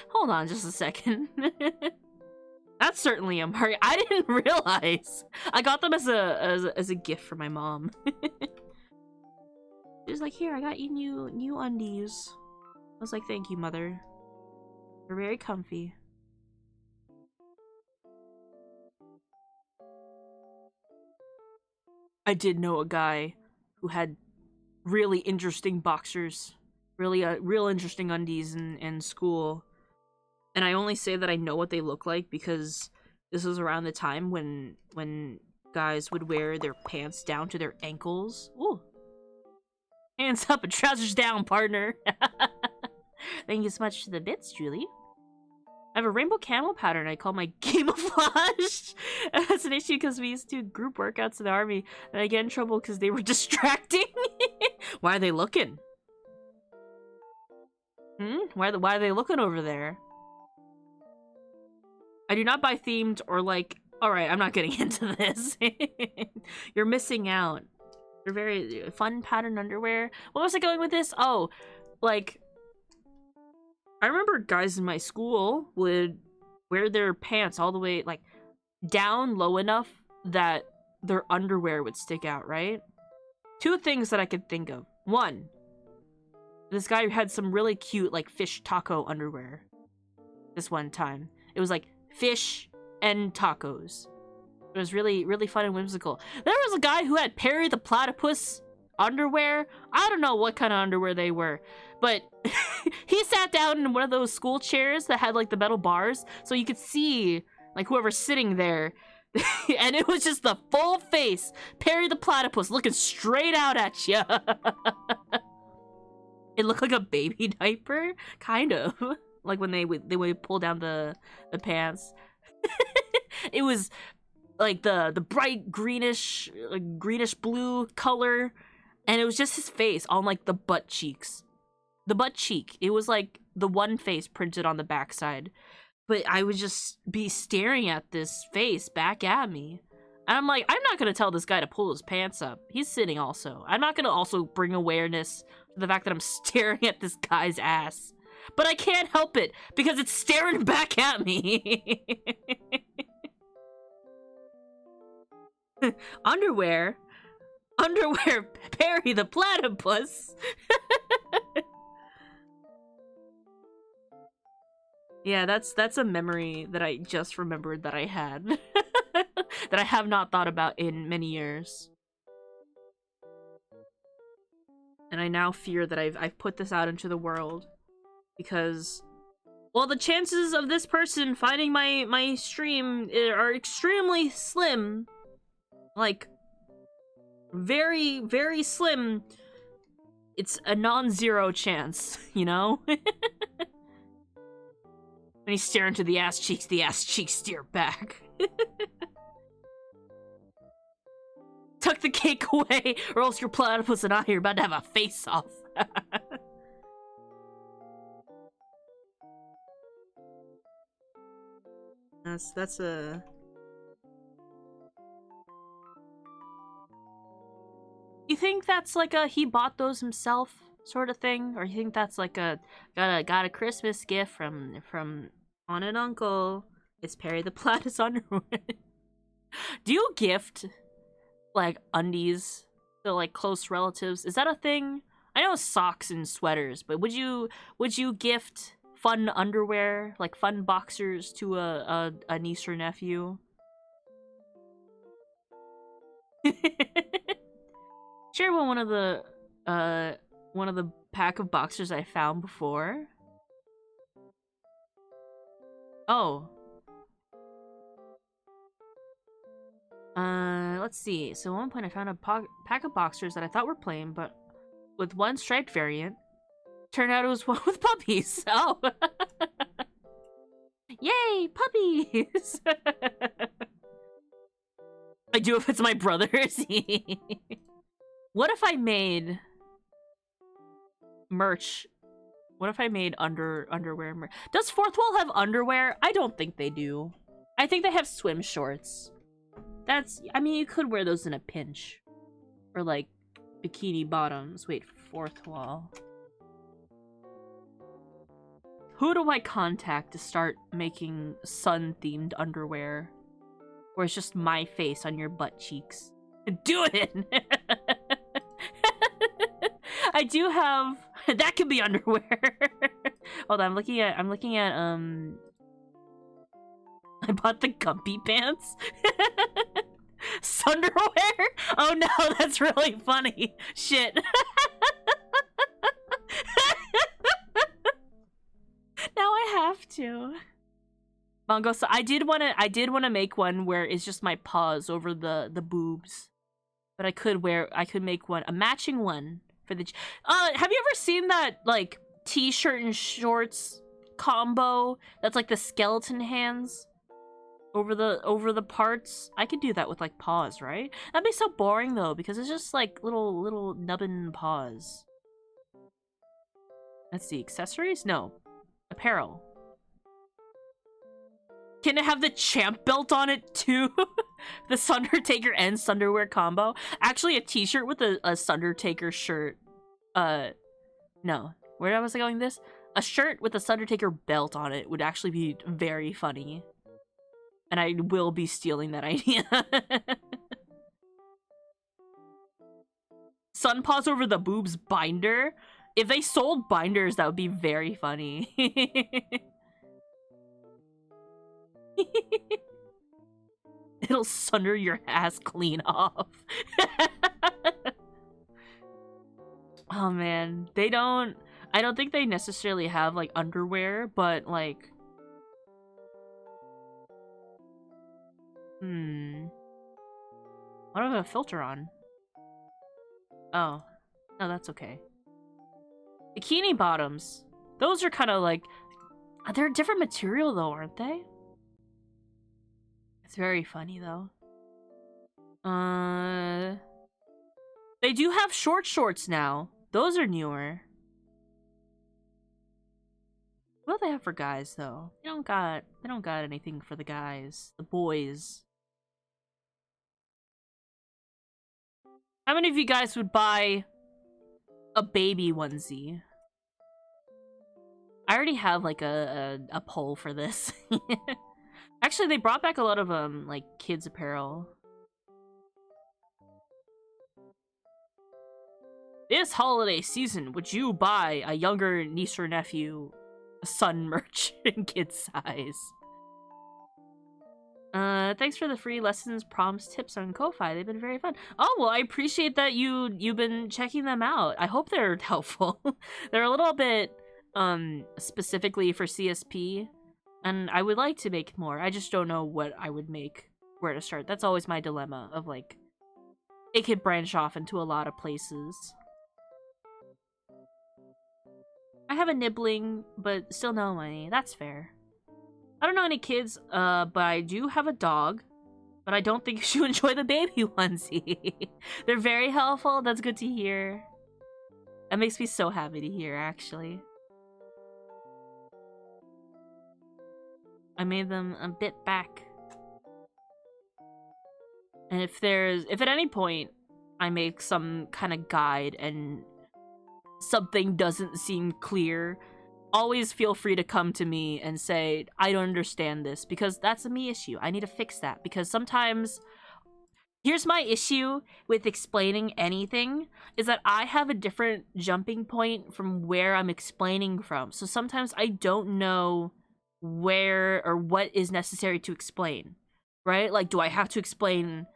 Hold on just a second. That's certainly a Murray. I didn't realize. I got them as a gift for my mom. She was like, here, I got you new undies. I was like, thank you, mother. They're very comfy. I did know a guy who had really interesting boxers, really real interesting undies in school. And I only say that I know what they look like because this was around the time when guys would wear their pants down to their ankles. Ooh. Hands up and trousers down, partner. Thank you so much to the bits, Julie. I have a rainbow camel pattern I call my camouflage. That's an issue because we used to do group workouts in the army, and I get in trouble because they were distracting. Why are they looking? Why are they looking over there? I do not buy themed or like... Alright, I'm not getting into this. You're missing out. They're very fun pattern underwear. What was I going with this? Oh, like... I remember guys in my school would wear their pants all the way, like, down low enough that their underwear would stick out, right? 2 things that I could think of. 1, this guy had some really cute, like, fish taco underwear. This one time. It was, like, fish and tacos. It was really, really fun and whimsical. There was a guy who had Perry the Platypus underwear. I don't know what kind of underwear they were, but he sat down in one of those school chairs that had like the metal bars, so you could see like whoever's sitting there. And it was just the full face, Perry the Platypus, looking straight out at you. It looked like a baby diaper, kind of, like when they would pull down the pants. It was like the bright greenish blue color, and it was just his face on like the butt cheeks. The butt cheek. It was like the one face printed on the backside. But I would just be staring at this face back at me. And I'm like, I'm not gonna tell this guy to pull his pants up. He's sitting also. I'm not gonna also bring awareness to the fact that I'm staring at this guy's ass. But I can't help it because it's staring back at me. Underwear, Perry the Platypus. Yeah, that's a memory that I just remembered that I had. That I have not thought about in many years. And I now fear that I've put this out into the world. Because, well, the chances of this person finding my stream are extremely slim. Like, very, very slim. It's a non-zero chance, you know? When he's staring to the ass cheeks stare back. Tuck the cake away, or else your platypus and I are about to have a face-off. That's a... You think that's like a he bought those himself sort of thing, or you think that's like a got a Christmas gift from Aunt and Uncle? It's Perry the Platypus underwear. Do you gift like undies to like close relatives? Is that a thing? I know socks and sweaters, but would you gift fun underwear, like fun boxers, to a niece or nephew? Share one of the pack of boxers I found before. Oh. Let's see. So at one point I found a pack of boxers that I thought were plain, but with one striped variant. Turned out it was one with puppies. Oh. Yay, puppies! I do if it's my brother's. What if I made merch? What if I made underwear merch? Does Fourth Wall have underwear? I don't think they do. I think they have swim shorts. I mean, you could wear those in a pinch. Or like bikini bottoms. Wait, Fourth Wall. Who do I contact to start making sun-themed underwear? Where it's just my face on your butt cheeks. Do it! I do have... That could be underwear. Hold on, I'm looking at, I bought the Gumpy pants. Sunderwear? Oh no, that's really funny. Shit. Now I have to. Mongo, so I did wanna make one where it's just my paws over the boobs. But I could make one, a matching one for the... have you ever seen that, like, t-shirt and shorts combo? That's like the skeleton hands over the parts? I could do that with, like, paws, right? That'd be so boring, though, because it's just, like, little nubbin paws. Let's see, accessories? No. Apparel. Can it have the champ belt on it too? The Sundertaker and Sunderwear combo. Actually, a t-shirt with a Sundertaker shirt. No. Where was I going this? A shirt with a Sundertaker belt on it would actually be very funny. And I will be stealing that idea. Sun paws over the boobs binder. If they sold binders, that would be very funny. It'll sunder your ass clean off. Oh man, I don't think they necessarily have like underwear, but like What do I have a filter on? Oh. No, that's okay. Bikini bottoms. Those are kind of like... They're a different material though, aren't they? It's very funny though. They do have short shorts now. Those are newer. What do they have for guys though? They don't got anything for the guys. The boys. How many of you guys would buy a baby onesie? I already have like a poll for this. Actually, they brought back a lot of like kids apparel. This holiday season, would you buy a younger niece or nephew a son merch in kid size? Thanks for the free lessons, prompts, tips on Ko-Fi. They've been very fun. Oh, well, I appreciate that you've been checking them out. I hope they're helpful. They're a little bit, specifically for CSP, and I would like to make more. I just don't know what I would make, where to start. That's always my dilemma of, like, it could branch off into a lot of places. I have a nibbling, but still no money. That's fair. I don't know any kids, but I do have a dog. But I don't think you should enjoy the baby onesie. They're very helpful. That's good to hear. That makes me so happy to hear, actually. I made them a bit back. And if at any point I make some kind of guide and something doesn't seem clear, always feel free to come to me and say, I don't understand this, because that's a me issue. I need to fix that, because sometimes... Here's my issue with explaining anything, is that I have a different jumping point from where I'm explaining from. So sometimes I don't know where or what is necessary to explain, right? Like, do I have to explain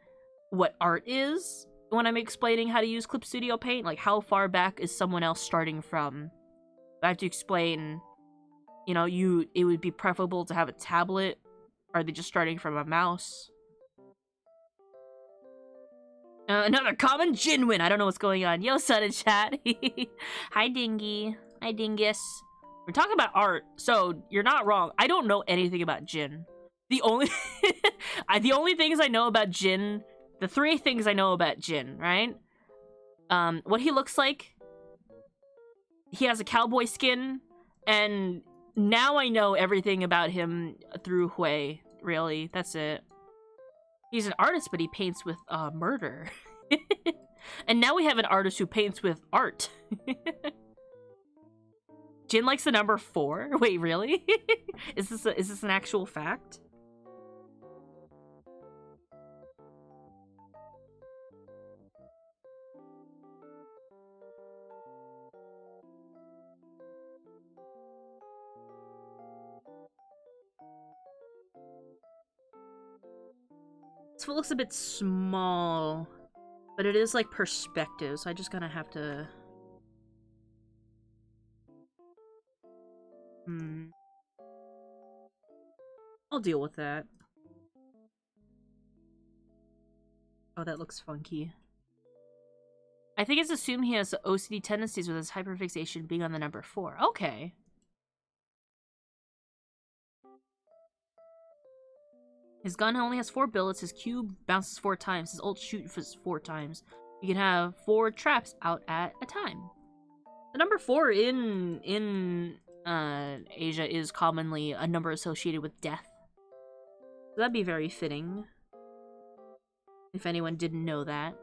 what art is when I'm explaining how to use Clip Studio Paint? Like, how far back is someone else starting from? I have to explain, you know, it would be preferable to have a tablet. Are they just starting from a mouse? Another common Jin win. I don't know what's going on. Yo, son in chat. Hi, Dingy. Hi, Dingus. We're talking about art, so you're not wrong. I don't know anything about Jin. The only the only things I know about Jin, the three things I know about Jin, right? What he looks like. He has a cowboy skin, and now I know everything about him through Hui. Really, that's it. He's an artist, but he paints with murder. And now we have an artist who paints with art. Jin likes the number 4? Wait, really? Is this an actual fact? This one looks a bit small, but it is like perspective, so I just gonna have to... I'll deal with that. Oh, that looks funky. I think it's assumed he has OCD tendencies with his hyperfixation being on the number 4. Okay. His gun only has 4 bullets, his cube bounces 4 times, his ult shoots 4 times. You can have 4 traps out at a time. The number 4 in Asia is commonly a number associated with death. So that'd be very fitting. If anyone didn't know that.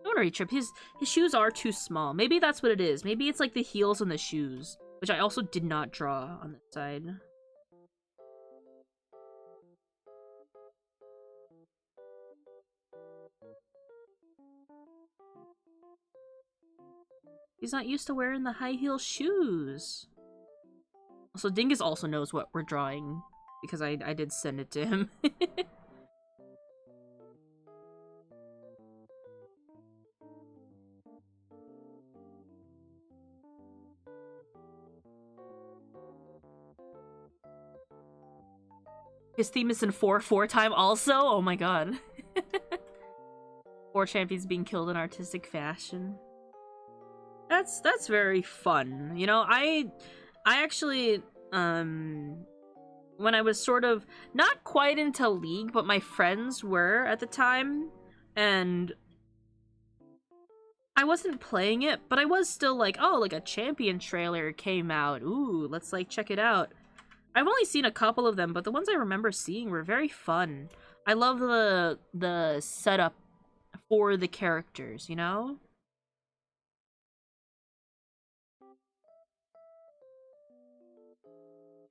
Don't worry, Trip. His shoes are too small. Maybe that's what it is. Maybe it's like the heels and the shoes, which I also did not draw on this side. He's not used to wearing the high heel shoes. Also, Dingus also knows what we're drawing, because I did send it to him. His theme is in 4 time also? Oh my god. 4 champions being killed in artistic fashion. That's very fun. You know, I actually when I was sort of not quite into League, but my friends were at the time, and I wasn't playing it, but I was still like, oh, like a champion trailer came out. Ooh, let's like check it out. I've only seen a couple of them, but the ones I remember seeing were very fun. I love the setup for the characters, you know?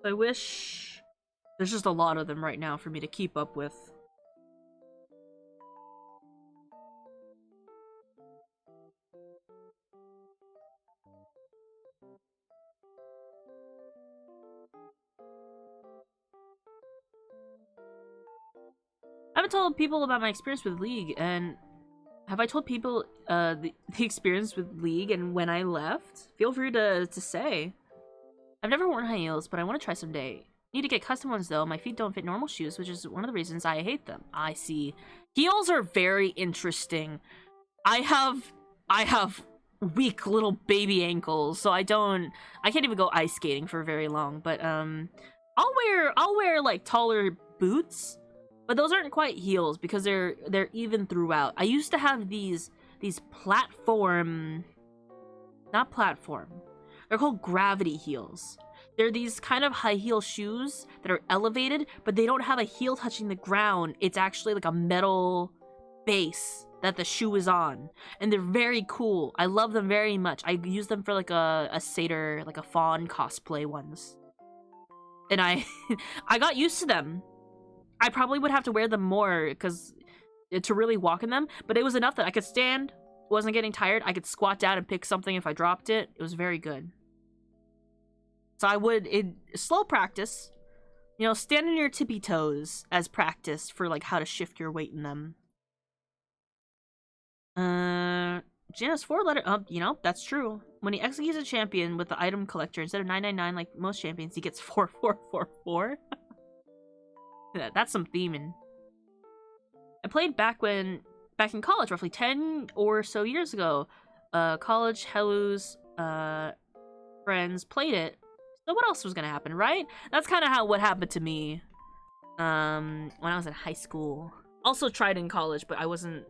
I wish there's just a lot of them right now for me to keep up with. I haven't told people about my experience with League, and have I told people the experience with League and when I left? Feel free to say. I've never worn high heels, but I want to try someday. Need to get custom ones though. My feet don't fit normal shoes, which is one of the reasons I hate them. I see. Heels are very interesting. I have weak little baby ankles, so I can't even go ice skating for very long, but I'll wear like taller boots, but those aren't quite heels because they're even throughout. I used to have these platform, not platform. They're called gravity heels. They're these kind of high heel shoes that are elevated, but they don't have a heel touching the ground. It's actually like a metal base that the shoe is on, and they're very cool. I love them very much. I use them for like a satyr, like a fawn cosplay ones, and I I got used to them. I probably would have to wear them more because to really walk in them, but it was enough that I could stand, wasn't getting tired. I could squat down and pick something if I dropped it. It was very good. So I would, slow practice, you know, stand on your tippy toes as practice for like how to shift your weight in them. Gina's 4-letter, you know, that's true. When he executes a champion with the item collector, instead of 999 like most champions, he gets 4444. That's some theming. I played back in college, roughly 10 or so years ago. College Hellu's friends played it. So what else was gonna happen, right? That's kind of what happened to me when I was in high school. Also tried in college, but I wasn't.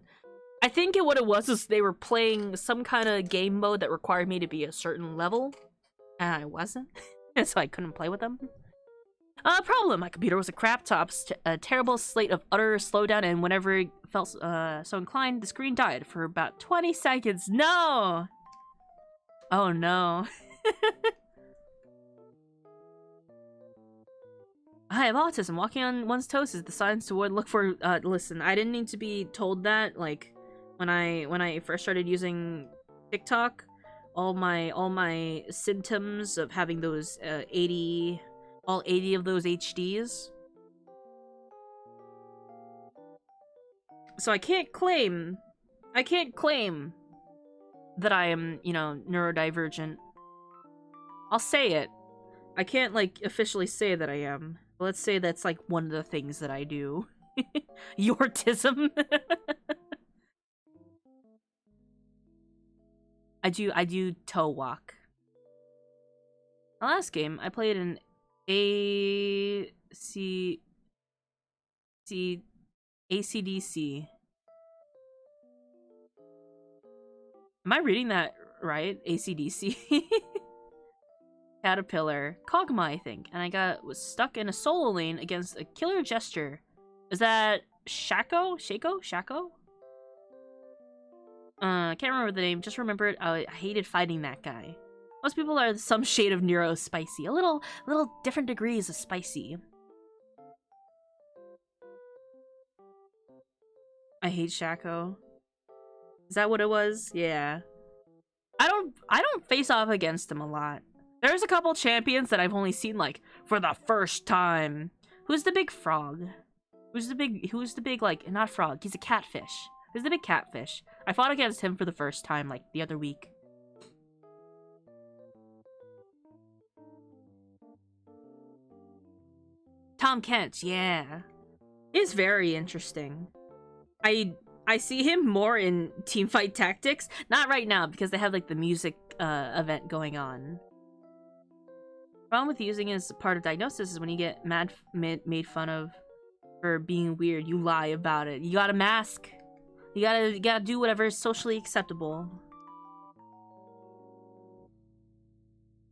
I think what it was is they were playing some kind of game mode that required me to be a certain level, and I wasn't, and so I couldn't play with them. Problem. My computer was a crap top, a terrible slate of utter slowdown, and whenever it felt so inclined, the screen died for about 20 seconds. No! Oh no. I have autism. Walking on one's toes is the signs to look for. Listen, I didn't need to be told that. Like, when I first started using TikTok, all my symptoms of having those 80 of those HDs. So I can't claim that I am, you know, neurodivergent. I'll say it. I can't like officially say that I am. Let's say that's like one of the things that I do. Yortism. I do toe walk. The last game I played an ACDC. Am I reading that right? ACDC. Caterpillar. Kog'Maw, I think. And was stuck in a solo lane against a killer gesture. Is that Shaco? Shaco? I can't remember the name. Just remembered I hated fighting that guy. Most people are some shade of neuro spicy. A little different degrees of spicy. I hate Shaco. Is that what it was? Yeah. I don't face off against him a lot. There's a couple champions that I've only seen like for the first time. Who's the big frog? Who's the big like not frog, he's a catfish. Who's the big catfish? I fought against him for the first time like the other week. Tom Kent, yeah. He's very interesting. I see him more in Teamfight Tactics. Not right now, because they have, like, the music event going on. Problem with using it as part of diagnosis is when you get made fun of for being weird, you lie about it. You gotta mask. You gotta do whatever is socially acceptable.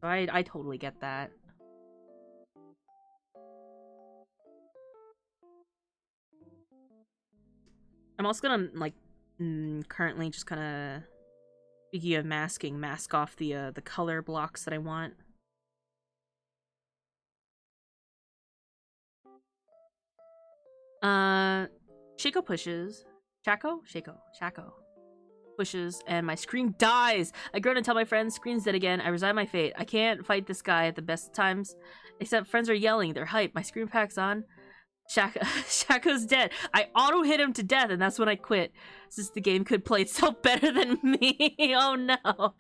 So I totally get that. I'm also gonna, like, currently just kind of, speaking of masking, mask off the color blocks that I want. Shaco pushes. Shaco pushes, and my scream dies. I groan and tell my friends, scream's dead again. I resign my fate. I can't fight this guy at the best of times. Except friends are yelling, they're hype. My scream packs on. Shaco's dead. I auto hit him to death, and that's when I quit. Since the game could play itself better than me. Oh no.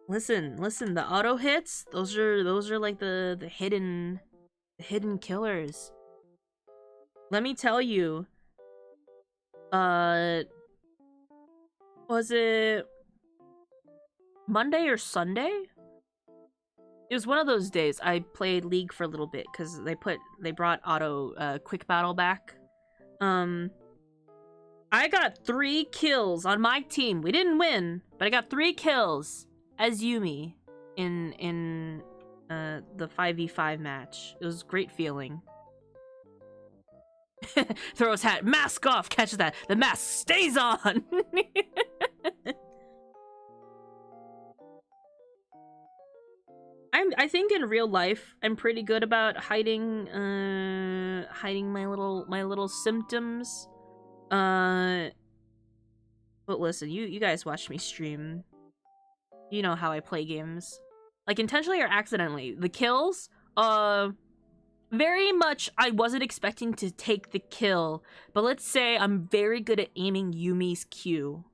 Listen, the auto hits, those are like the hidden killers. Let me tell you. Was it Monday or Sunday? It was one of those days. I played League for a little bit because they brought auto quick battle back. I got 3 kills on my team. We didn't win, but I got 3 kills as Yumi in the 5v5 match. It was a great feeling. Throw his hat, mask off, catches that. The mask stays on. I think in real life I'm pretty good about hiding my little symptoms. But listen, you guys watch me stream. You know how I play games. Like, intentionally or accidentally. The kills, very much I wasn't expecting to take the kill, but let's say I'm very good at aiming Yumi's Q.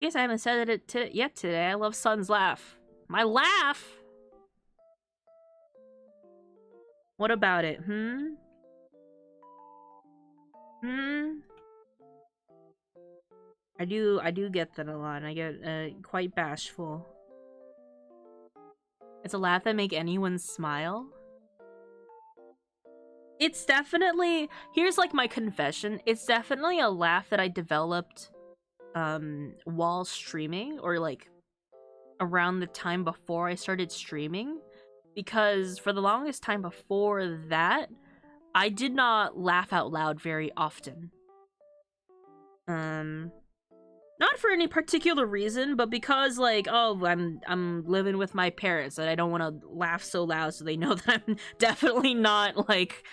Guess I haven't said it yet today. I love Sun's laugh. My laugh? What about it, I do get that a lot, and I get quite bashful. It's a laugh that make anyone smile. It's definitely, here's like my confession, it's definitely a laugh that I developed while streaming, or like around the time before I started streaming, because for the longest time before that, I did not laugh out loud very often. Not for any particular reason, but because, like, oh, I'm living with my parents and I don't want to laugh so loud so they know that I'm definitely not, like,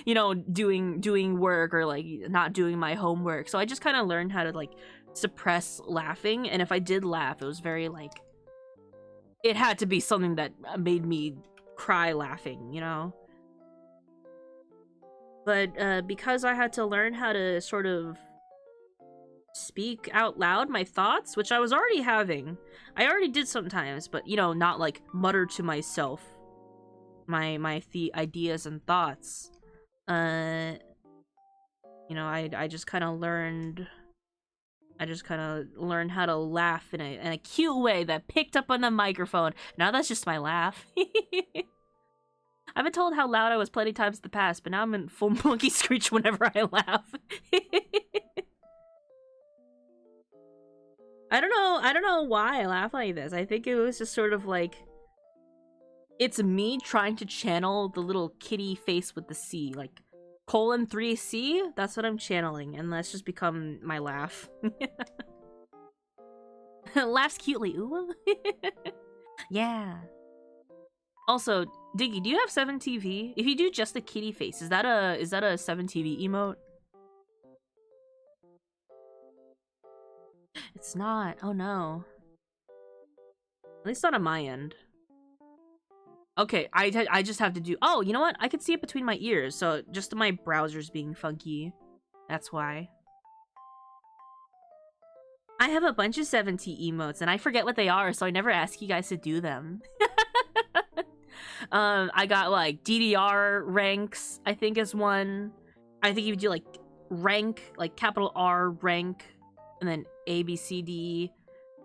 you know, doing work or, like, not doing my homework. So I just kind of learned how to, like, suppress laughing, and if I did laugh, it was very, like, it had to be something that made me cry laughing, you know? But because I had to learn how to sort of speak out loud my thoughts, which I was already having. I already did sometimes, but, you know, not like mutter to myself my ideas and thoughts. You know, I just kind of learned how to laugh in a cute way that picked up on the microphone. Now that's just my laugh. I've been told how loud I was plenty times in the past, but now I'm in full monkey screech whenever I laugh. I don't know why I laugh like this. I think it was just sort of like, it's me trying to channel the little kitty face with the C, like :3C. That's what I'm channeling, and that's just become my laugh. Laughs cutely, ooh. Yeah. Also, Diggy, do you have 7TV? If you do just the kitty face, is that a 7TV emote? It's not. Oh no. At least not on my end. Okay, I just have to do. Oh, you know what? I could see it between my ears, so just my browser's being funky. That's why. I have a bunch of 7T emotes, and I forget what they are, so I never ask you guys to do them. I got, like, DDR ranks, I think is one. I think you do, like, rank, like, capital R rank, and then A, B, C, D,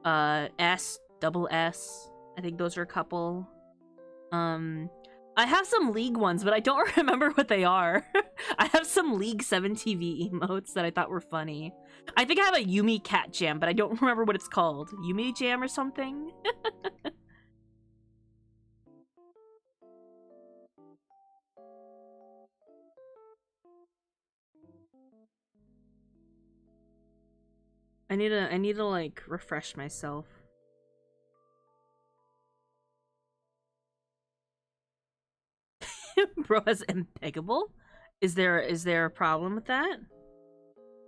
S, double S. I think those are a couple. I have some League ones, but I don't remember what they are. I have some League 7TV emotes that I thought were funny. I think I have a Yumi cat jam, but I don't remember what it's called. Yumi jam or something? I need to like refresh myself. Bro is impeccable? Is there a problem with that?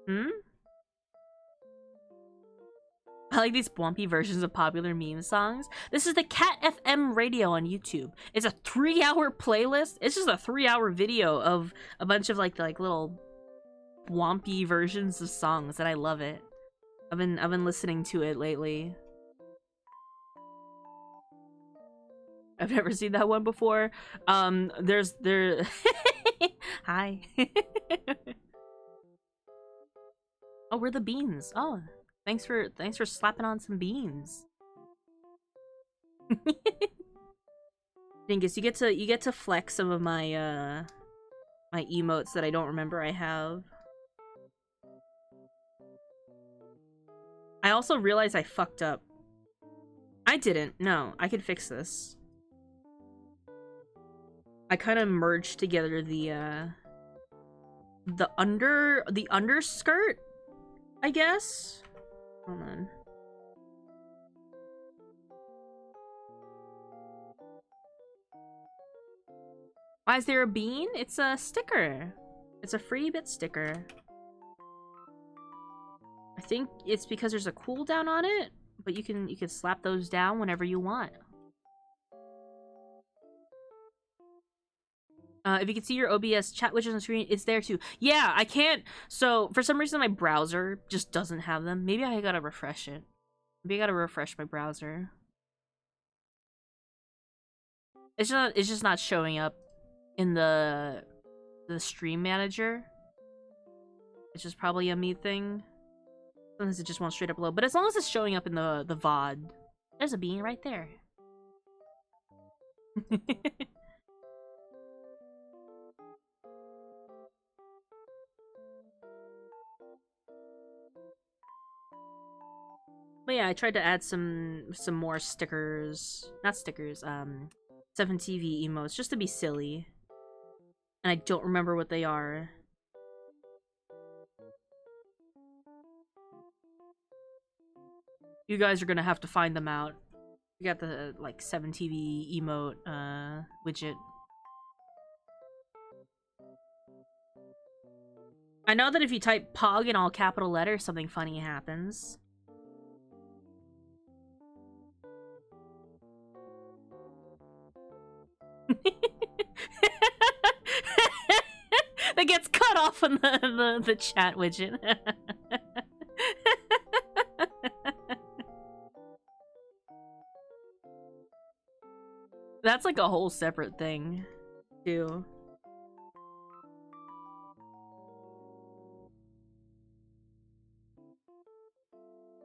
Hmm? I like these bumpy versions of popular meme songs. This is the Cat FM radio on YouTube. It's a 3-hour playlist. It's just a 3-hour video of a bunch of like little wompy versions of songs, and I love it. I've been listening to it lately. I've never seen that one before. There Hi. Oh, we're the beans. Oh, thanks for slapping on some beans. Dingus, you get to flex some of my my emotes that I don't remember I have. I also realized I fucked up. I didn't. No, I could fix this. I kind of merged together the underskirt, I guess. Hold on. Why is there a bean? It's a sticker. It's a free bit sticker. I think it's because there's a cooldown on it, but you can slap those down whenever you want. If you can see your OBS chat widget on the screen, it's there too. Yeah, I can't. So for some reason, my browser just doesn't have them. Maybe I gotta refresh it. Maybe I gotta refresh my browser. It's just not showing up in the stream manager. It's just probably a me thing. Sometimes it just won't straight up load. But as long as it's showing up in the VOD, there's a bean right there. But yeah, I tried to add some more stickers. Not stickers, 7TV emotes, just to be silly. And I don't remember what they are. You guys are gonna have to find them out. You got the, like, 7TV emote, widget. I know that if you type POG in all capital letters, something funny happens. That gets cut off on the chat widget. That's like a whole separate thing, too.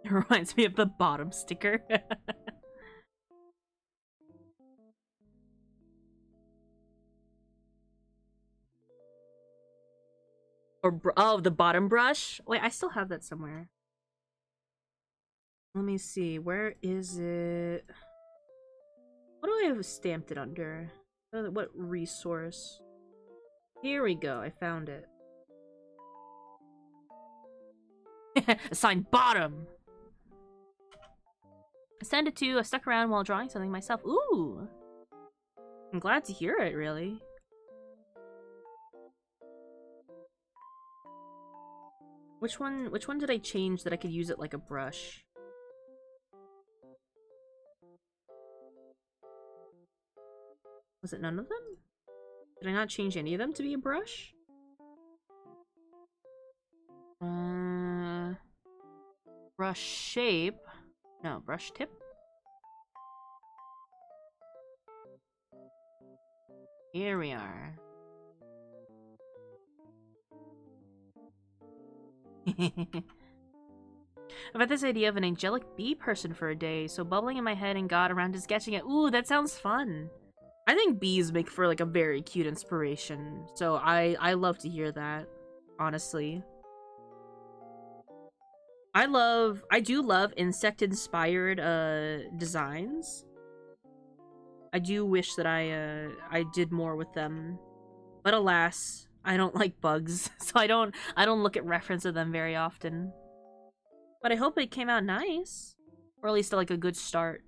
It reminds me of the bottom sticker. Or oh, the bottom brush? Wait, I still have that somewhere. Let me see. Where is it? What do I have stamped it under? What resource? Here we go. I found it. Assign bottom. Send it to. I stuck around while drawing something myself. Ooh. I'm glad to hear it, really. Which one did I change that I could use it like a brush? Was it none of them? Did I not change any of them to be a brush? Brush shape. No, brush tip. Here we are. I've had this idea of an angelic bee person for a day, so bubbling in my head and got around to sketching it. Ooh, that sounds fun. I think bees make for like a very cute inspiration, so I love to hear that, honestly. I do love insect-inspired designs. I do wish that I did more with them. But alas, I don't like bugs, so I don't look at reference of them very often. But I hope it came out nice. Or at least like a good start.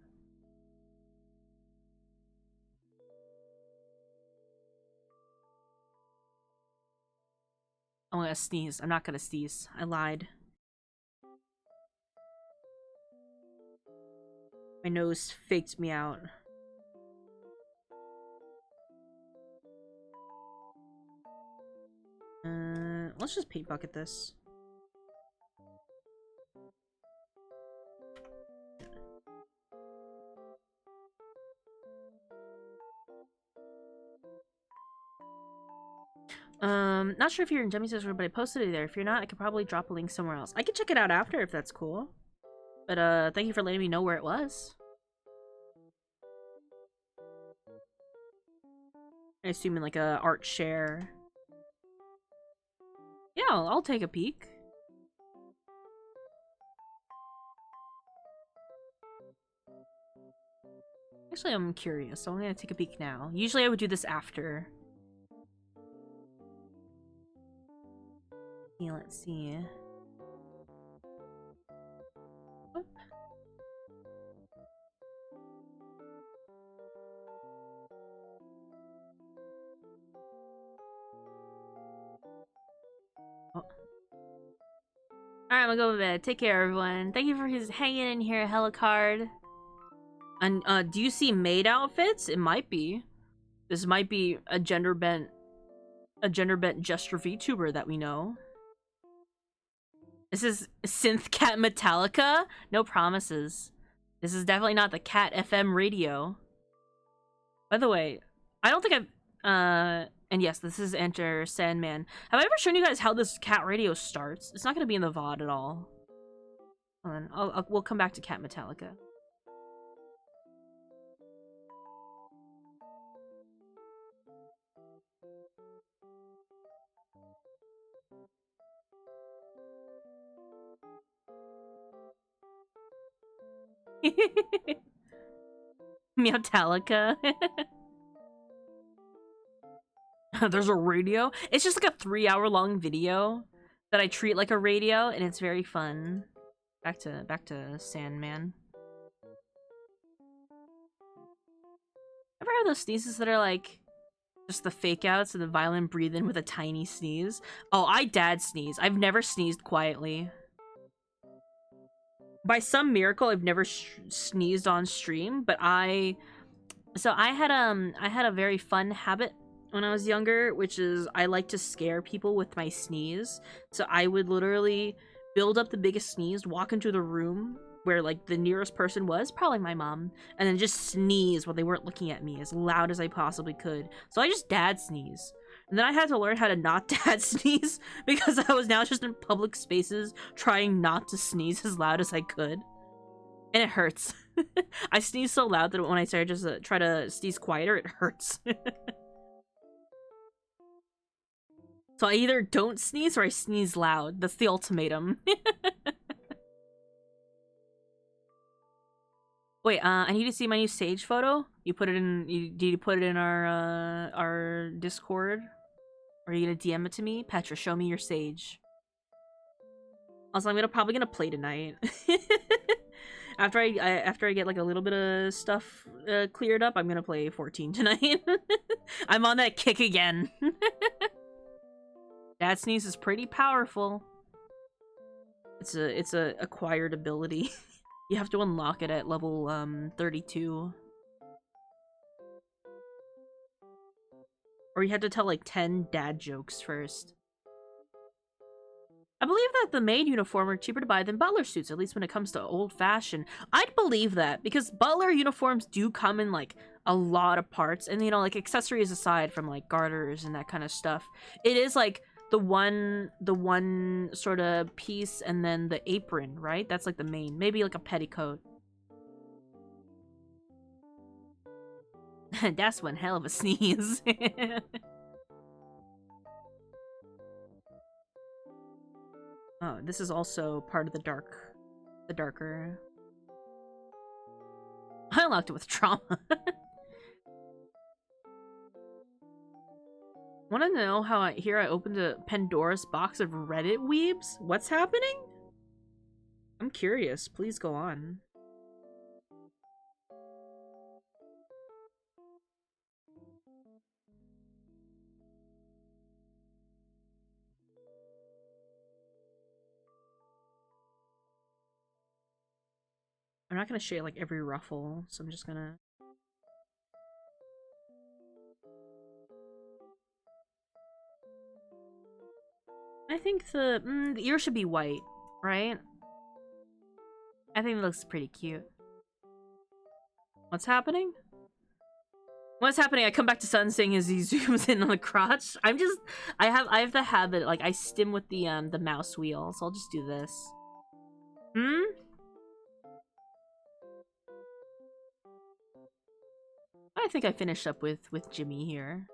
I'm gonna sneeze. I'm not gonna sneeze. I lied. My nose faked me out. Let's just paint bucket this. Not sure if you're in Jummy's Discord, but I posted it there. If you're not, I could probably drop a link somewhere else. I can check it out after if that's cool. But thank you for letting me know where it was. I assume in like a art share. Yeah, I'll take a peek. Actually, I'm curious, so I'm gonna take a peek now. Usually I would do this after. Yeah, let's see. Oop. Oh. Alright, I'm gonna go to bed. Take care, everyone. Thank you for hanging in here, Helicard. And, do you see maid outfits? It might be. This might be a gender-bent Jester VTuber that we know. This is Synth Cat Metallica? No promises. This is definitely not the Cat FM radio. By the way, I don't think I've, and yes, this is Enter Sandman. Have I ever shown you guys how this cat radio starts? It's not gonna be in the VOD at all. Hold on, we'll come back to Cat Metallica. Meowtalica. There's a radio? It's just like a 3-hour-long video that I treat like a radio, and it's very fun. Back to Sandman. Ever heard those sneezes that are like just the fake outs and the violent breathe in with a tiny sneeze? Oh, I dad sneeze. I've never sneezed quietly. By some miracle, I've never sneezed on stream, but I had a very fun habit when I was younger, which is I like to scare people with my sneeze. So I would literally build up the biggest sneeze, walk into the room where like the nearest person was, probably my mom, and then just sneeze while they weren't looking at me as loud as I possibly could. So I just dad sneeze. And then I had to learn how to not dad sneeze because I was now just in public spaces trying not to sneeze as loud as I could. And it hurts. I sneeze so loud that when I start just try to sneeze quieter, it hurts. So I either don't sneeze or I sneeze loud. That's the ultimatum. Wait, I need to see my new Sage photo. You put it in. Did you put it in our Discord? Or are you gonna DM it to me? Petra, show me your Sage. Also, I'm probably gonna play tonight. After I get like a little bit of stuff cleared up, I'm gonna play 14 tonight. I'm on that kick again. Dad sneeze is pretty powerful. It's a acquired ability. You have to unlock it at level 32. Or you have to tell like 10 dad jokes first. I believe that the maid uniform are cheaper to buy than butler suits, at least when it comes to old-fashioned. I'd believe that, because butler uniforms do come in, like, a lot of parts. And, you know, like, accessories aside from, like, garters and that kind of stuff. It is, like, the one sort of piece and then the apron, right? That's, like, the main. Maybe, like, a petticoat. That's one hell of a sneeze. Oh, this is also part of the darker. I unlocked it with trauma. Want to know how I opened a Pandora's box of Reddit weebs? What's happening? I'm curious. Please go on. I'm not gonna shade like every ruffle, so I'm just gonna... I think the ear should be white, right? I think it looks pretty cute. What's happening? What's happening? I come back to Sun saying as he zooms in on the crotch. I have the habit, like, I stim with the mouse wheel, so I'll just do this. I think I finished up with Jimmy here.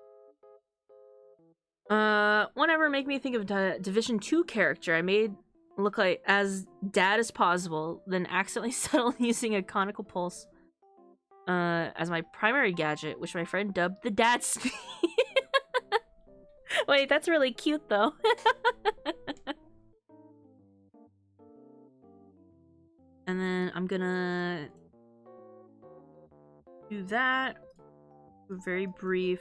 Whatever make me think of Division 2 character I made look like as dad as possible, then accidentally settled using a conical pulse as my primary gadget, which my friend dubbed the dad speed. Wait, that's really cute though. And then I'm gonna do that. Very brief,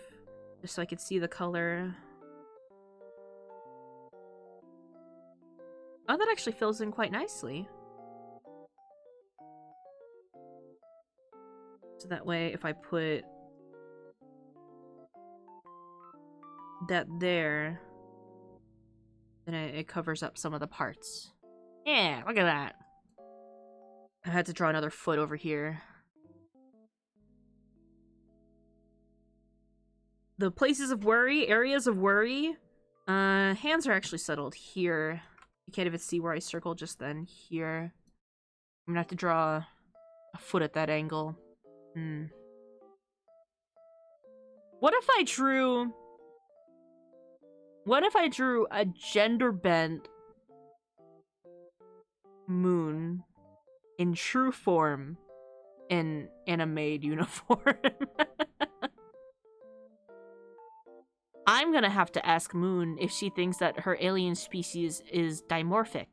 just so I could see the color. Oh, that actually fills in quite nicely. So that way, if I put that there, then it covers up some of the parts. Yeah, look at that. I had to draw another foot over here. The places of worry, areas of worry. Hands are actually settled here. You can't even see where I circled just then. Here. I'm gonna have to draw a foot at that angle. What if I drew... What if I drew a gender-bent moon in true form in a maid uniform? I'm gonna have to ask Moon if she thinks that her alien species is dimorphic.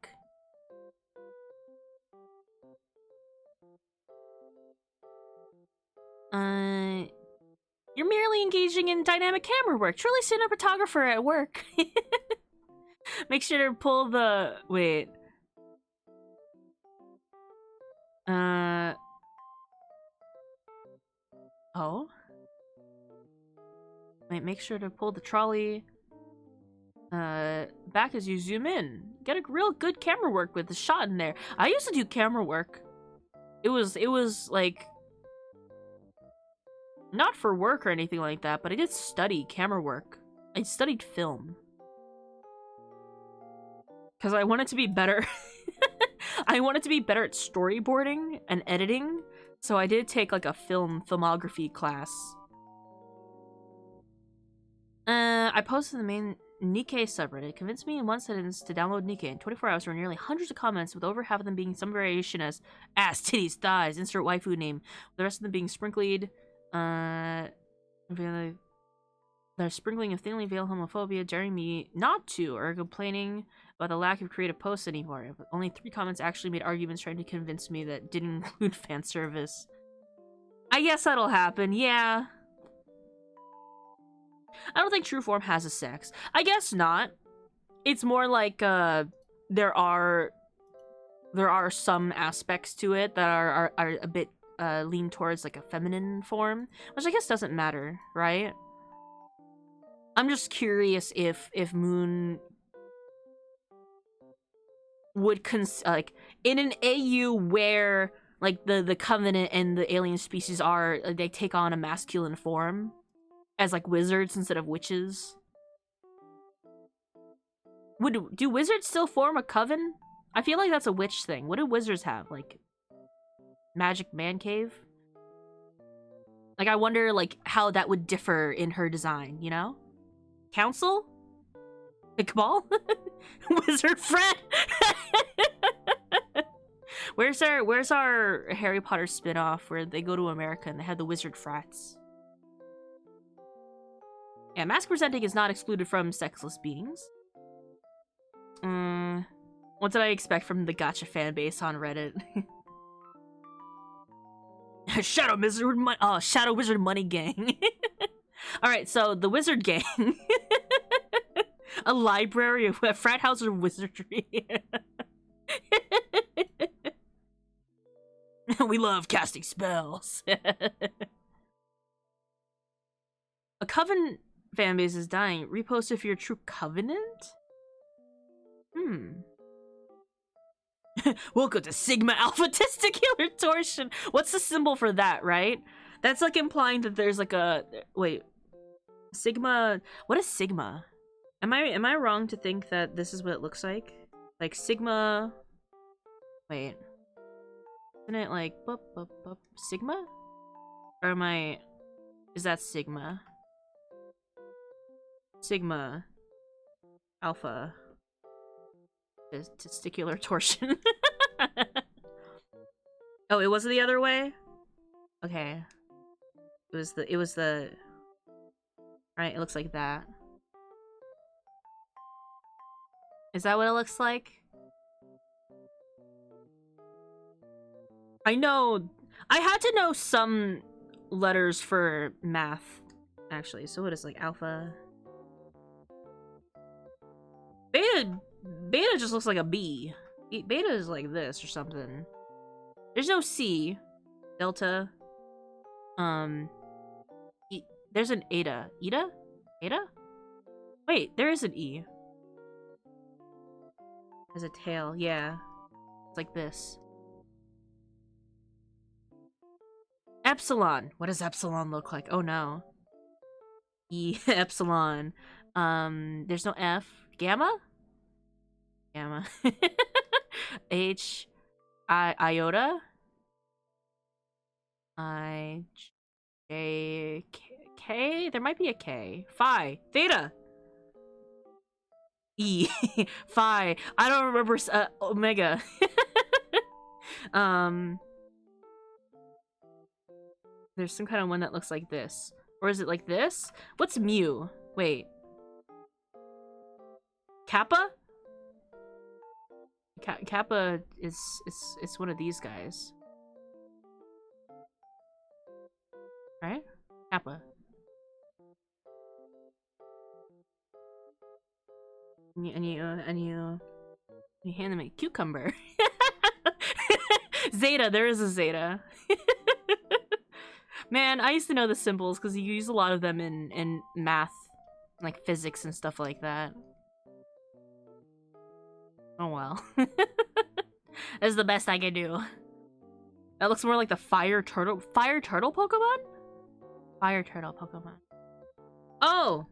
You're merely engaging in dynamic camera work. Truly cinematographer at work. Make sure to pull the... Wait. Oh? Wait, make sure to pull the trolley back as you zoom in. Get a real good camera work with the shot in there. I used to do camera work. It was like not for work or anything like that, but I did study camera work. I studied film. Because I wanted to be better. I wanted to be better at storyboarding and editing, so I did take like a filmography class. I posted the main Nikkei subreddit. Convinced me in one sentence to download Nikkei. In 24 hours, there were nearly hundreds of comments, with over half of them being some variation as ass, titties, thighs, insert waifu name. The rest of them being sprinkled. They're sprinkling of thinly veiled homophobia, daring me not to, or complaining about the lack of creative posts anymore. But only 3 comments actually made arguments trying to convince me that didn't include fan service. I guess that'll happen, yeah. I don't think true form has a sex. I guess not. It's more like there are some aspects to it that are a bit lean towards like a feminine form, which I guess doesn't matter, right? I'm just curious if Moon would like in an AU where like the Covenant and the alien species are they take on a masculine form as like wizards instead of witches. Do wizards still form a coven? I feel like that's a witch thing. What do wizards have? Like magic man cave? Like I wonder like how that would differ in her design, you know? Council? The Cabal? Wizard Fred? Where's our Harry Potter spin-off where they go to America and they have the wizard frats? Yeah, mask presenting is not excluded from sexless beings. What did I expect from the gacha fan base on Reddit? Shadow Wizard Money Gang. Alright, so the Wizard Gang. A library of a frat house of wizardry. We love casting spells. A coven fanbase is dying. Repost if you're a true covenant? Welcome to Sigma Alpha Testicular Torsion. What's the symbol for that, right? That's like implying that there's like a wait. Sigma, what is Sigma? Am I wrong to think that this is what it looks like? Like Sigma. Wait. Isn't it like Sigma? Or am I, is that Sigma? Sigma Alpha Testicular Torsion. Oh, it was the other way? Okay. It was the right, it looks like that. Is that what it looks like? I know I had to know some letters for math, actually. So what is like alpha? Beta just looks like a B. Beta is like this or something. There's no C. Delta. There's an Eta. Eta? Eta? Wait, there is an E. There's a tail, yeah. It's like this. Epsilon. What does epsilon look like? Oh no. E epsilon. There's no F. Gamma? Gamma. H. Iota. I. J. K? There might be a K. Phi. Theta. E. Phi. I don't remember. Omega. There's some kind of one that looks like this. Or is it like this? What's mu? Wait. Kappa? Kappa is it's one of these guys. Right? Kappa. And you hand them a cucumber. Zeta, there is a Zeta. Man, I used to know the symbols because you use a lot of them in math, like physics and stuff like that. Oh well. That's the best I can do. That looks more like the fire turtle Pokemon? Fire turtle Pokemon. Oh!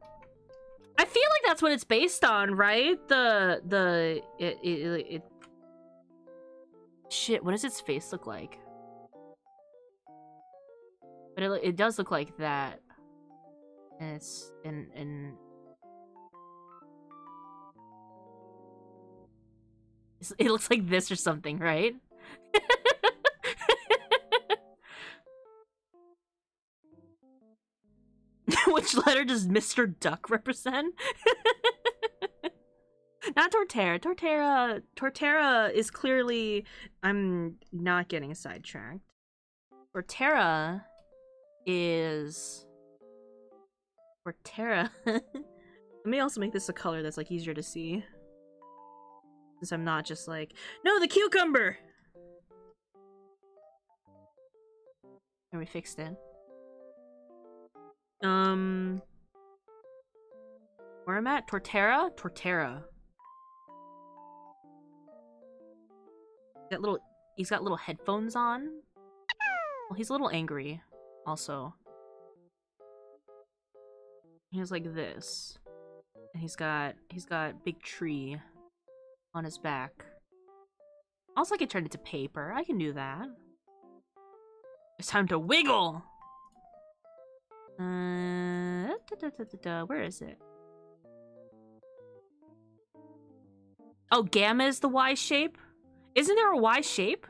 I feel like that's what it's based on, right? Shit, what does its face look like? But it does look like that. And it's it looks like this or something, right? Which letter does Mr. Duck represent? Not Torterra. Torterra is clearly... I'm not getting sidetracked. Torterra is... Torterra... Let me also make this a color that's like easier to see. Since I'm not just like, no, the cucumber! And we fixed it. Where I'm at? Torterra? Torterra. He's got little headphones on. Well, he's a little angry, also. He's like this. And he's got big tree on his back. Also, I can turn it to paper. I can do that. It's time to wiggle! Where is it? Oh, gamma is the Y shape? Isn't there a Y shape?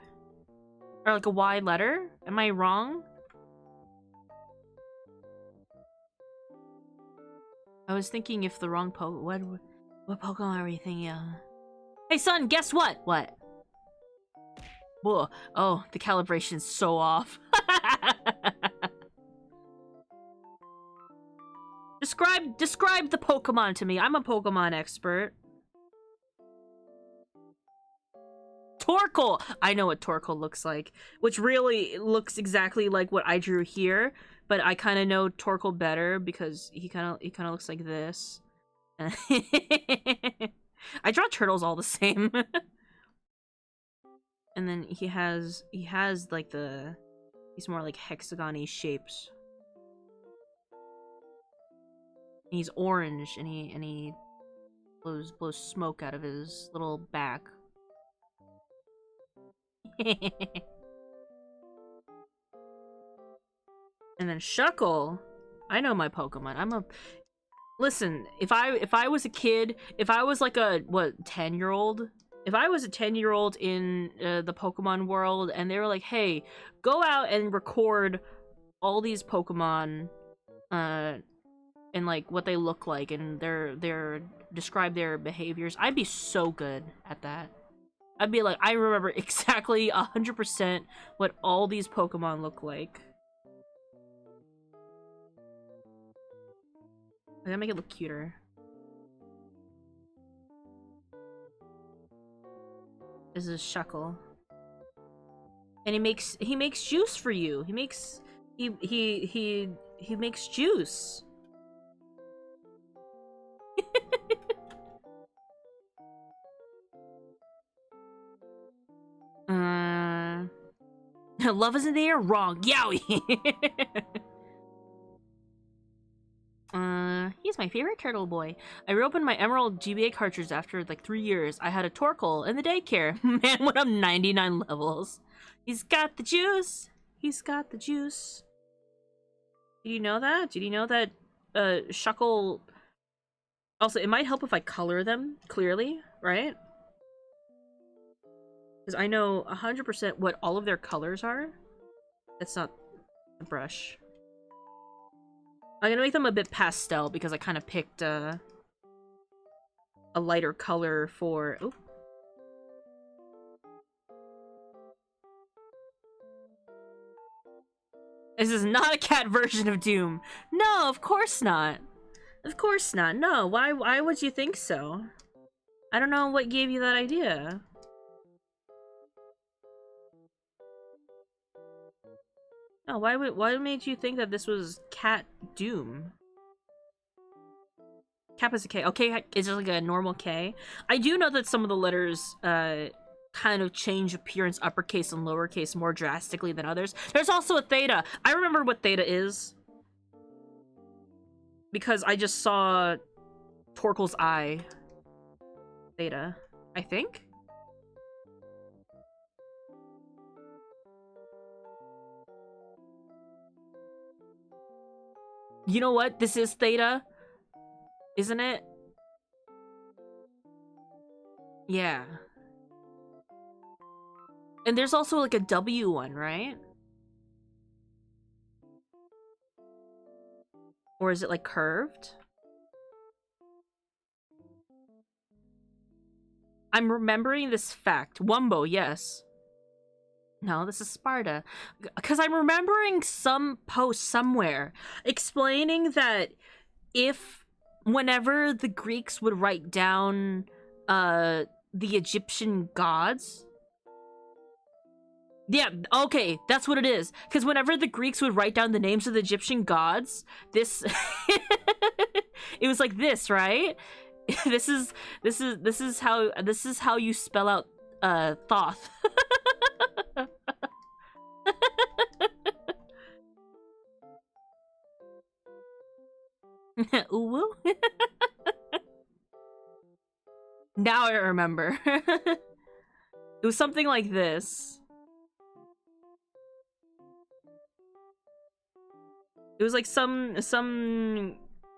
Or like a Y letter? Am I wrong? I was thinking if the wrong what Pokemon are you thinking of? Hey son, guess what? What? Whoa. Oh, the calibration's so off. Describe the Pokemon to me. I'm a Pokemon expert. Torkoal! I know what Torkoal looks like, which really looks exactly like what I drew here, but I kind of know Torkoal better because he kind of looks like this. I draw turtles all the same. And then he has like he's more like hexagon-y shapes. And he's orange and he blows smoke out of his little back. And then Shuckle. I know my Pokemon. Listen, if I was a kid, if I was like a 10-year-old, if I was a 10-year-old in the Pokemon world and they were like, "Hey, go out and record all these Pokemon and like what they look like and their describe their behaviors," I'd be so good at that. I'd be like, I remember exactly 100% what all these Pokemon look like. I gotta make it look cuter. This is Shuckle. And he makes juice for you. He makes juice. Love is in the air? Wrong. Yowie! He's my favorite turtle boy. I reopened my Emerald GBA cartridge after like 3 years. I had a Torkoal in the daycare. Man went up 99 levels. He's got the juice. He's got the juice. Did you know that? Did you know that Shuckle... Also, it might help if I color them clearly, right? Because I know 100% what all of their colors are. That's not a brush. I'm gonna make them a bit pastel because I kind of picked a lighter color for... Oh. This is not a cat version of Doom. No, of course not. Of course not. No, why would you think so? I don't know what gave you that idea. Oh, why made you think that this was Cat Doom? Cap is a K. Okay, is it like a normal K? I do know that some of the letters kind of change appearance, uppercase and lowercase, more drastically than others. There's also a theta. I remember what theta is because I just saw Torkoal's eye. Theta, I think. You know what? This is theta, isn't it? Yeah. And there's also like a W one, right? Or is it like curved? I'm remembering this fact. Wumbo, yes. No, this is Sparta. Because I'm remembering some post somewhere explaining that whenever the Greeks would write down the Egyptian gods... Yeah, okay, that's what it is. Because whenever the Greeks would write down the names of the Egyptian gods, this... it was like this, right? This is how you spell out Thoth. Uwu? Now I remember. It was something like this. It was like some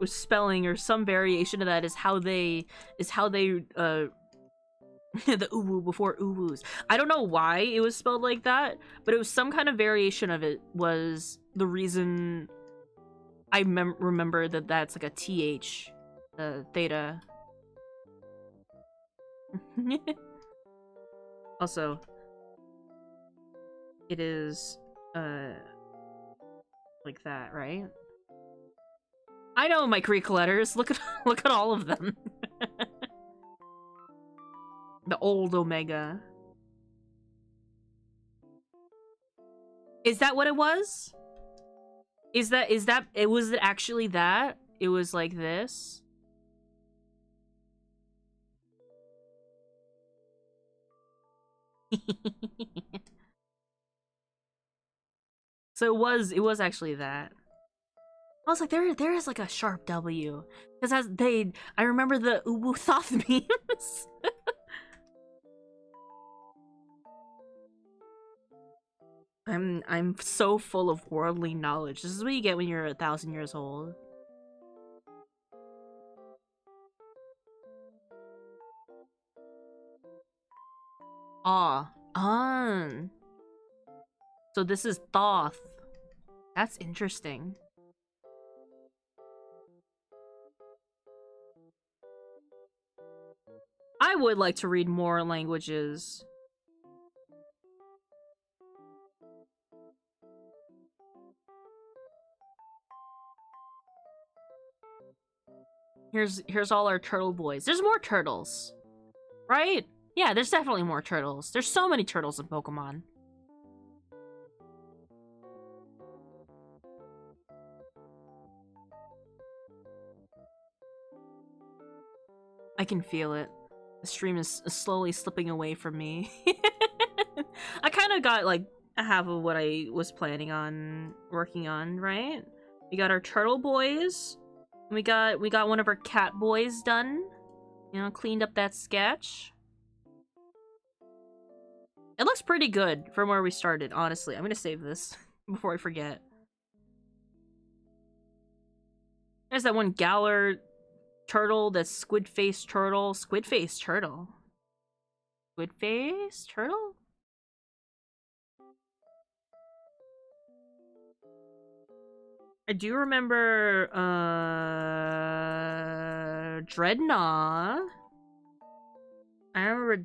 spelling or some variation of that is how they the uwu before uwus. I don't know why it was spelled like that, but it was some kind of variation of it was the reason I remember that that's like a th, theta. Also, it is like that, right? I know my Greek letters. Look at all of them. The old omega. Is that what it was? Was it actually that? It was like this? So it was actually that. I was like, there is like a sharp W. Because I remember the Ubu Thoth memes. I'm so full of worldly knowledge. This is what you get when you're 1,000 years old. So this is Thoth. That's interesting. I would like to read more languages. Here's all our turtle boys. There's more turtles, right? Yeah, there's definitely more turtles. There's so many turtles in Pokemon. I can feel it. The stream is slowly slipping away from me. I kind of got like half of what I was planning on working on, right? We got our turtle boys. We got one of our cat boys done. You know, cleaned up that sketch. It looks pretty good from where we started, honestly. I'm gonna save this before I forget. There's that one Galar turtle, that squid-faced turtle. Squid-faced turtle? Squid-faced turtle? I do remember, Dreadnought. I remember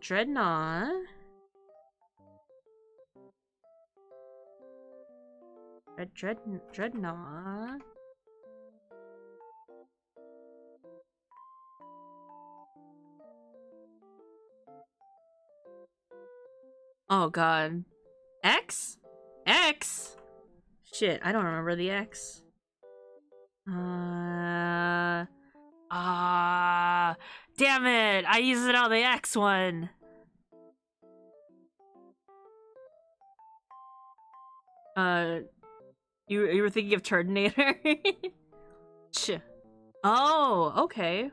Dreadnought. Dreadnought. Oh god. X? X? Shit, I don't remember the X. Damn it! I used it on the X one. You were thinking of Turdinator? Ch. Oh, okay.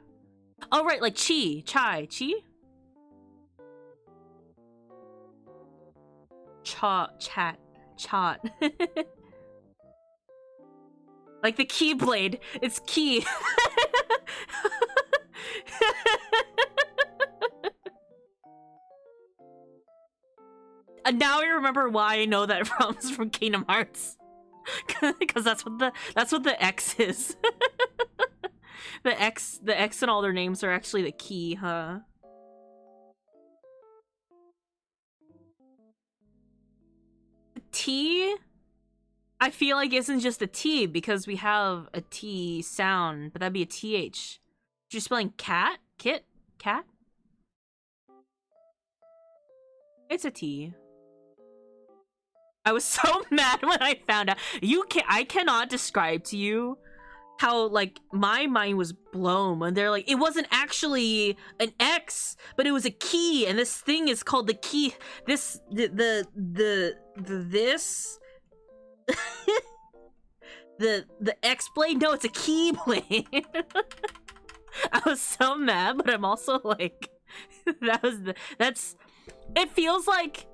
Oh, right, like Chi. Chi. Chat. Like the Keyblade. It's key. And now I remember why I know that from Kingdom Hearts. Because that's what the X is. The X and all their names are actually the key, huh? T, I feel like isn't just a T because we have a T sound, but that'd be a TH. You're spelling cat? Kit? Cat? It's a T. I was so mad when I found out. I cannot describe to you how, like, my mind was blown when they're like, it wasn't actually an X, but it was a key, and this thing is called the key. the X blade? No, it's a key blade. I was so mad, but I'm also like, that's. It feels like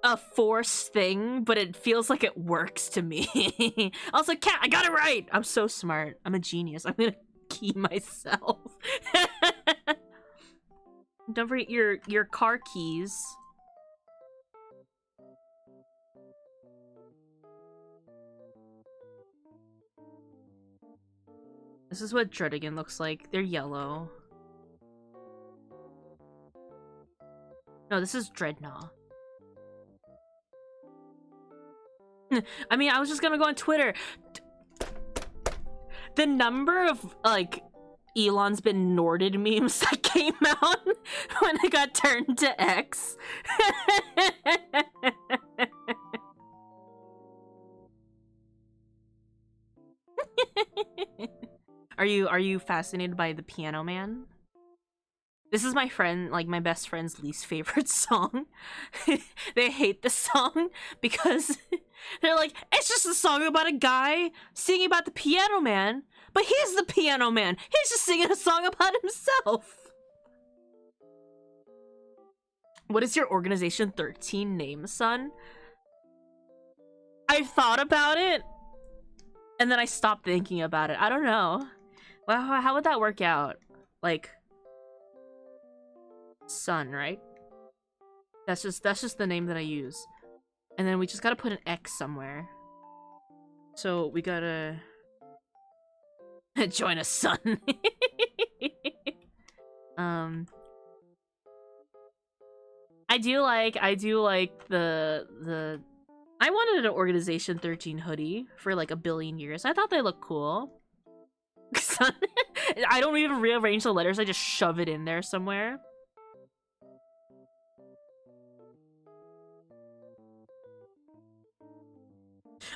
a forced thing, but it feels like it works to me. Also, Cat, I got it right. I'm so smart. I'm a genius. I'm gonna key myself. Don't forget your car keys. This is what Dredigan looks like. They're yellow. No, this is Dreadnought. I mean, I was just gonna go on Twitter. The number of, like, Elon's been Norded memes that came out when it got turned to X. Are you fascinated by the Piano Man? This is my friend, like my best friend's least favorite song. They hate the song because they're like, it's just a song about a guy singing about the Piano Man, but he's the Piano Man. He's just singing a song about himself. What is your Organization 13 name, son? I thought about it, and then I stopped thinking about it. I don't know. Well, how would that work out? Like, Sun, right? That's just the name that I use. And then we just gotta put an X somewhere. So we gotta join a Sun. I do like the I wanted an Organization 13 hoodie for like 1 billion years. I thought they looked cool. Sun. I don't even rearrange the letters, I just shove it in there somewhere.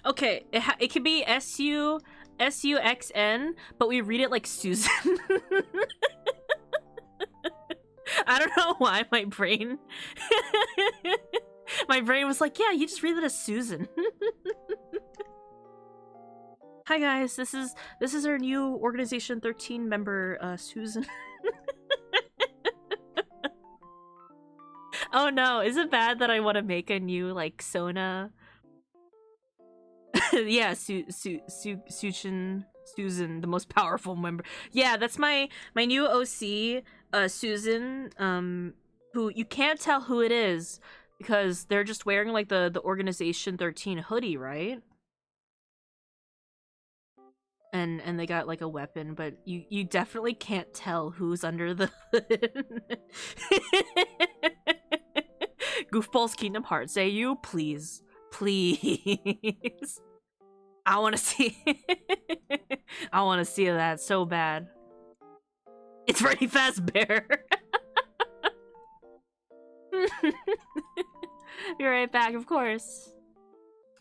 Okay, it could be SUXN, but we read it like Susan. I don't know why my brain was like, yeah, you just read it as Susan. Hi guys, this is our new Organization 13 member, Susan. Oh no, is it bad that I want to make a new, like, Sona? Yeah, Susan, the most powerful member. Yeah, that's my new OC, Susan, who you can't tell who it is because they're just wearing like the Organization 13 hoodie, right? And they got like a weapon, but you definitely can't tell who's under the hood. Goofball's Kingdom Hearts, say you, please. Please. I want to see I want to see that so bad. It's Freddy Fazbear. Be right back, of course.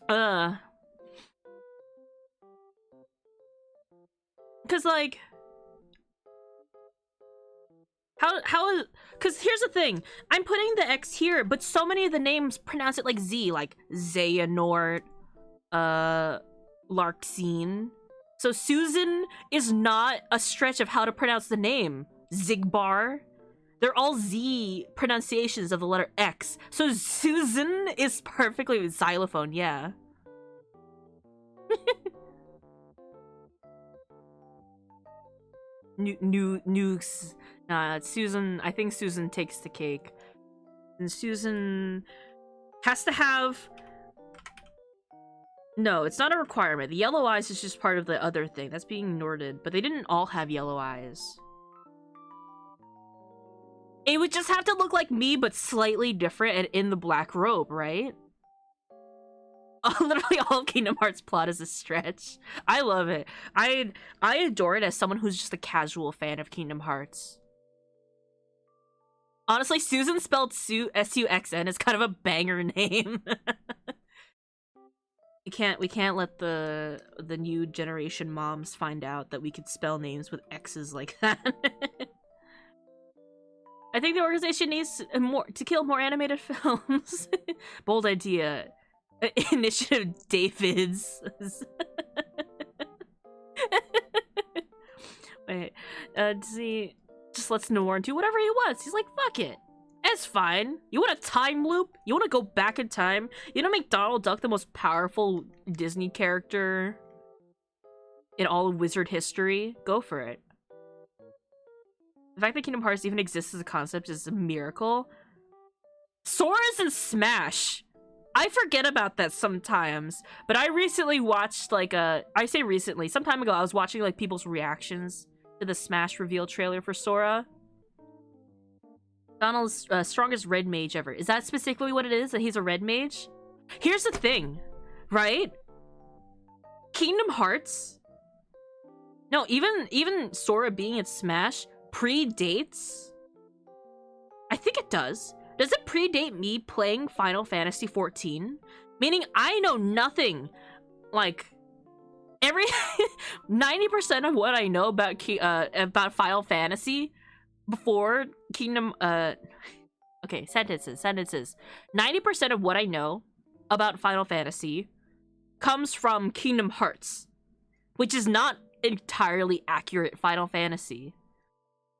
Cause like how cause here's the thing. I'm putting the X here, but so many of the names pronounce it like Z, like Xehanort, Larxene. So Susan is not a stretch of how to pronounce the name. Zigbar. They're all Z pronunciations of the letter X. So Susan is perfectly xylophone, yeah. Nukes. Nah, Susan. I think Susan takes the cake. And Susan has to have... No, it's not a requirement. The yellow eyes is just part of the other thing. That's being Norded. But they didn't all have yellow eyes. It would just have to look like me, but slightly different and in the black robe, right? Literally all of Kingdom Hearts plot is a stretch. I love it. I adore it as someone who's just a casual fan of Kingdom Hearts. Honestly, Susan spelled S-U-X-N is kind of a banger name. We can't let the new generation moms find out that we could spell names with X's like that. I think the organization needs to kill more animated films. Bold idea. Initiative Davids. Wait, Disney just lets Noir do whatever he wants. He's like, fuck it. It's fine. You want a time loop? You want to go back in time? You want to make Donald Duck the most powerful Disney character in all of wizard history? Go for it. The fact that Kingdom Hearts even exists as a concept is a miracle. Sora's in Smash! I forget about that sometimes, but I recently watched, like, I say recently, some time ago, I was watching, like, people's reactions to the Smash reveal trailer for Sora. Donald's strongest red mage ever. Is that specifically what it is? That he's a red mage? Here's the thing, right? Kingdom Hearts... No, even Sora being in Smash predates... I think it does. Does it predate me playing Final Fantasy XIV? Meaning I know nothing. Like, every 90% of what I know about Final Fantasy before Kingdom, okay, sentences. 90% of what I know about Final Fantasy comes from Kingdom Hearts, which is not entirely accurate Final Fantasy.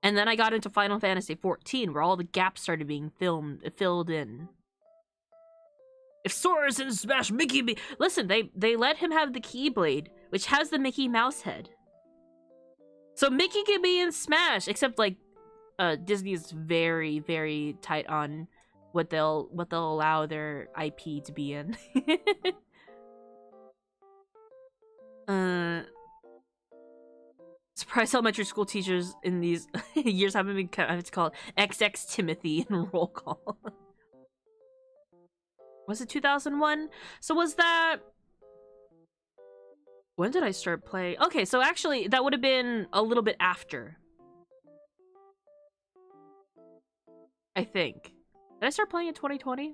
And then I got into Final Fantasy XIV, where all the gaps started being filled in. If Sora's in Smash, Mickey be— Listen, they let him have the Keyblade, which has the Mickey Mouse head. So Mickey can be in Smash, except, like, Disney is very, very tight on what they'll allow their IP to be in. Surprised elementary school teachers in these years haven't been it's called XX Timothy in roll call. Was it 2001? So was that... When did I start playing? Okay, so actually, that would have been a little bit after. I think. Did I start playing in 2020?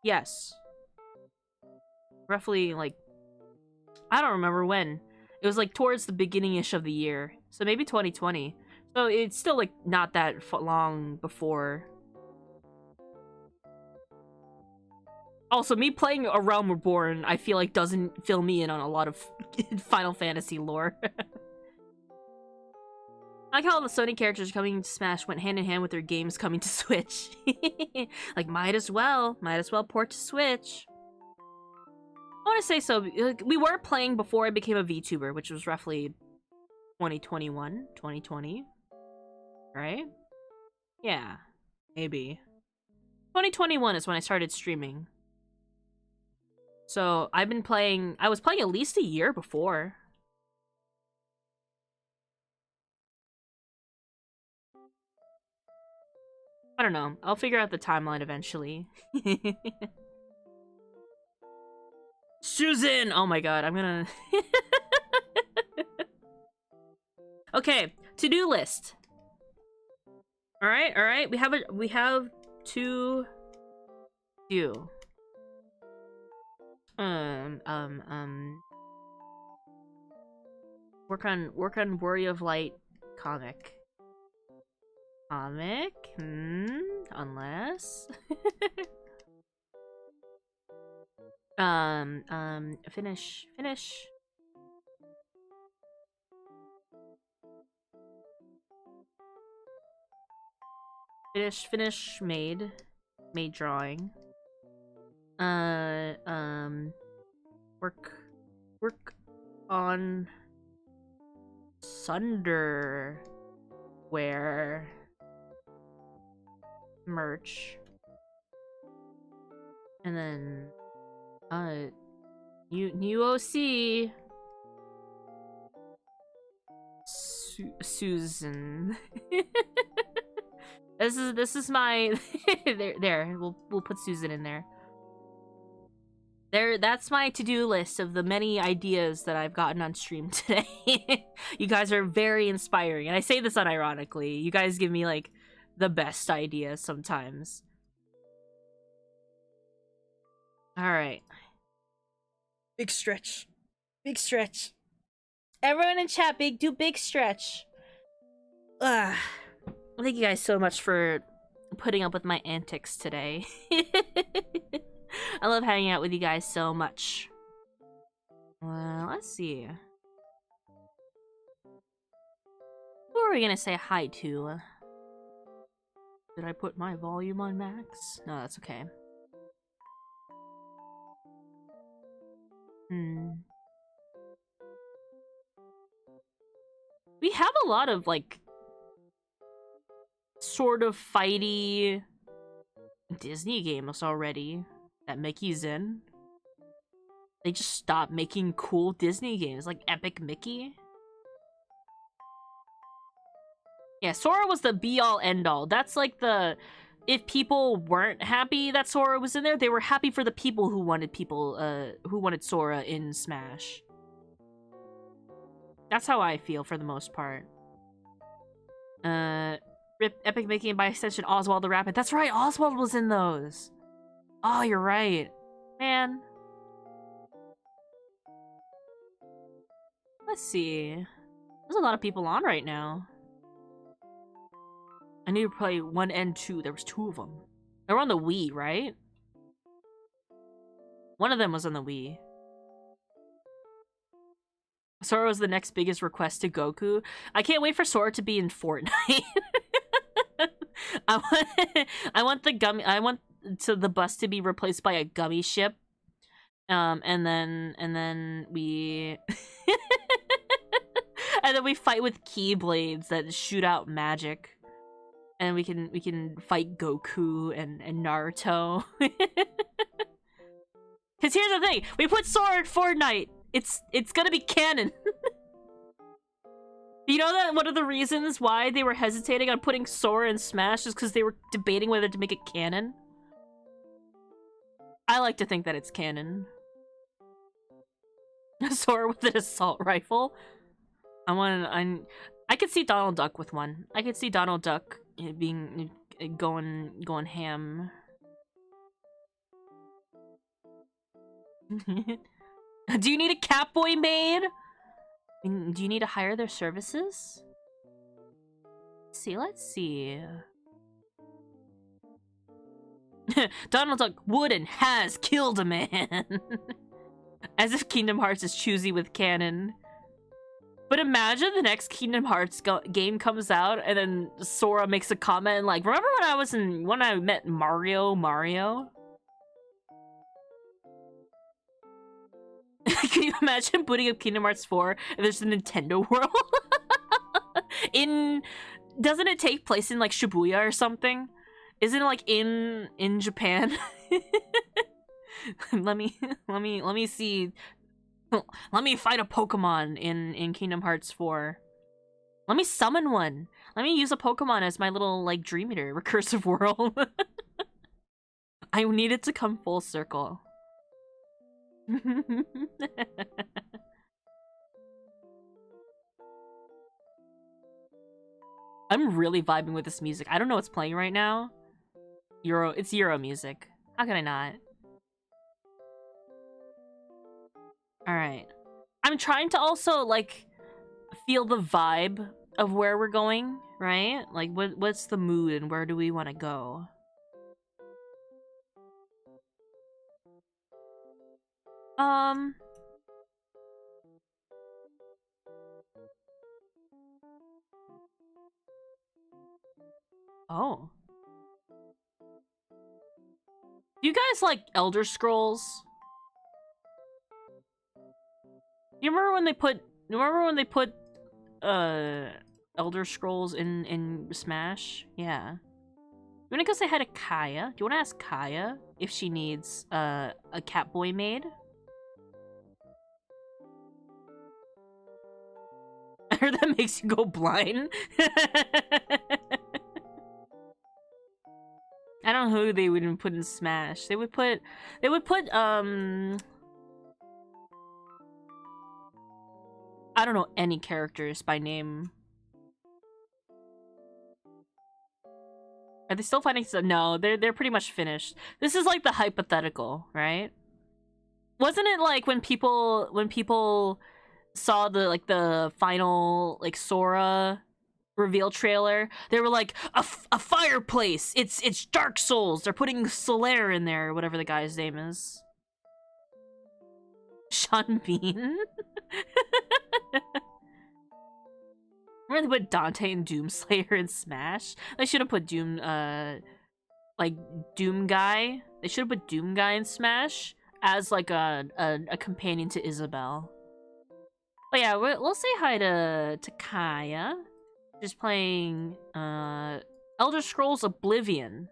Yes. Roughly, like... I don't remember when. It was, like, towards the beginning-ish of the year. So maybe 2020. So it's still, like, not that long before. Also, me playing A Realm Reborn, I feel like doesn't fill me in on a lot of Final Fantasy lore. I like how all the Sony characters coming to Smash went hand in hand with their games coming to Switch. Like, might as well port to Switch. I want to say so. We were playing before I became a VTuber, which was roughly 2021, 2020. Right? Yeah, maybe. 2021 is when I started streaming. So I've been playing... I was playing at least a year before. I don't know. I'll figure out the timeline eventually. Susan! Oh my god, I'm gonna... Okay, to-do list. Alright, we have to do. Work on Worry of Light comic. Unless... finish. Finish maid drawing. Work on Sunderwear merch. And then new OC Susan. This is my there. We'll put Susan in there. That's my to-do list of the many ideas that I've gotten on stream today. You guys are very inspiring, and I say this unironically. You guys give me, like, the best ideas sometimes. Alright. Big stretch. Everyone in chat, do big stretch. Ugh. Thank you guys so much for putting up with my antics today. I love hanging out with you guys so much. Well, let's see. are we gonna say hi to? Did I put my volume on max? No, that's okay. We have a lot of, like, sort of fighty Disney games already that Mickey's in. They just stopped making cool Disney games, like Epic Mickey. Yeah, Sora was the be-all, end-all. That's like the... If people weren't happy that Sora was in there, they were happy for the people who wanted Sora in Smash. That's how I feel for the most part. Rip Epic Mickey and by extension Oswald the Rapid. That's right, Oswald was in those. Oh, you're right. Man. Let's see. There's a lot of people on right now. I need to play 1 and 2. There was 2 of them. They were on the Wii, right? One of them was on the Wii. Sora was the next biggest request to Goku. I can't wait for Sora to be in Fortnite. I want the bus to be replaced by a gummy ship. And then we and then we fight with keyblades that shoot out magic. And we can fight Goku and Naruto. Cause here's the thing, we put Sora in Fortnite. It's gonna be canon. You know that one of the reasons why they were hesitating on putting Sora in Smash is because they were debating whether to make it canon? I like to think that it's canon. Sora with an assault rifle. I could see Donald Duck with one. I could see Donald Duck being going ham. Do you need a Catboy maid? Do you need to hire their services? Let's see. Donald Duck would and has killed a man. As if Kingdom Hearts is choosy with canon. But imagine the next Kingdom Hearts game comes out and then Sora makes a comment like, remember when I met Mario? Can you imagine booting up Kingdom Hearts 4 and there's a Nintendo world? Doesn't it take place in like Shibuya or something? Isn't it like in Japan? let me see. Let me fight a Pokemon in Kingdom Hearts 4. Let me summon one. Let me use a Pokemon as my little like Dream Eater recursive world. I need it to come full circle. I'm really vibing with this music. I don't know what's playing right now. It's Euro music. How can I not? Alright. I'm trying to also, like, feel the vibe of where we're going, right? Like, what's the mood and where do we want to go? Oh. Do you guys like Elder Scrolls? You remember when they put Elder Scrolls in Smash? Yeah. You wanna go say hi to Kaya? Do you wanna ask Kaya if she needs a Catboy maid? I heard that makes you go blind. I don't know who they would put in Smash. They would put I don't know any characters by name. Are they still finding some? No, they're pretty much finished. This is like the hypothetical, right? Wasn't it like when people saw the final like Sora reveal trailer, they were like a fireplace. It's Dark Souls. They're putting Solaire in there, or whatever the guy's name is. Sean Bean. Remember they put Dante and Doomslayer in Smash? They should have put like Doom Guy. They should have put Doom Guy in Smash as like a companion to Isabelle. But yeah, we'll say hi to Kaya. Just playing Elder Scrolls Oblivion.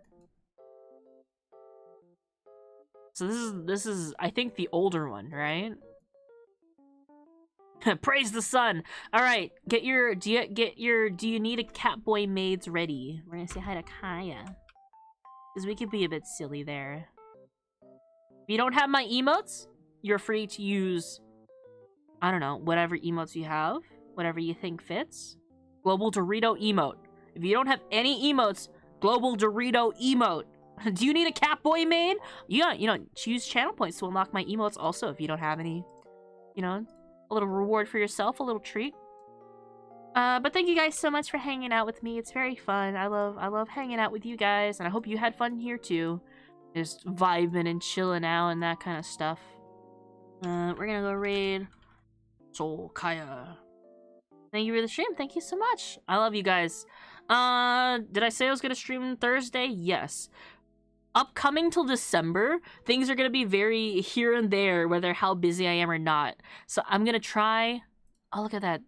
So this is I think the older one, right? Praise the sun. All right, do you need a Catboy Maids ready? We're gonna say hi to Kaya, because we could be a bit silly there. If you don't have my emotes, you're free to use, I don't know, whatever emotes you have, whatever you think fits. Global Dorito emote. If you don't have any emotes, Global Dorito emote. Do you need a Catboy maid? Choose channel points to unlock my emotes also if you don't have any, a little reward for yourself, a little treat. But thank you guys so much for hanging out with me. It's very fun. I love hanging out with you guys, and I hope you had fun here too. Just vibing and chilling out and that kind of stuff. We're gonna go raid Soul Kaya. Thank you for the stream. Thank you so much. I love you guys. Did I say I was gonna stream Thursday? Yes. Upcoming till December, things are gonna be very here and there, whether how busy I am or not. So I'm gonna try. Oh, look at that.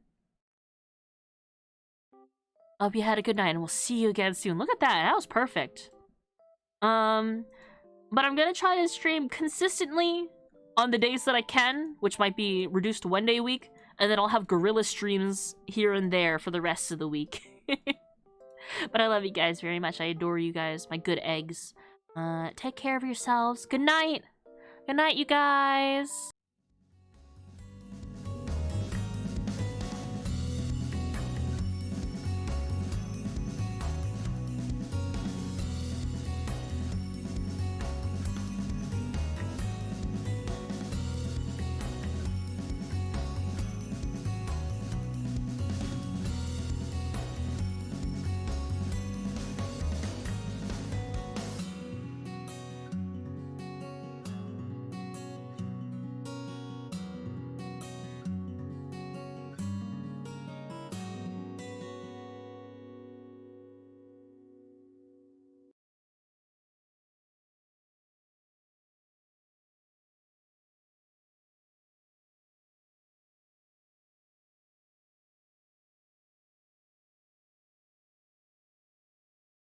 Hope you had a good night, and we'll see you again soon. Look at that. That was perfect. But I'm gonna try to stream consistently on the days that I can, which might be reduced to 1 day a week, and then I'll have guerrilla streams here and there for the rest of the week. But I love you guys very much. I adore you guys, my good eggs. Take care of yourselves. Good night. Good night, you guys.